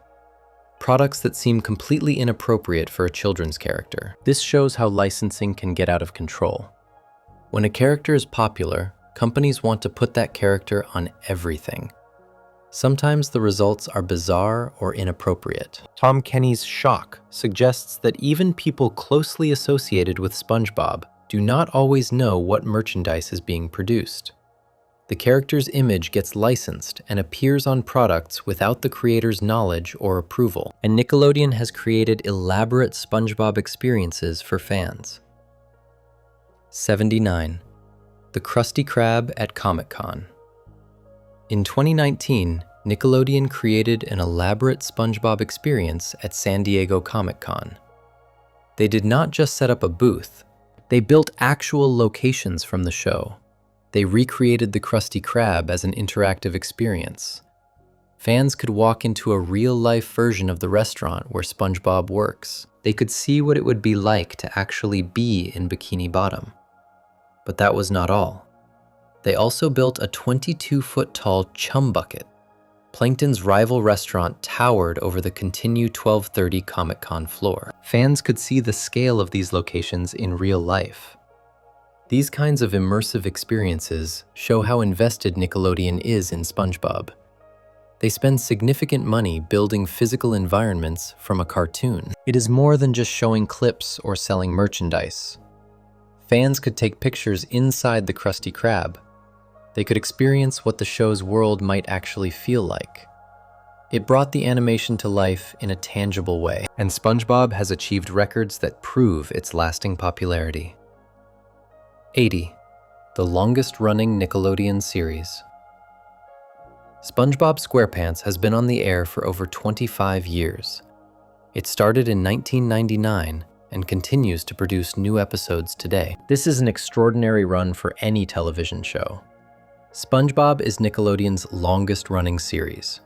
products that seem completely inappropriate for a children's character. This shows how licensing can get out of control. When a character is popular, companies want to put that character on everything. Sometimes the results are bizarre or inappropriate. Tom Kenny's shock suggests that even people closely associated with SpongeBob do not always know what merchandise is being produced. The character's image gets licensed and appears on products without the creator's knowledge or approval. And Nickelodeon has created elaborate SpongeBob experiences for fans. 79. The Krusty Krab at Comic-Con. In 2019, Nickelodeon created an elaborate SpongeBob experience at San Diego Comic-Con. They did not just set up a booth, they built actual locations from the show. They recreated the Krusty Krab as an interactive experience. Fans could walk into a real-life version of the restaurant where SpongeBob works. They could see what it would be like to actually be in Bikini Bottom. But that was not all. They also built a 22-foot-tall chum bucket. Plankton's rival restaurant towered over the Continue 1230 Comic-Con floor. Fans could see the scale of these locations in real life. These kinds of immersive experiences show how invested Nickelodeon is in SpongeBob. They spend significant money building physical environments from a cartoon. It is more than just showing clips or selling merchandise. Fans could take pictures inside the Krusty Krab. They could experience what the show's world might actually feel like. It brought the animation to life in a tangible way, and SpongeBob has achieved records that prove its lasting popularity. 80. The longest-running Nickelodeon series. SpongeBob SquarePants has been on the air for over 25 years. It started in 1999 and continues to produce new episodes today. This is an extraordinary run for any television show. SpongeBob is Nickelodeon's longest-running series.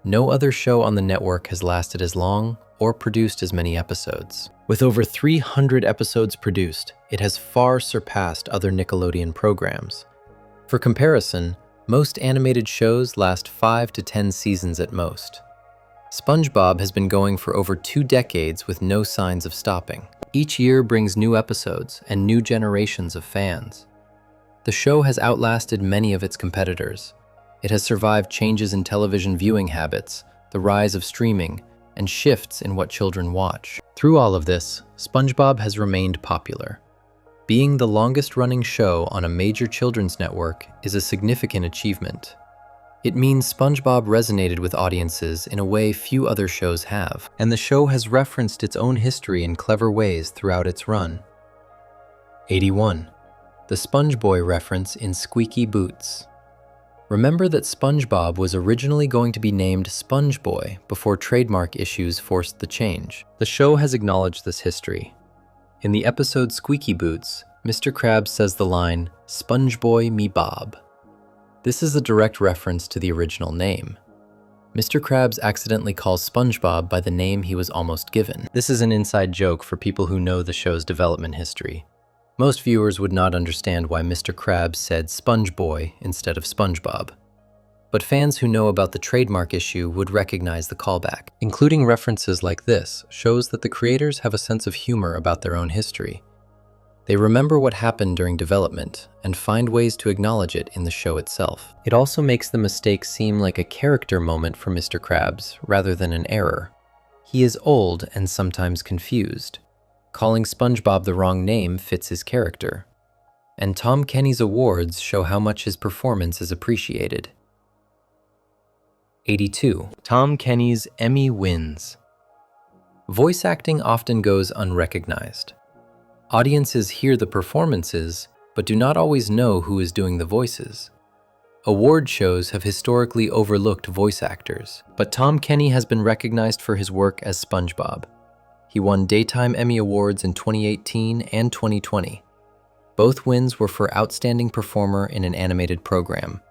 No other show on the network has lasted as long or produced as many episodes. With over 300 episodes produced, it has far surpassed other Nickelodeon programs. For comparison, most animated shows last 5 to 10 seasons at most. SpongeBob has been going for over 2 decades with no signs of stopping. Each year brings new episodes and new generations of fans. The show has outlasted many of its competitors. It has survived changes in television viewing habits, the rise of streaming, and shifts in what children watch. Through all of this, SpongeBob has remained popular. Being the longest-running show on a major children's network is a significant achievement. It means SpongeBob resonated with audiences in a way few other shows have, and the show has referenced its own history in clever ways throughout its run. 81. The SpongeBoy reference in Squeaky Boots. Remember that SpongeBob was originally going to be named SpongeBoy before trademark issues forced the change. The show has acknowledged this history. In the episode Squeaky Boots, Mr. Krabs says the line, "SpongeBoy me Bob." This is a direct reference to the original name. Mr. Krabs accidentally calls SpongeBob by the name he was almost given. This is an inside joke for people who know the show's development history. Most viewers would not understand why Mr. Krabs said SpongeBoy instead of SpongeBob. But fans who know about the trademark issue would recognize the callback. Including references like this shows that the creators have a sense of humor about their own history. They remember what happened during development and find ways to acknowledge it in the show itself. It also makes the mistake seem like a character moment for Mr. Krabs rather than an error. He is old and sometimes confused. Calling SpongeBob the wrong name fits his character. And Tom Kenny's awards show how much his performance is appreciated. 82. Tom Kenny's Emmy wins. Voice acting often goes unrecognized. Audiences hear the performances, but do not always know who is doing the voices. Award shows have historically overlooked voice actors, but Tom Kenny has been recognized for his work as SpongeBob. He won Daytime Emmy Awards in 2018 and 2020. Both wins were for Outstanding Performer in an Animated Program.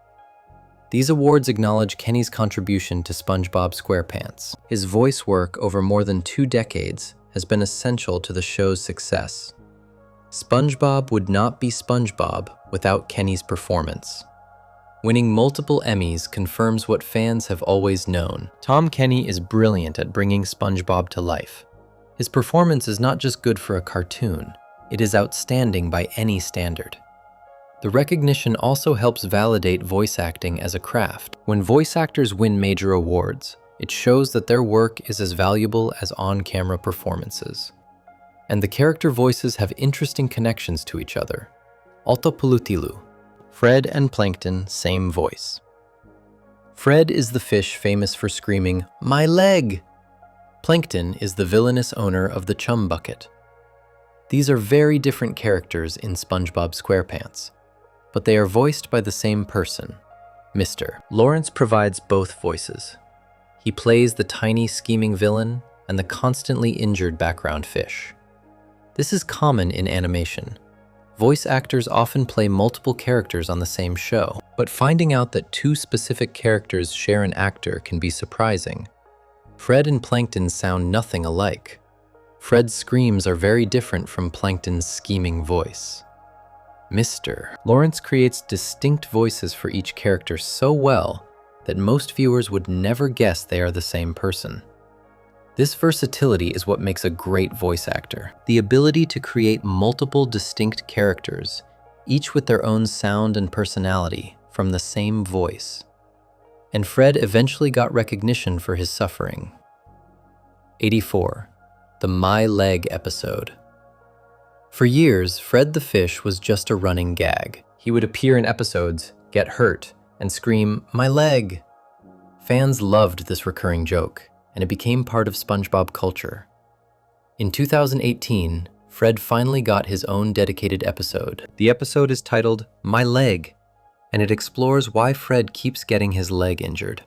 These awards acknowledge Kenny's contribution to SpongeBob SquarePants. His voice work over more than 2 decades has been essential to the show's success. SpongeBob would not be SpongeBob without Kenny's performance. Winning multiple Emmys confirms what fans have always known. Tom Kenny is brilliant at bringing SpongeBob to life. His performance is not just good for a cartoon, it is outstanding by any standard. The recognition also helps validate voice acting as a craft. When voice actors win major awards, it shows that their work is as valuable as on-camera performances. And the character voices have interesting connections to each other. Altopulutilu. Fred and Plankton, same voice. Fred is the fish famous for screaming, "My leg!" Plankton is the villainous owner of the chum bucket. These are very different characters in SpongeBob SquarePants, but they are voiced by the same person, Mr. Lawrence provides both voices. He plays the tiny scheming villain and the constantly injured background fish. This is common in animation. Voice actors often play multiple characters on the same show, but finding out that two specific characters share an actor can be surprising. Fred and Plankton sound nothing alike. Fred's screams are very different from Plankton's scheming voice. Mr. Lawrence creates distinct voices for each character so well that most viewers would never guess they are the same person. This versatility is what makes a great voice actor. The ability to create multiple distinct characters, each with their own sound and personality, from the same voice. And Fred eventually got recognition for his suffering. 84. The My Leg episode. For years, Fred the Fish was just a running gag. He would appear in episodes, get hurt, and scream, "My leg!" Fans loved this recurring joke, and it became part of SpongeBob culture. In 2018, Fred finally got his own dedicated episode. The episode is titled, "My Leg," and it explores why Fred keeps getting his leg injured.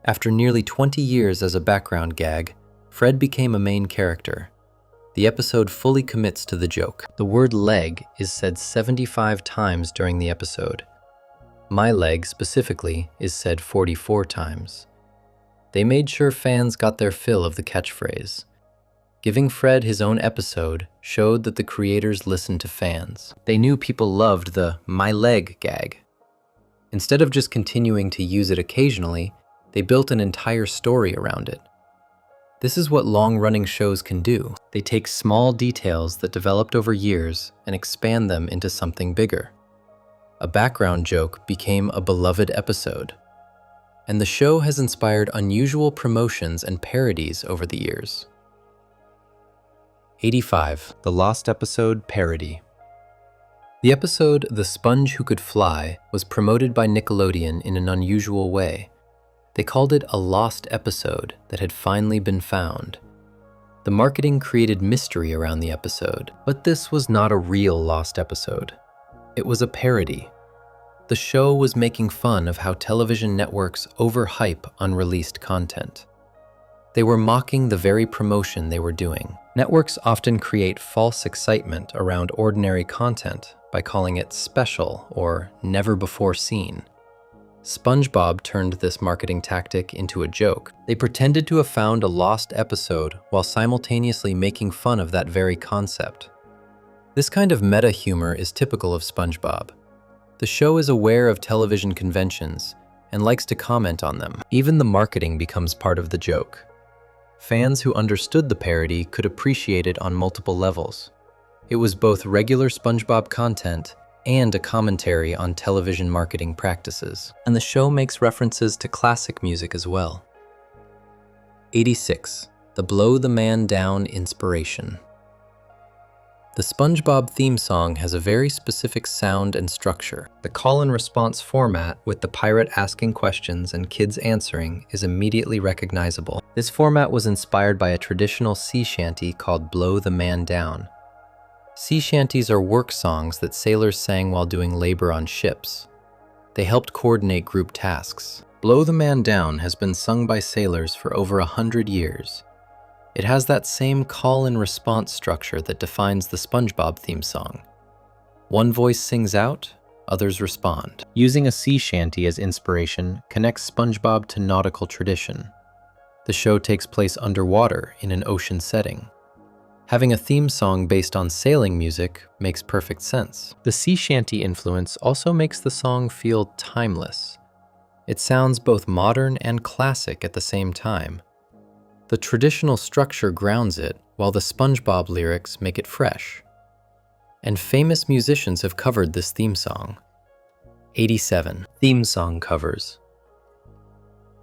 After nearly 20 years as a background gag, Fred became a main character. The episode fully commits to the joke. The word leg is said 75 times during the episode. My leg, specifically, is said 44 times. They made sure fans got their fill of the catchphrase. Giving Fred his own episode showed that the creators listened to fans. They knew people loved the "my leg" gag. Instead of just continuing to use it occasionally, they built an entire story around it. This is what long-running shows can do. They take small details that developed over years and expand them into something bigger. A background joke became a beloved episode. And the show has inspired unusual promotions and parodies over the years. 85. The Lost Episode Parody. The episode The Sponge Who Could Fly was promoted by Nickelodeon in an unusual way. They called it a lost episode that had finally been found. The marketing created mystery around the episode, but this was not a real lost episode. It was a parody. The show was making fun of how television networks overhype unreleased content. They were mocking the very promotion they were doing. Networks often create false excitement around ordinary content by calling it special or never before seen. SpongeBob turned this marketing tactic into a joke. They pretended to have found a lost episode while simultaneously making fun of that very concept. This kind of meta humor is typical of SpongeBob. The show is aware of television conventions and likes to comment on them. Even the marketing becomes part of the joke. Fans who understood the parody could appreciate it on multiple levels. It was both regular SpongeBob content and a commentary on television marketing practices. And the show makes references to classic music as well. 86. The Blow the Man Down inspiration. The SpongeBob theme song has a very specific sound and structure. The call and response format, with the pirate asking questions and kids answering, is immediately recognizable. This format was inspired by a traditional sea shanty called Blow the Man Down. Sea shanties are work songs that sailors sang while doing labor on ships. They helped coordinate group tasks. Blow the Man Down has been sung by sailors for over 100 years. It has that same call and response structure that defines the SpongeBob theme song. One voice sings out, others respond. Using a sea shanty as inspiration connects SpongeBob to nautical tradition. The show takes place underwater in an ocean setting. Having a theme song based on sailing music makes perfect sense. The sea shanty influence also makes the song feel timeless. It sounds both modern and classic at the same time. The traditional structure grounds it, while the SpongeBob lyrics make it fresh. And famous musicians have covered this theme song. 87. Theme song covers.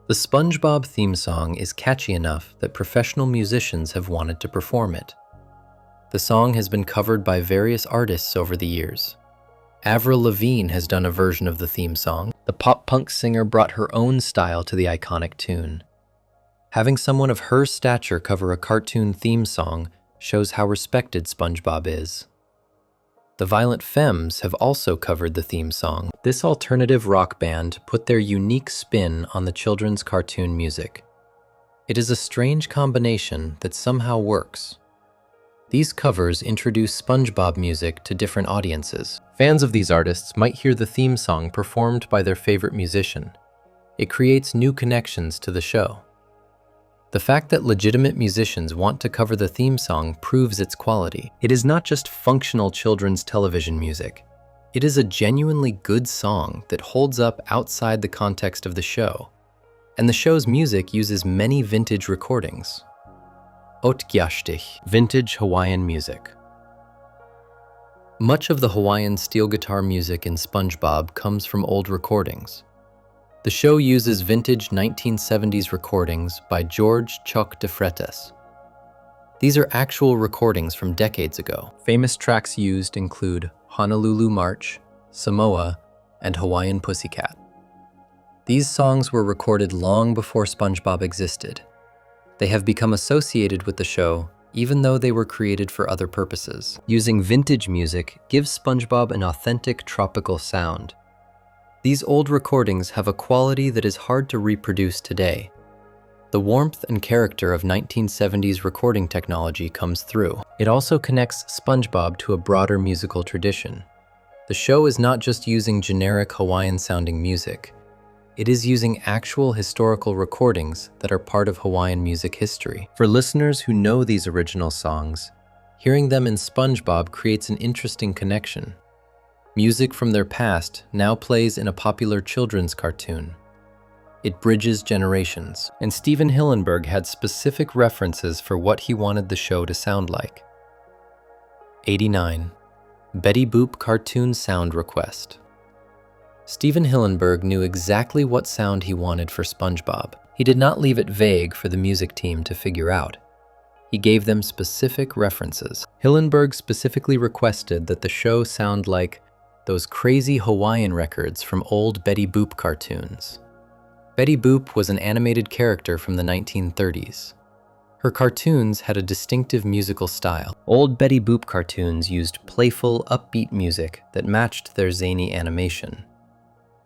The SpongeBob theme song is catchy enough that professional musicians have wanted to perform it. The song has been covered by various artists over the years. Avril Lavigne has done a version of the theme song. The pop-punk singer brought her own style to the iconic tune. Having someone of her stature cover a cartoon theme song shows how respected SpongeBob is. The Violent Femmes have also covered the theme song. This alternative rock band put their unique spin on the children's cartoon music. It is a strange combination that somehow works. These covers introduce SpongeBob music to different audiences. Fans of these artists might hear the theme song performed by their favorite musician. It creates new connections to the show. The fact that legitimate musicians want to cover the theme song proves its quality. It is not just functional children's television music. It is a genuinely good song that holds up outside the context of the show. And the show's music uses many vintage recordings. Otgiashtich, vintage Hawaiian music. Much of the Hawaiian steel guitar music in SpongeBob comes from old recordings. The show uses vintage 1970s recordings by George Chuck de Freitas. These are actual recordings from decades ago. Famous tracks used include Honolulu March, Samoa, and Hawaiian Pussycat. These songs were recorded long before SpongeBob existed. They have become associated with the show, even though they were created for other purposes. Using vintage music gives SpongeBob an authentic tropical sound. These old recordings have a quality that is hard to reproduce today. The warmth and character of 1970s recording technology comes through. It also connects SpongeBob to a broader musical tradition. The show is not just using generic Hawaiian-sounding music. It is using actual historical recordings that are part of Hawaiian music history. For listeners who know these original songs, hearing them in SpongeBob creates an interesting connection. Music from their past now plays in a popular children's cartoon. It bridges generations, and Steven Hillenburg had specific references for what he wanted the show to sound like. 89. Betty Boop cartoon sound request. Steven Hillenburg knew exactly what sound he wanted for SpongeBob. He did not leave it vague for the music team to figure out. He gave them specific references. Hillenburg specifically requested that the show sound like those crazy Hawaiian records from old Betty Boop cartoons. Betty Boop was an animated character from the 1930s. Her cartoons had a distinctive musical style. Old Betty Boop cartoons used playful, upbeat music that matched their zany animation.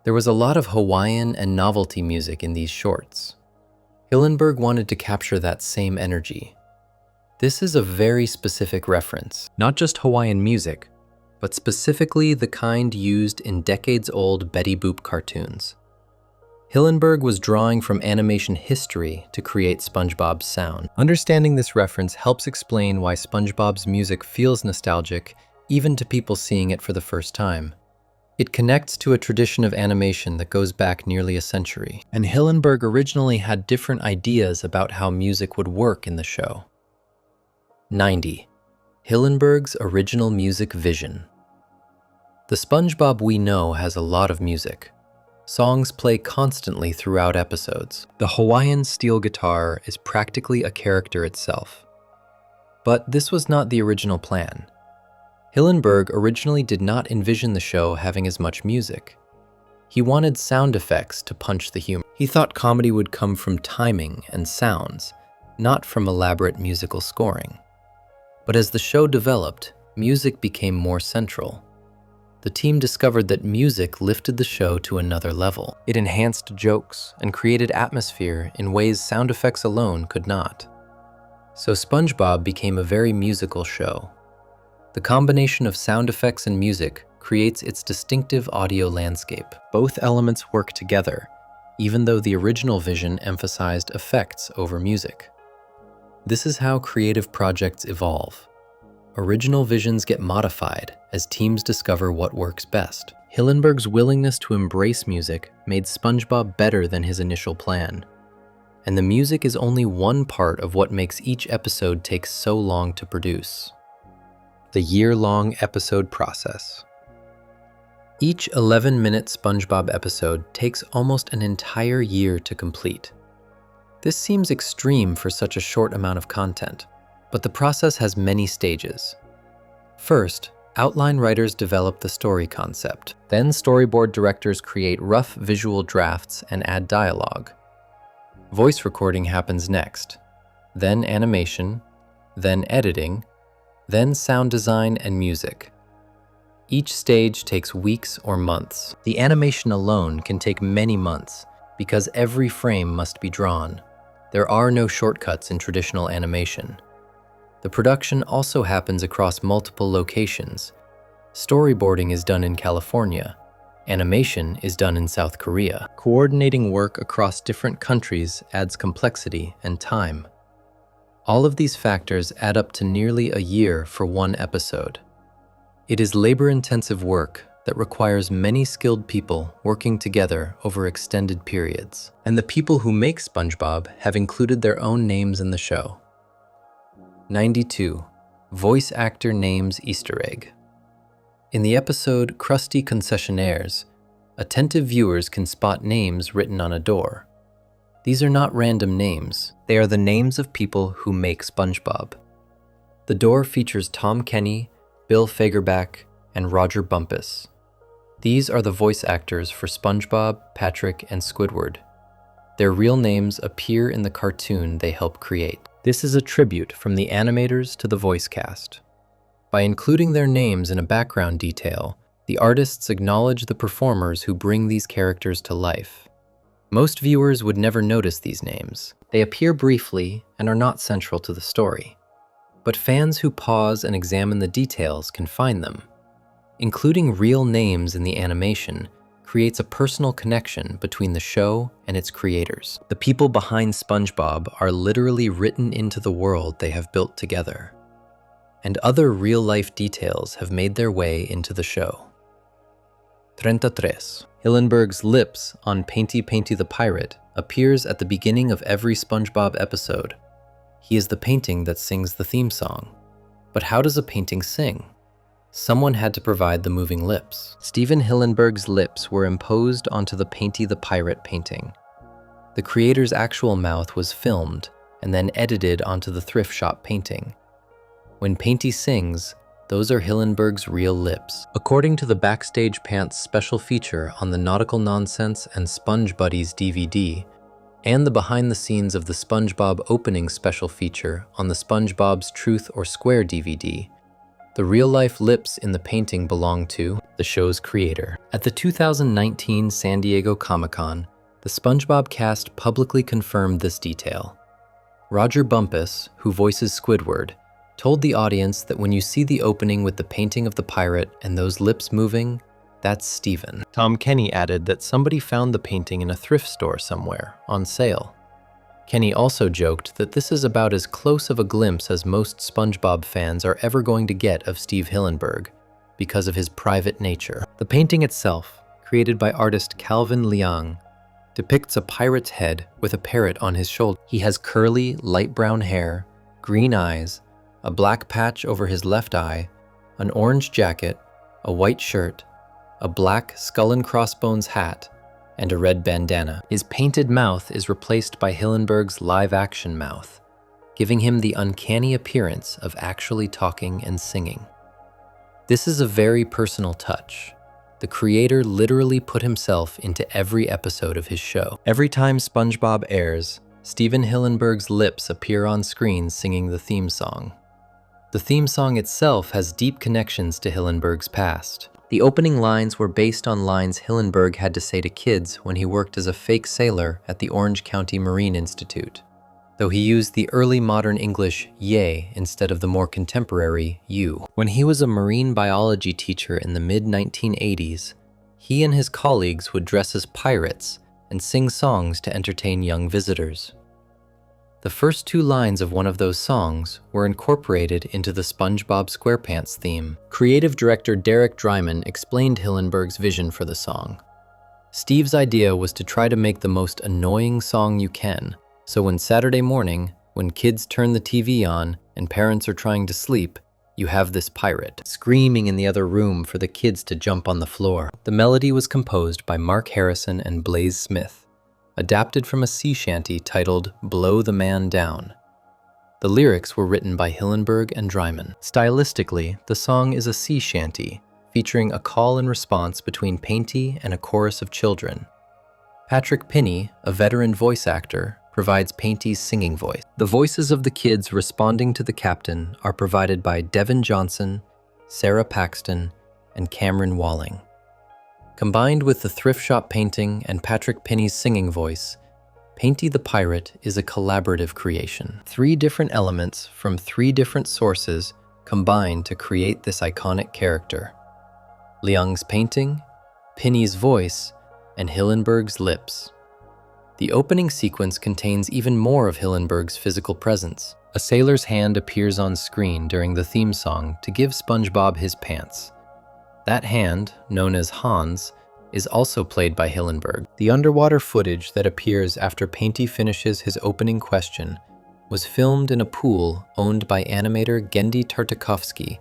There was a lot of Hawaiian and novelty music in these shorts. Hillenburg wanted to capture that same energy. This is a very specific reference, not just Hawaiian music, but specifically the kind used in decades-old Betty Boop cartoons. Hillenburg was drawing from animation history to create SpongeBob's sound. Understanding this reference helps explain why SpongeBob's music feels nostalgic, even to people seeing it for the first time. It connects to a tradition of animation that goes back nearly a century, and Hillenburg originally had different ideas about how music would work in the show. 90. Hillenburg's original music vision. The SpongeBob we know has a lot of music. Songs play constantly throughout episodes. The Hawaiian steel guitar is practically a character itself. But this was not the original plan. Hillenburg originally did not envision the show having as much music. He wanted sound effects to punch the humor. He thought comedy would come from timing and sounds, not from elaborate musical scoring. But as the show developed, music became more central. The team discovered that music lifted the show to another level. It enhanced jokes and created atmosphere in ways sound effects alone could not. So SpongeBob became a very musical show. The combination of sound effects and music creates its distinctive audio landscape. Both elements work together, even though the original vision emphasized effects over music. This is how creative projects evolve. original visions get modified as teams discover what works best. Hillenburg's willingness to embrace music made SpongeBob better than his initial plan. And the music is only one part of what makes each episode take so long to produce. The year-long episode process. Each 11-minute SpongeBob episode takes almost an entire year to complete. This seems extreme for such a short amount of content, but the process has many stages. First, outline writers develop the story concept. Then storyboard directors create rough visual drafts and add dialogue. Voice recording happens next, then animation, then editing, then sound design and music. Each stage takes weeks or months. The animation alone can take many months because every frame must be drawn. There are no shortcuts in traditional animation. The production also happens across multiple locations. Storyboarding is done in California. Animation is done in South Korea. Coordinating work across different countries adds complexity and time. All of these factors add up to nearly a year for one episode. It is labor-intensive work that requires many skilled people working together over extended periods. And the people who make SpongeBob have included their own names in the show. 92. Voice actor names Easter egg. In the episode Krusty Concessionaires, attentive viewers can spot names written on a door. These are not random names. They are the names of people who make SpongeBob. The door features Tom Kenny, Bill Fagerback, and Roger Bumpus. These are the voice actors for SpongeBob, Patrick, and Squidward. Their real names appear in the cartoon they help create. This is a tribute from the animators to the voice cast. By including their names in a background detail, the artists acknowledge the performers who bring these characters to life. Most viewers would never notice these names. They appear briefly and are not central to the story. But fans who pause and examine the details can find them. Including real names in the animation creates a personal connection between the show and its creators. The people behind SpongeBob are literally written into the world they have built together. And other real-life details have made their way into the show. 33. Hillenburg's lips on Painty Painty the Pirate appears at the beginning of every SpongeBob episode. He is the painting that sings the theme song. But how does a painting sing? Someone had to provide the moving lips. Steven Hillenburg's lips were imposed onto the Painty the Pirate painting. The creator's actual mouth was filmed and then edited onto the thrift shop painting. When Painty sings, those are Hillenburg's real lips. According to the Backstage Pants special feature on the Nautical Nonsense and Sponge Buddies DVD, and the behind the scenes of the SpongeBob opening special feature on the SpongeBob's Truth or Square DVD, the real-life lips in the painting belong to the show's creator. At the 2019 San Diego Comic-Con, the SpongeBob cast publicly confirmed this detail. Roger Bumpus, who voices Squidward, told the audience that when you see the opening with the painting of the pirate and those lips moving, that's Steven. Tom Kenny added that somebody found the painting in a thrift store somewhere, on sale. Kenny also joked that this is about as close of a glimpse as most SpongeBob fans are ever going to get of Steve Hillenburg, because of his private nature. The painting itself, created by artist Calvin Liang, depicts a pirate's head with a parrot on his shoulder. He has curly, light brown hair, green eyes, a black patch over his left eye, an orange jacket, a white shirt, a black skull and crossbones hat, and a red bandana. His painted mouth is replaced by Hillenburg's live-action mouth, giving him the uncanny appearance of actually talking and singing. This is a very personal touch. The creator literally put himself into every episode of his show. Every time SpongeBob airs, Steven Hillenburg's lips appear on screen singing the theme song. The theme song itself has deep connections to Hillenburg's past. The opening lines were based on lines Hillenburg had to say to kids when he worked as a fake sailor at the Orange County Marine Institute, though he used the early modern English "yay" instead of the more contemporary "you." When he was a marine biology teacher in the mid-1980s, he and his colleagues would dress as pirates and sing songs to entertain young visitors. The first two lines of one of those songs were incorporated into the SpongeBob SquarePants theme. Creative director Derek Dryman explained Hillenburg's vision for the song. Steve's idea was to try to make the most annoying song you can, so when Saturday morning, when kids turn the TV on and parents are trying to sleep, you have this pirate screaming in the other room for the kids to jump on the floor. The melody was composed by Mark Harrison and Blaze Smith, adapted from a sea shanty titled Blow the Man Down. The lyrics were written by Hillenburg and Dryman. Stylistically, the song is a sea shanty, featuring a call and response between Painty and a chorus of children. Patrick Pinney, a veteran voice actor, provides Painty's singing voice. The voices of the kids responding to the captain are provided by Devin Johnson, Sarah Paxton, and Cameron Walling. Combined with the thrift shop painting and Patrick Pinney's singing voice, Painty the Pirate is a collaborative creation. 3 different elements from 3 different sources combine to create this iconic character: Leung's painting, Pinney's voice, and Hillenburg's lips. The opening sequence contains even more of Hillenburg's physical presence. A sailor's hand appears on screen during the theme song to give SpongeBob his pants. That hand, known as Hans, is also played by Hillenburg. The underwater footage that appears after Painty finishes his opening question was filmed in a pool owned by animator Gendy Tartakovsky,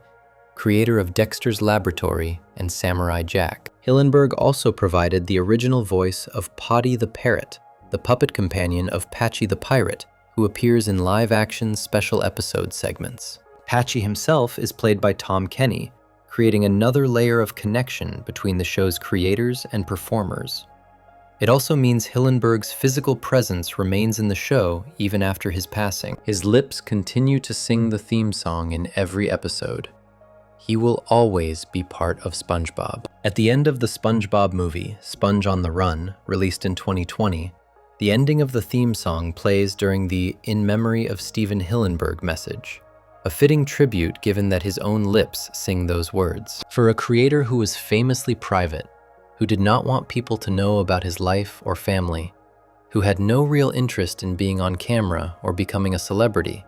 creator of Dexter's Laboratory and Samurai Jack. Hillenburg also provided the original voice of Potty the Parrot, the puppet companion of Patchy the Pirate, who appears in live-action special episode segments. Patchy himself is played by Tom Kenny, creating another layer of connection between the show's creators and performers. It also means Hillenburg's physical presence remains in the show even after his passing. His lips continue to sing the theme song in every episode. He will always be part of SpongeBob. At the end of the SpongeBob movie, Sponge on the Run, released in 2020, the ending of the theme song plays during the "In Memory of Steven Hillenburg" message, a fitting tribute given that his own lips sing those words. For a creator who was famously private, who did not want people to know about his life or family, who had no real interest in being on camera or becoming a celebrity,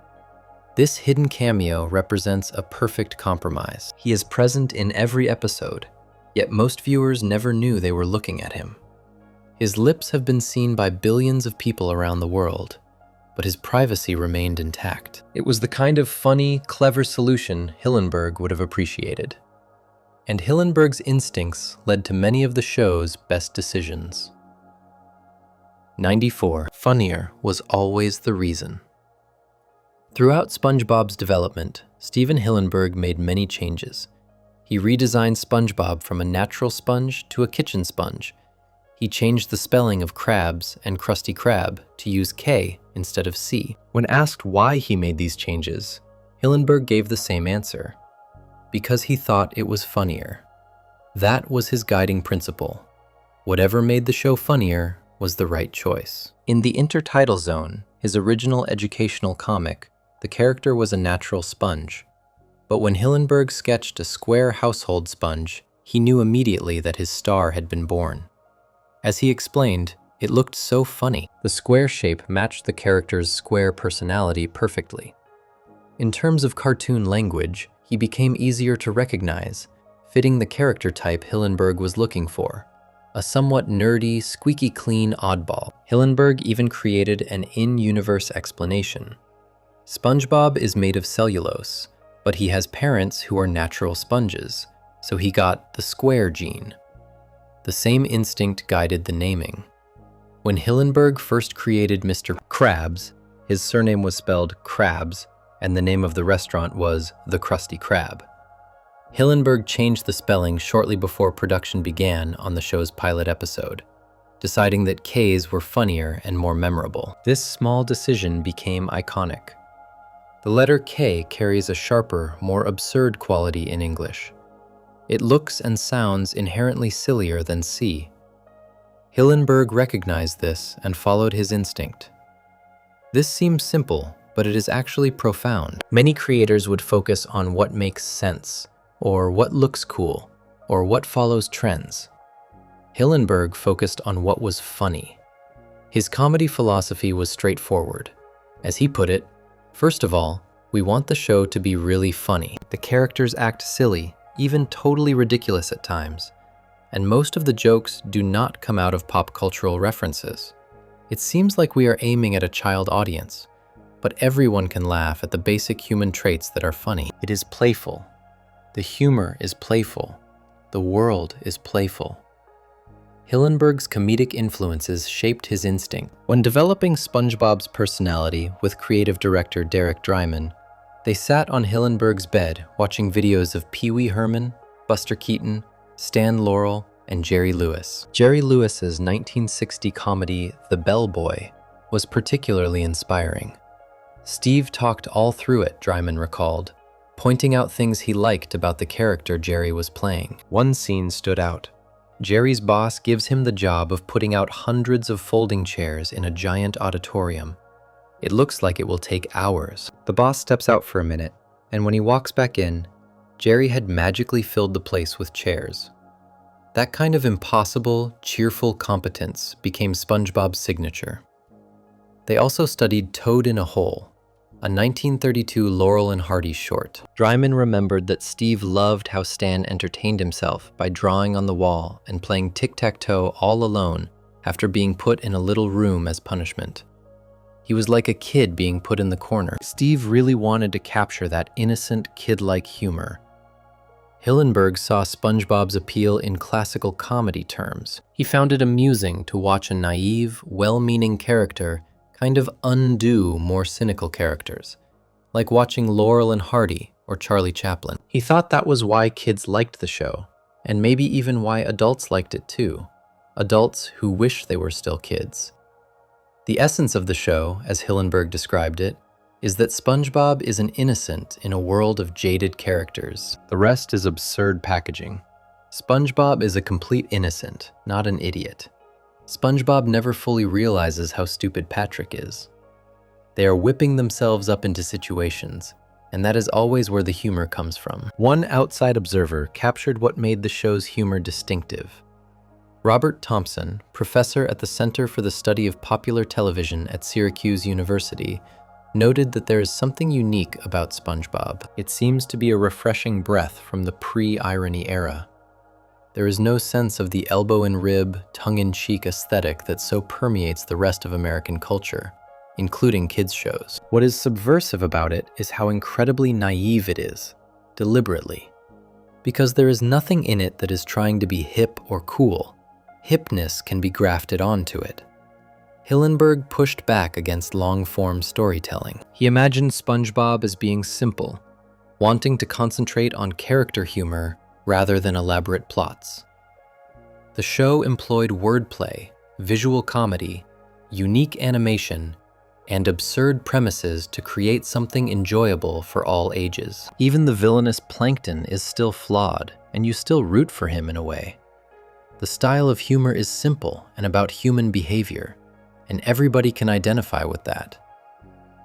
this hidden cameo represents a perfect compromise. He is present in every episode, yet most viewers never knew they were looking at him. His lips have been seen by billions of people around the world, but his privacy remained intact. It was the kind of funny, clever solution Hillenburg would have appreciated. And Hillenburg's instincts led to many of the show's best decisions. 94. Funnier was always the reason. Throughout SpongeBob's development, Steven Hillenburg made many changes. He redesigned SpongeBob from a natural sponge to a kitchen sponge. He changed the spelling of crabs and Krusty Krab to use K instead of C. When asked why he made these changes, Hillenburg gave the same answer: because he thought it was funnier. That was his guiding principle. Whatever made the show funnier was the right choice. In the Intertidal Zone, his original educational comic, the character was a natural sponge. But when Hillenburg sketched a square household sponge, he knew immediately that his star had been born. As he explained, it looked so funny. The square shape matched the character's square personality perfectly. In terms of cartoon language, he became easier to recognize, fitting the character type Hillenburg was looking for: a somewhat nerdy, squeaky clean oddball. Hillenburg even created an in-universe explanation. SpongeBob is made of cellulose, but he has parents who are natural sponges, so he got the square gene. The same instinct guided the naming. When Hillenburg first created Mr. Krabs, his surname was spelled Krabs, and the name of the restaurant was The Krusty Krab. Hillenburg changed the spelling shortly before production began on the show's pilot episode, deciding that K's were funnier and more memorable. This small decision became iconic. The letter K carries a sharper, more absurd quality in English. It looks and sounds inherently sillier than C. Hillenburg recognized this and followed his instinct. This seems simple, but it is actually profound. Many creators would focus on what makes sense, or what looks cool, or what follows trends. Hillenburg focused on what was funny. His comedy philosophy was straightforward: As he put it, first of all, we want the show to be really funny. The characters act silly, even totally ridiculous at times, and most of the jokes do not come out of pop cultural references. It seems like we are aiming at a child audience, but everyone can laugh at the basic human traits that are funny. It is playful. The humor is playful. The world is playful. Hillenburg's comedic influences shaped his instinct. When developing SpongeBob's personality with creative director Derek Drymon, they sat on Hillenburg's bed watching videos of Pee Wee Herman, Buster Keaton, Stan Laurel, and Jerry Lewis. Jerry Lewis's 1960 comedy The Bellboy was particularly inspiring. Steve talked all through it, Drymon recalled, pointing out things he liked about the character Jerry was playing. One scene stood out. Jerry's boss gives him the job of putting out hundreds of folding chairs in a giant auditorium. It looks like it will take hours. The boss steps out for a minute, and when he walks back in, Jerry had magically filled the place with chairs. That kind of impossible, cheerful competence became SpongeBob's signature. They also studied Toad in a Hole, a 1932 Laurel and Hardy short. Drymon remembered that Steve loved how Stan entertained himself by drawing on the wall and playing tic-tac-toe all alone after being put in a little room as punishment. He was like a kid being put in the corner. Steve really wanted to capture that innocent, kid-like humor. Hillenburg saw SpongeBob's appeal in classical comedy terms. He found it amusing to watch a naive, well-meaning character kind of undo more cynical characters, like watching Laurel and Hardy or Charlie Chaplin. He thought that was why kids liked the show, and maybe even why adults liked it too. Adults who wish they were still kids. The essence of the show, as Hillenburg described it, is that SpongeBob is an innocent in a world of jaded characters. The rest is absurd packaging. SpongeBob is a complete innocent, not an idiot. SpongeBob never fully realizes how stupid Patrick is. They are whipping themselves up into situations, and that is always where the humor comes from. One outside observer captured what made the show's humor distinctive. Robert Thompson, professor at the Center for the Study of Popular Television at Syracuse University, noted that there is something unique about SpongeBob. It seems to be a refreshing breath from the pre-irony era. There is no sense of the elbow-in-rib, tongue-in-cheek aesthetic that so permeates the rest of American culture, including kids' shows. What is subversive about it is how incredibly naive it is, deliberately. Because there is nothing in it that is trying to be hip or cool. Hipness can be grafted onto it. Hillenburg pushed back against long-form storytelling. He imagined SpongeBob as being simple, wanting to concentrate on character humor rather than elaborate plots. The show employed wordplay, visual comedy, unique animation, and absurd premises to create something enjoyable for all ages. Even the villainous Plankton is still flawed, and you still root for him in a way. The style of humor is simple and about human behavior, and everybody can identify with that.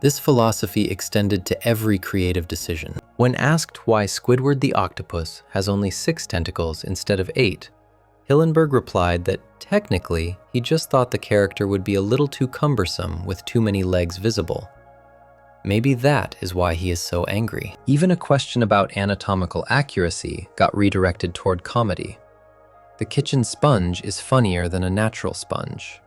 This philosophy extended to every creative decision. When asked why Squidward the octopus has only 6 tentacles instead of 8, Hillenburg replied that technically he just thought the character would be a little too cumbersome with too many legs visible. Maybe that is why he is so angry. Even a question about anatomical accuracy got redirected toward comedy. The kitchen sponge is funnier than a natural sponge.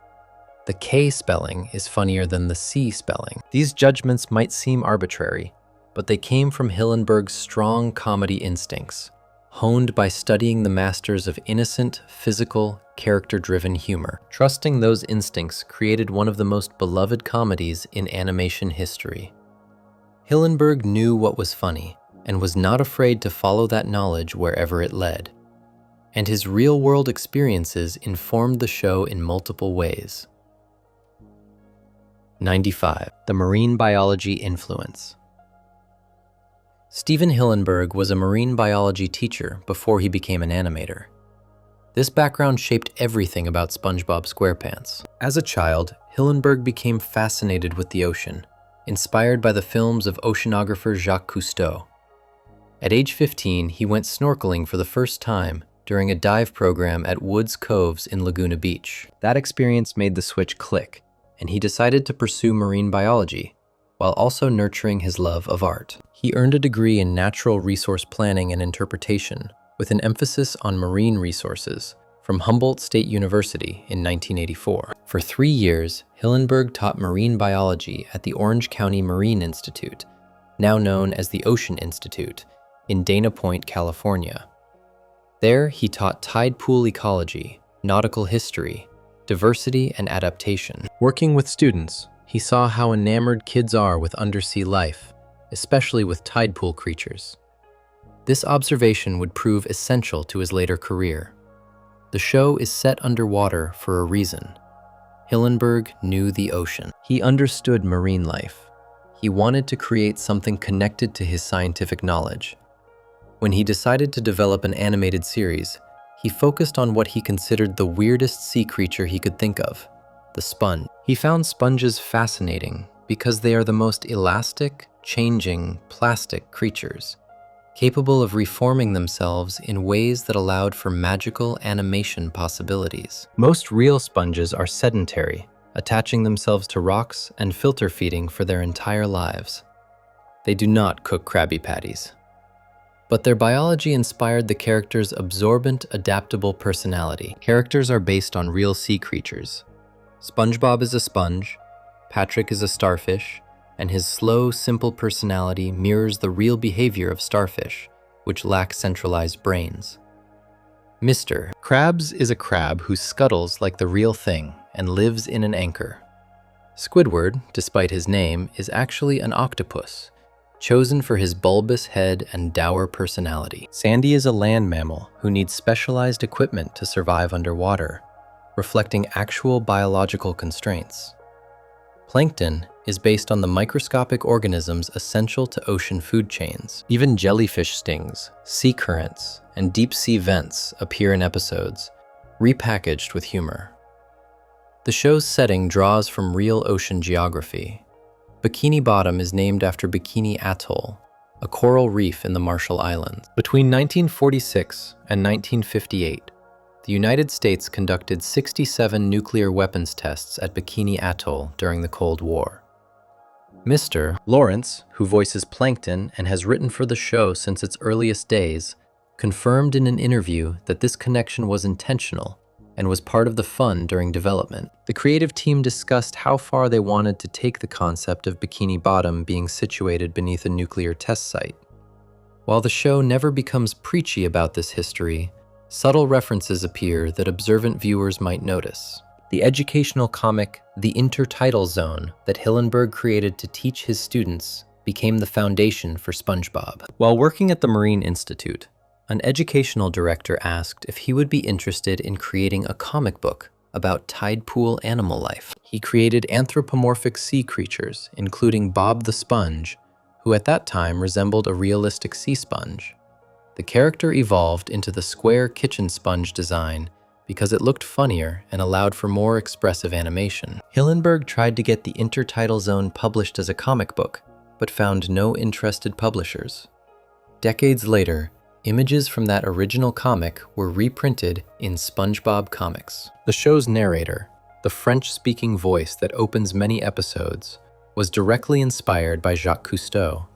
The K spelling is funnier than the C spelling. These judgments might seem arbitrary, but they came from Hillenburg's strong comedy instincts, honed by studying the masters of innocent, physical, character-driven humor. Trusting those instincts created one of the most beloved comedies in animation history. Hillenburg knew what was funny, and was not afraid to follow that knowledge wherever it led. And his real-world experiences informed the show in multiple ways. 95. The marine biology influence. Stephen Hillenburg was a marine biology teacher before he became an animator. This background shaped everything about SpongeBob SquarePants. As a child, Hillenburg became fascinated with the ocean, inspired by the films of oceanographer Jacques Cousteau. At age 15, he went snorkeling for the first time during a dive program at Woods Coves in Laguna Beach. That experience made the switch click, and he decided to pursue marine biology, while also nurturing his love of art. He earned a degree in natural resource planning and interpretation, with an emphasis on marine resources, from Humboldt State University in 1984. For 3 years, Hillenburg taught marine biology at the Orange County Marine Institute, now known as the Ocean Institute, in Dana Point, California. There, he taught tide pool ecology, nautical history, diversity, and adaptation. Working with students, he saw how enamored kids are with undersea life, especially with tide pool creatures. This observation would prove essential to his later career. The show is set underwater for a reason. Hillenburg knew the ocean. He understood marine life. He wanted to create something connected to his scientific knowledge. When he decided to develop an animated series, he focused on what he considered the weirdest sea creature he could think of, the sponge. He found sponges fascinating because they are the most elastic, changing, plastic creatures, capable of reforming themselves in ways that allowed for magical animation possibilities. Most real sponges are sedentary, attaching themselves to rocks and filter feeding for their entire lives. They do not cook Krabby Patties. But their biology inspired the characters' absorbent, adaptable personality. Characters are based on real sea creatures. SpongeBob is a sponge, Patrick is a starfish, and his slow, simple personality mirrors the real behavior of starfish, which lack centralized brains. Mr. Krabs is a crab who scuttles like the real thing and lives in an anchor. Squidward, despite his name, is actually an octopus, chosen for his bulbous head and dour personality. Sandy is a land mammal who needs specialized equipment to survive underwater, reflecting actual biological constraints. Plankton is based on the microscopic organisms essential to ocean food chains. Even jellyfish stings, sea currents, and deep-sea vents appear in episodes, repackaged with humor. The show's setting draws from real ocean geography. Bikini Bottom is named after Bikini Atoll, a coral reef in the Marshall Islands. Between 1946 and 1958, the United States conducted 67 nuclear weapons tests at Bikini Atoll during the Cold War. Mr. Lawrence, who voices Plankton and has written for the show since its earliest days, confirmed in an interview that this connection was intentional and was part of the fun during development. The creative team discussed how far they wanted to take the concept of Bikini Bottom being situated beneath a nuclear test site. While the show never becomes preachy about this history, subtle references appear that observant viewers might notice. The educational comic The Intertidal Zone that Hillenburg created to teach his students became the foundation for SpongeBob. While working at the Marine Institute, an educational director asked if he would be interested in creating a comic book about tide pool animal life. He created anthropomorphic sea creatures, including Bob the Sponge, who at that time resembled a realistic sea sponge. The character evolved into the square kitchen sponge design because it looked funnier and allowed for more expressive animation. Hillenburg tried to get the Intertidal Zone published as a comic book, but found no interested publishers. Decades later, images from that original comic were reprinted in SpongeBob comics. The show's narrator, the French-speaking voice that opens many episodes, was directly inspired by Jacques Cousteau.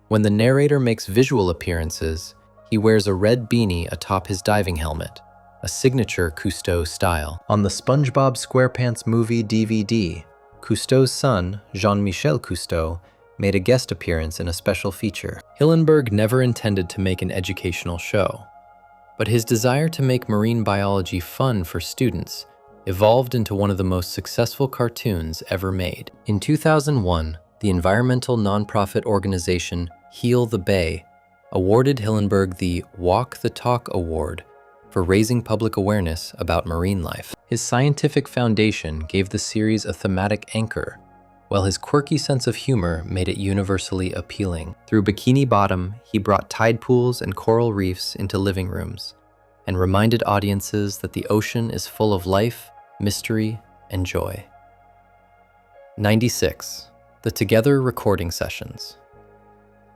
When the narrator makes visual appearances, he wears a red beanie atop his diving helmet, a signature Cousteau style. On the SpongeBob SquarePants movie DVD, Cousteau's son, Jean-Michel Cousteau, made a guest appearance in a special feature. Hillenburg never intended to make an educational show, but his desire to make marine biology fun for students evolved into one of the most successful cartoons ever made. In 2001, the environmental nonprofit organization Heal the Bay awarded Hillenburg the Walk the Talk Award for raising public awareness about marine life. His scientific foundation gave the series a thematic anchor, while his quirky sense of humor made it universally appealing. Through Bikini Bottom, he brought tide pools and coral reefs into living rooms and reminded audiences that the ocean is full of life, mystery, and joy. 96. The Together Recording Sessions.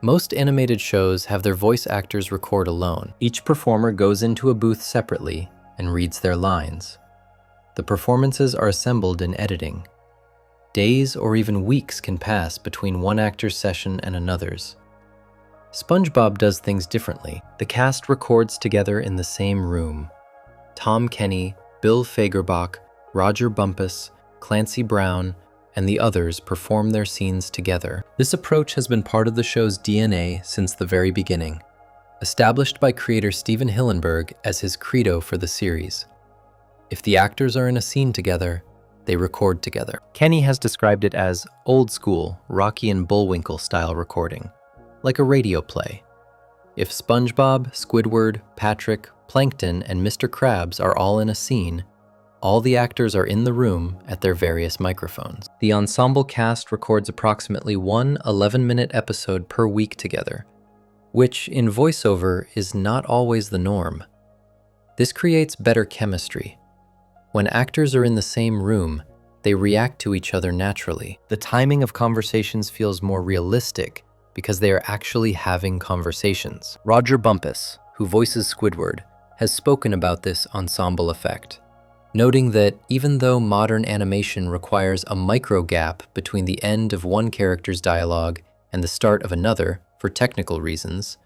Most animated shows have their voice actors record alone. Each performer goes into a booth separately and reads their lines. The performances are assembled in editing. Days or even weeks can pass between one actor's session and another's. SpongeBob does things differently. The cast records together in the same room. Tom Kenny, Bill Fagerbach, Roger Bumpus, Clancy Brown, and the others perform their scenes together. This approach has been part of the show's DNA since the very beginning, established by creator Steven Hillenburg as his credo for the series. If the actors are in a scene together, they record together. Kenny has described it as old school, Rocky and Bullwinkle style recording, like a radio play. If SpongeBob, Squidward, Patrick, Plankton, and Mr. Krabs are all in a scene, all the actors are in the room at their various microphones. The ensemble cast records approximately one 11-minute episode per week together, which in voiceover is not always the norm. This creates better chemistry. When actors are in the same room, they react to each other naturally. The timing of conversations feels more realistic because they are actually having conversations. Roger Bumpus, who voices Squidward, has spoken about this ensemble effect, noting that even though modern animation requires a micro gap between the end of one character's dialogue and the start of another for technical reasons,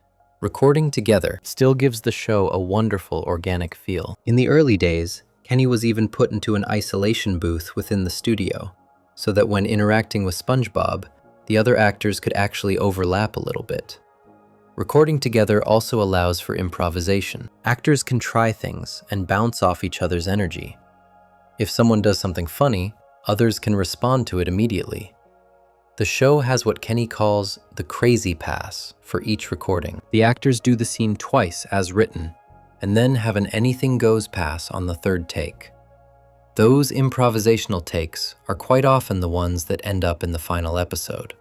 recording together still gives the show a wonderful organic feel. In the early days, Kenny was even put into an isolation booth within the studio, so that when interacting with SpongeBob, the other actors could actually overlap a little bit. Recording together also allows for improvisation. Actors can try things and bounce off each other's energy. If someone does something funny, others can respond to it immediately. The show has what Kenny calls the crazy pass for each recording. The actors do the scene twice as written, and then have an anything goes pass on the third take. Those improvisational takes are quite often the ones that end up in the final episode.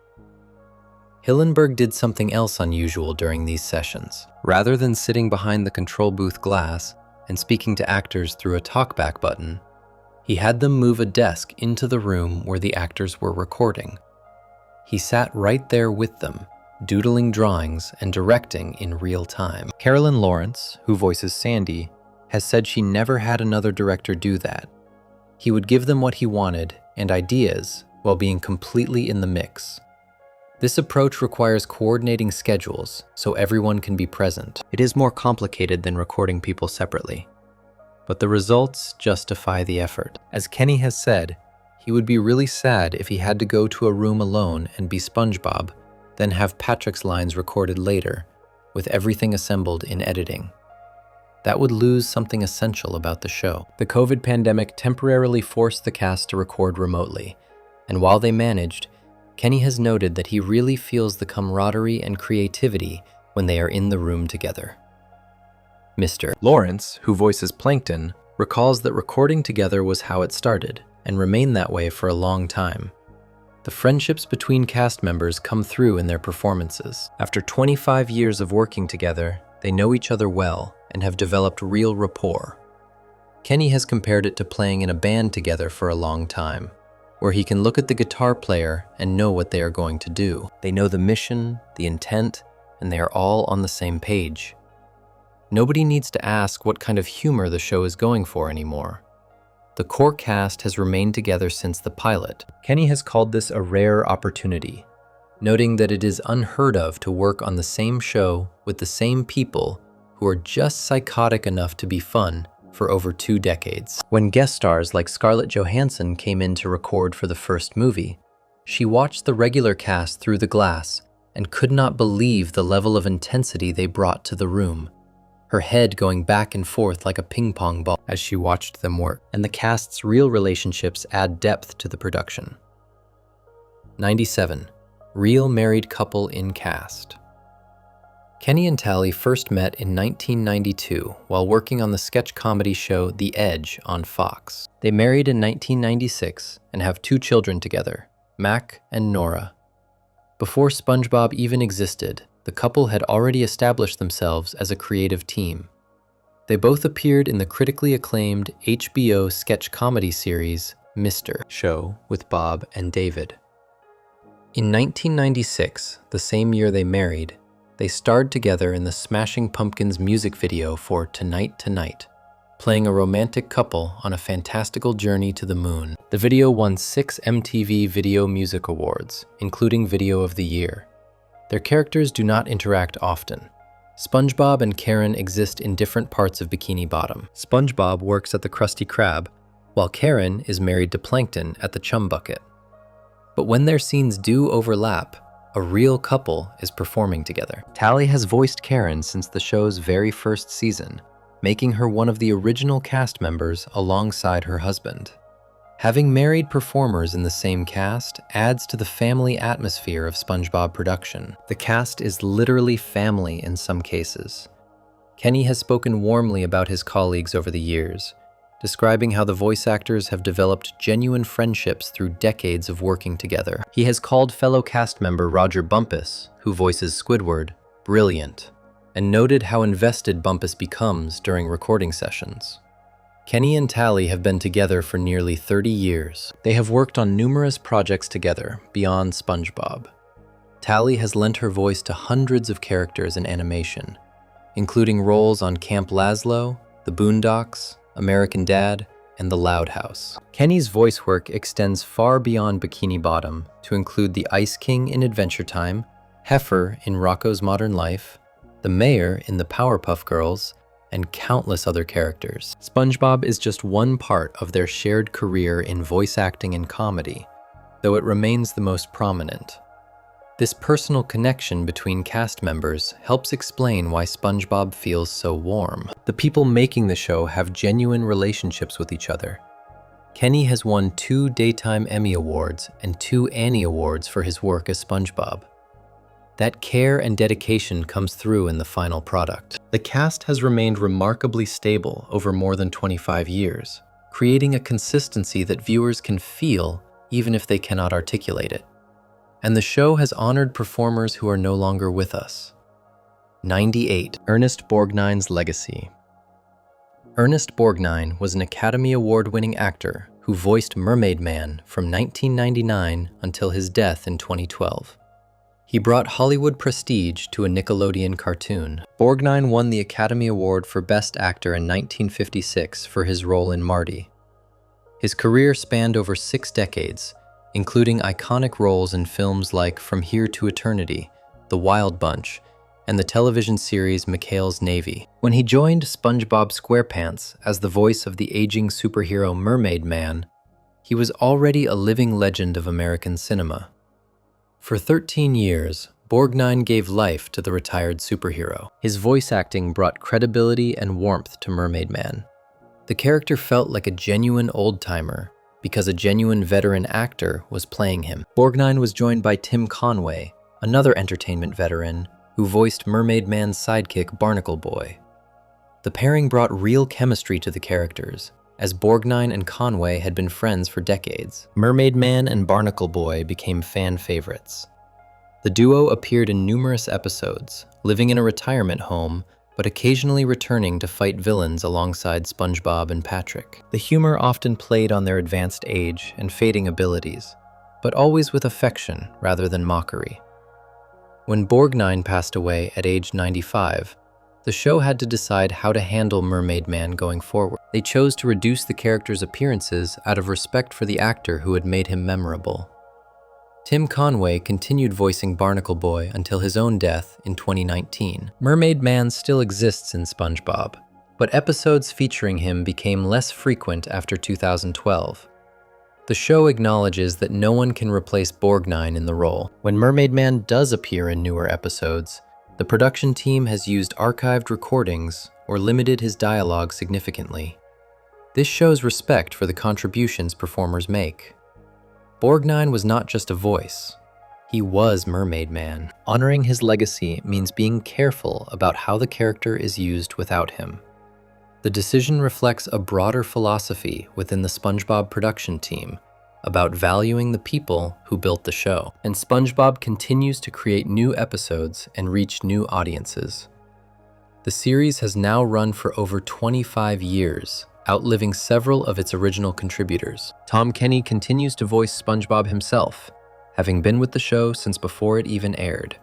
Hillenburg did something else unusual during these sessions. Rather than sitting behind the control booth glass and speaking to actors through a talkback button, he had them move a desk into the room where the actors were recording. He sat right there with them, doodling drawings and directing in real time. Carolyn Lawrence, who voices Sandy, has said she never had another director do that. He would give them what he wanted and ideas while being completely in the mix. This approach requires coordinating schedules so everyone can be present. It is more complicated than recording people separately, but the results justify the effort. As Kenny has said, he would be really sad if he had to go to a room alone and be SpongeBob, then have Patrick's lines recorded later, with everything assembled in editing. That would lose something essential about the show. The COVID pandemic temporarily forced the cast to record remotely, and while they managed, Kenny has noted that he really feels the camaraderie and creativity when they are in the room together. Mr. Lawrence, who voices Plankton, recalls that recording together was how it started, and remained that way for a long time. The friendships between cast members come through in their performances. After 25 years of working together, they know each other well and have developed real rapport. Kenny has compared it to playing in a band together for a long time, where he can look at the guitar player and know what they are going to do. They know the mission, the intent, and they are all on the same page. Nobody needs to ask what kind of humor the show is going for anymore. The core cast has remained together since the pilot. Kenny has called this a rare opportunity, noting that it is unheard of to work on the same show with the same people who are just psychotic enough to be fun for over 2 decades. When guest stars like Scarlett Johansson came in to record for the first movie, she watched the regular cast through the glass and could not believe the level of intensity they brought to the room, her head going back and forth like a ping pong ball as she watched them work. And the cast's real relationships add depth to the production. 97. Real married couple in cast. Kenny and Tally first met in 1992 while working on the sketch comedy show The Edge on Fox. They married in 1996 and have 2 children together, Mac and Nora. Before SpongeBob even existed, the couple had already established themselves as a creative team. They both appeared in the critically acclaimed HBO sketch comedy series Mr. Show with Bob and David. In 1996, the same year they married, they starred together in the Smashing Pumpkins music video for Tonight Tonight, playing a romantic couple on a fantastical journey to the moon. The video won 6 MTV Video Music Awards, including Video of the Year. Their characters do not interact often. SpongeBob and Karen exist in different parts of Bikini Bottom. SpongeBob works at the Krusty Krab, while Karen is married to Plankton at the Chum Bucket. But when their scenes do overlap, a real couple is performing together. Tally has voiced Karen since the show's very first season, making her one of the original cast members alongside her husband. Having married performers in the same cast adds to the family atmosphere of SpongeBob production. The cast is literally family in some cases. Kenny has spoken warmly about his colleagues over the years, describing how the voice actors have developed genuine friendships through decades of working together. He has called fellow cast member Roger Bumpus, who voices Squidward, brilliant, and noted how invested Bumpus becomes during recording sessions. Kenny and Tally have been together for nearly 30 years. They have worked on numerous projects together beyond SpongeBob. Tally has lent her voice to hundreds of characters in animation, including roles on Camp Lazlo, The Boondocks, American Dad, and The Loud House. Kenny's voice work extends far beyond Bikini Bottom to include the Ice King in Adventure Time, Heifer in Rocko's Modern Life, the Mayor in the Powerpuff Girls, and countless other characters. SpongeBob is just one part of their shared career in voice acting and comedy, though it remains the most prominent. This personal connection between cast members helps explain why SpongeBob feels so warm. The people making the show have genuine relationships with each other. Kenny has won 2 Daytime Emmy Awards and 2 Annie Awards for his work as SpongeBob. That care and dedication comes through in the final product. The cast has remained remarkably stable over more than 25 years, creating a consistency that viewers can feel even if they cannot articulate it. And the show has honored performers who are no longer with us. 98. Ernest Borgnine's legacy. Ernest Borgnine was an Academy Award-winning actor who voiced Mermaid Man from 1999 until his death in 2012. He brought Hollywood prestige to a Nickelodeon cartoon. Borgnine won the Academy Award for Best Actor in 1956 for his role in Marty. His career spanned over 6 decades, including iconic roles in films like From Here to Eternity, The Wild Bunch, and the television series McHale's Navy. When he joined SpongeBob SquarePants as the voice of the aging superhero Mermaid Man, he was already a living legend of American cinema. For 13 years, Borgnine gave life to the retired superhero. His voice acting brought credibility and warmth to Mermaid Man. The character felt like a genuine old-timer, because a genuine veteran actor was playing him. Borgnine was joined by Tim Conway, another entertainment veteran, who voiced Mermaid Man's sidekick Barnacle Boy. The pairing brought real chemistry to the characters, as Borgnine and Conway had been friends for decades. Mermaid Man and Barnacle Boy became fan favorites. The duo appeared in numerous episodes, living in a retirement home, but occasionally returning to fight villains alongside SpongeBob and Patrick. The humor often played on their advanced age and fading abilities, but always with affection rather than mockery. When Borgnine passed away at age 95, the show had to decide how to handle Mermaid Man going forward. They chose to reduce the character's appearances out of respect for the actor who had made him memorable. Tim Conway continued voicing Barnacle Boy until his own death in 2019. Mermaid Man still exists in SpongeBob, but episodes featuring him became less frequent after 2012. The show acknowledges that no one can replace Borgnine in the role. When Mermaid Man does appear in newer episodes, the production team has used archived recordings or limited his dialogue significantly. This shows respect for the contributions performers make. Borgnine was not just a voice. He was Mermaid Man. Honoring his legacy means being careful about how the character is used without him. The decision reflects a broader philosophy within the SpongeBob production team about valuing the people who built the show. And SpongeBob continues to create new episodes and reach new audiences. The series has now run for over 25 years, outliving several of its original contributors. Tom Kenny continues to voice SpongeBob himself, having been with the show since before it even aired.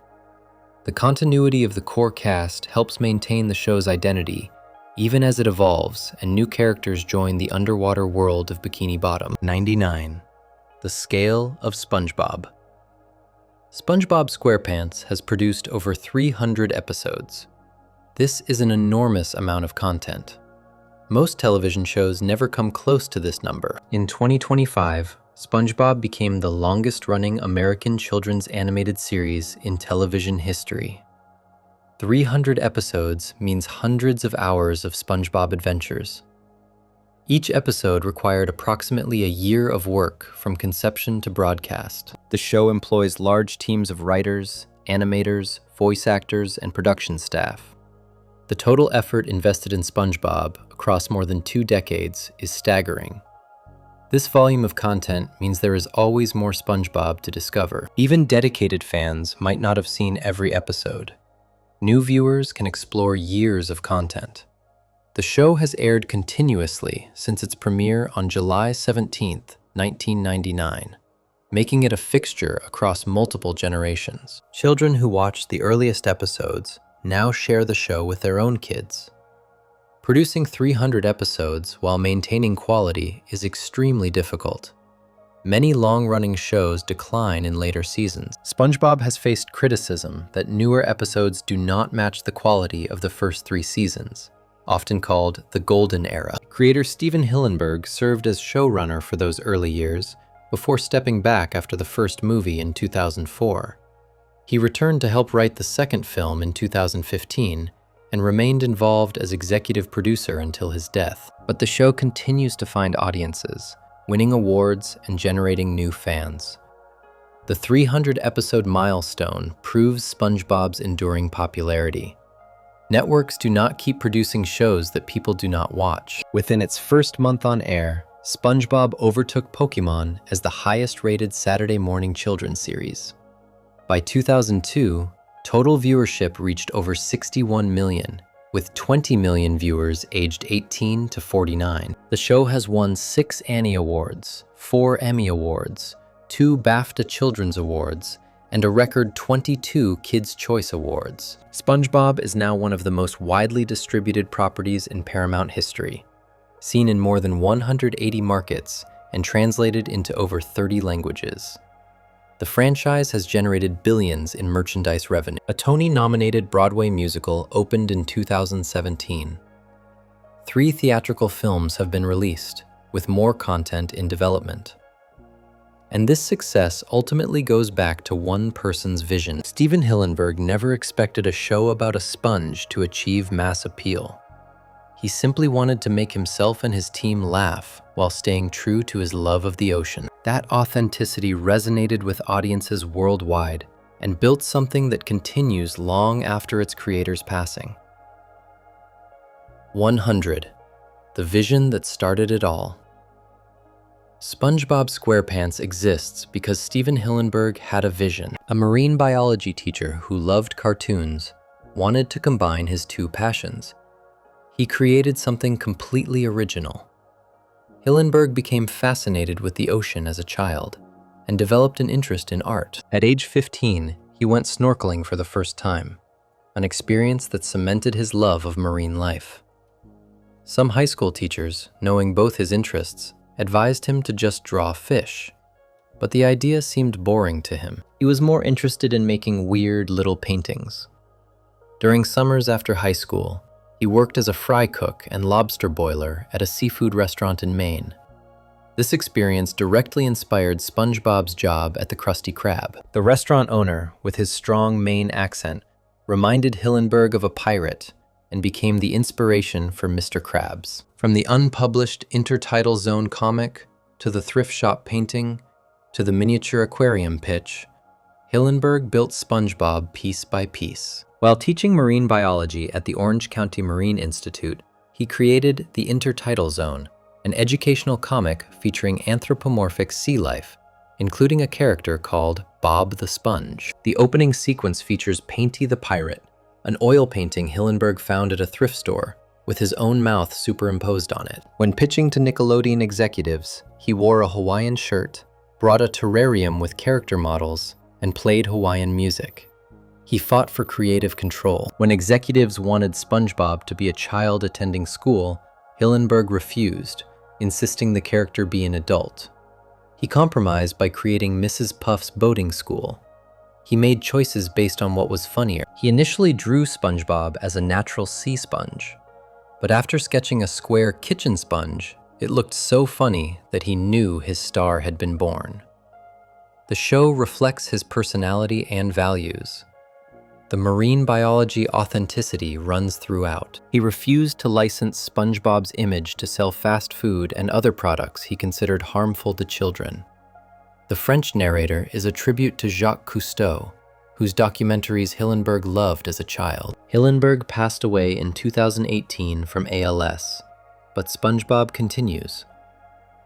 The continuity of the core cast helps maintain the show's identity, even as it evolves and new characters join the underwater world of Bikini Bottom. 99. The scale of SpongeBob. SpongeBob SquarePants has produced over 300 episodes. This is an enormous amount of content. Most television shows never come close to this number. In 2025, SpongeBob became the longest-running American children's animated series in television history. 300 episodes means hundreds of hours of SpongeBob adventures. Each episode required approximately a year of work from conception to broadcast. The show employs large teams of writers, animators, voice actors, and production staff. The total effort invested in SpongeBob across more than 2 decades is staggering. This volume of content means there is always more SpongeBob to discover. Even dedicated fans might not have seen every episode. New viewers can explore years of content. The show has aired continuously since its premiere on July 17, 1999, making it a fixture across multiple generations. Children who watched the earliest episodes now share the show with their own kids. Producing 300 episodes while maintaining quality is extremely difficult. Many long-running shows decline in later seasons. SpongeBob has faced criticism that newer episodes do not match the quality of the first 3 seasons, often called the Golden Era. Creator Steven Hillenburg served as showrunner for those early years before stepping back after the first movie in 2004. He returned to help write the second film in 2015 and remained involved as executive producer until his death. But the show continues to find audiences, winning awards and generating new fans. The 300-episode milestone proves SpongeBob's enduring popularity. Networks do not keep producing shows that people do not watch. Within its first month on air, SpongeBob overtook Pokémon as the highest-rated Saturday morning children's series. By 2002, total viewership reached over 61 million, with 20 million viewers aged 18 to 49. The show has won 6 Annie Awards, 4 Emmy Awards, 2 BAFTA Children's Awards, and a record 22 Kids' Choice Awards. SpongeBob is now one of the most widely distributed properties in Paramount history, seen in more than 180 markets and translated into over 30 languages. The franchise has generated billions in merchandise revenue. A Tony-nominated Broadway musical opened in 2017. 3 theatrical films have been released, with more content in development. And this success ultimately goes back to one person's vision. Steven Hillenburg never expected a show about a sponge to achieve mass appeal. He simply wanted to make himself and his team laugh while staying true to his love of the ocean. That authenticity resonated with audiences worldwide and built something that continues long after its creator's passing. 100. The vision that started it all. SpongeBob SquarePants exists because Steven Hillenburg had a vision. A marine biology teacher who loved cartoons wanted to combine his 2 passions. He created something completely original. Hillenburg became fascinated with the ocean as a child and developed an interest in art. At age 15, he went snorkeling for the first time, an experience that cemented his love of marine life. Some high school teachers, knowing both his interests, advised him to just draw fish, but the idea seemed boring to him. He was more interested in making weird little paintings. During summers after high school, he worked as a fry cook and lobster boiler at a seafood restaurant in Maine. This experience directly inspired SpongeBob's job at the Krusty Krab. The restaurant owner, with his strong Maine accent, reminded Hillenburg of a pirate and became the inspiration for Mr. Krabs. From the unpublished Intertidal Zone comic, to the thrift shop painting, to the miniature aquarium pitch, Hillenburg built SpongeBob piece by piece. While teaching marine biology at the Orange County Marine Institute, he created the Intertidal Zone, an educational comic featuring anthropomorphic sea life, including a character called Bob the Sponge. The opening sequence features Painty the Pirate, an oil painting Hillenburg found at a thrift store, with his own mouth superimposed on it. When pitching to Nickelodeon executives, he wore a Hawaiian shirt, brought a terrarium with character models, and played Hawaiian music. He fought for creative control. When executives wanted SpongeBob to be a child attending school, Hillenburg refused, insisting the character be an adult. He compromised by creating Mrs. Puff's boating school. He made choices based on what was funnier. He initially drew SpongeBob as a natural sea sponge, but after sketching a square kitchen sponge, it looked so funny that he knew his star had been born. The show reflects his personality and values. The marine biology authenticity runs throughout. He refused to license SpongeBob's image to sell fast food and other products he considered harmful to children. The French narrator is a tribute to Jacques Cousteau, whose documentaries Hillenburg loved as a child. Hillenburg passed away in 2018 from ALS, but SpongeBob continues.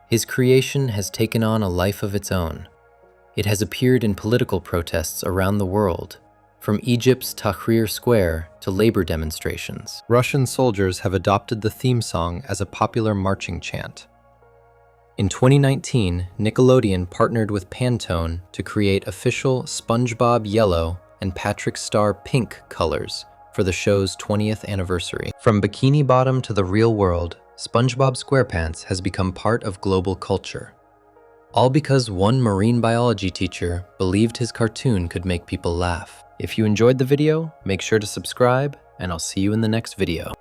His creation has taken on a life of its own. It has appeared in political protests around the world, from Egypt's Tahrir Square to labor demonstrations. Russian soldiers have adopted the theme song as a popular marching chant. In 2019, Nickelodeon partnered with Pantone to create official SpongeBob yellow and Patrick Star pink colors for the show's 20th anniversary. From Bikini Bottom to the real world, SpongeBob SquarePants has become part of global culture. All because one marine biology teacher believed his cartoon could make people laugh. If you enjoyed the video, make sure to subscribe, and I'll see you in the next video.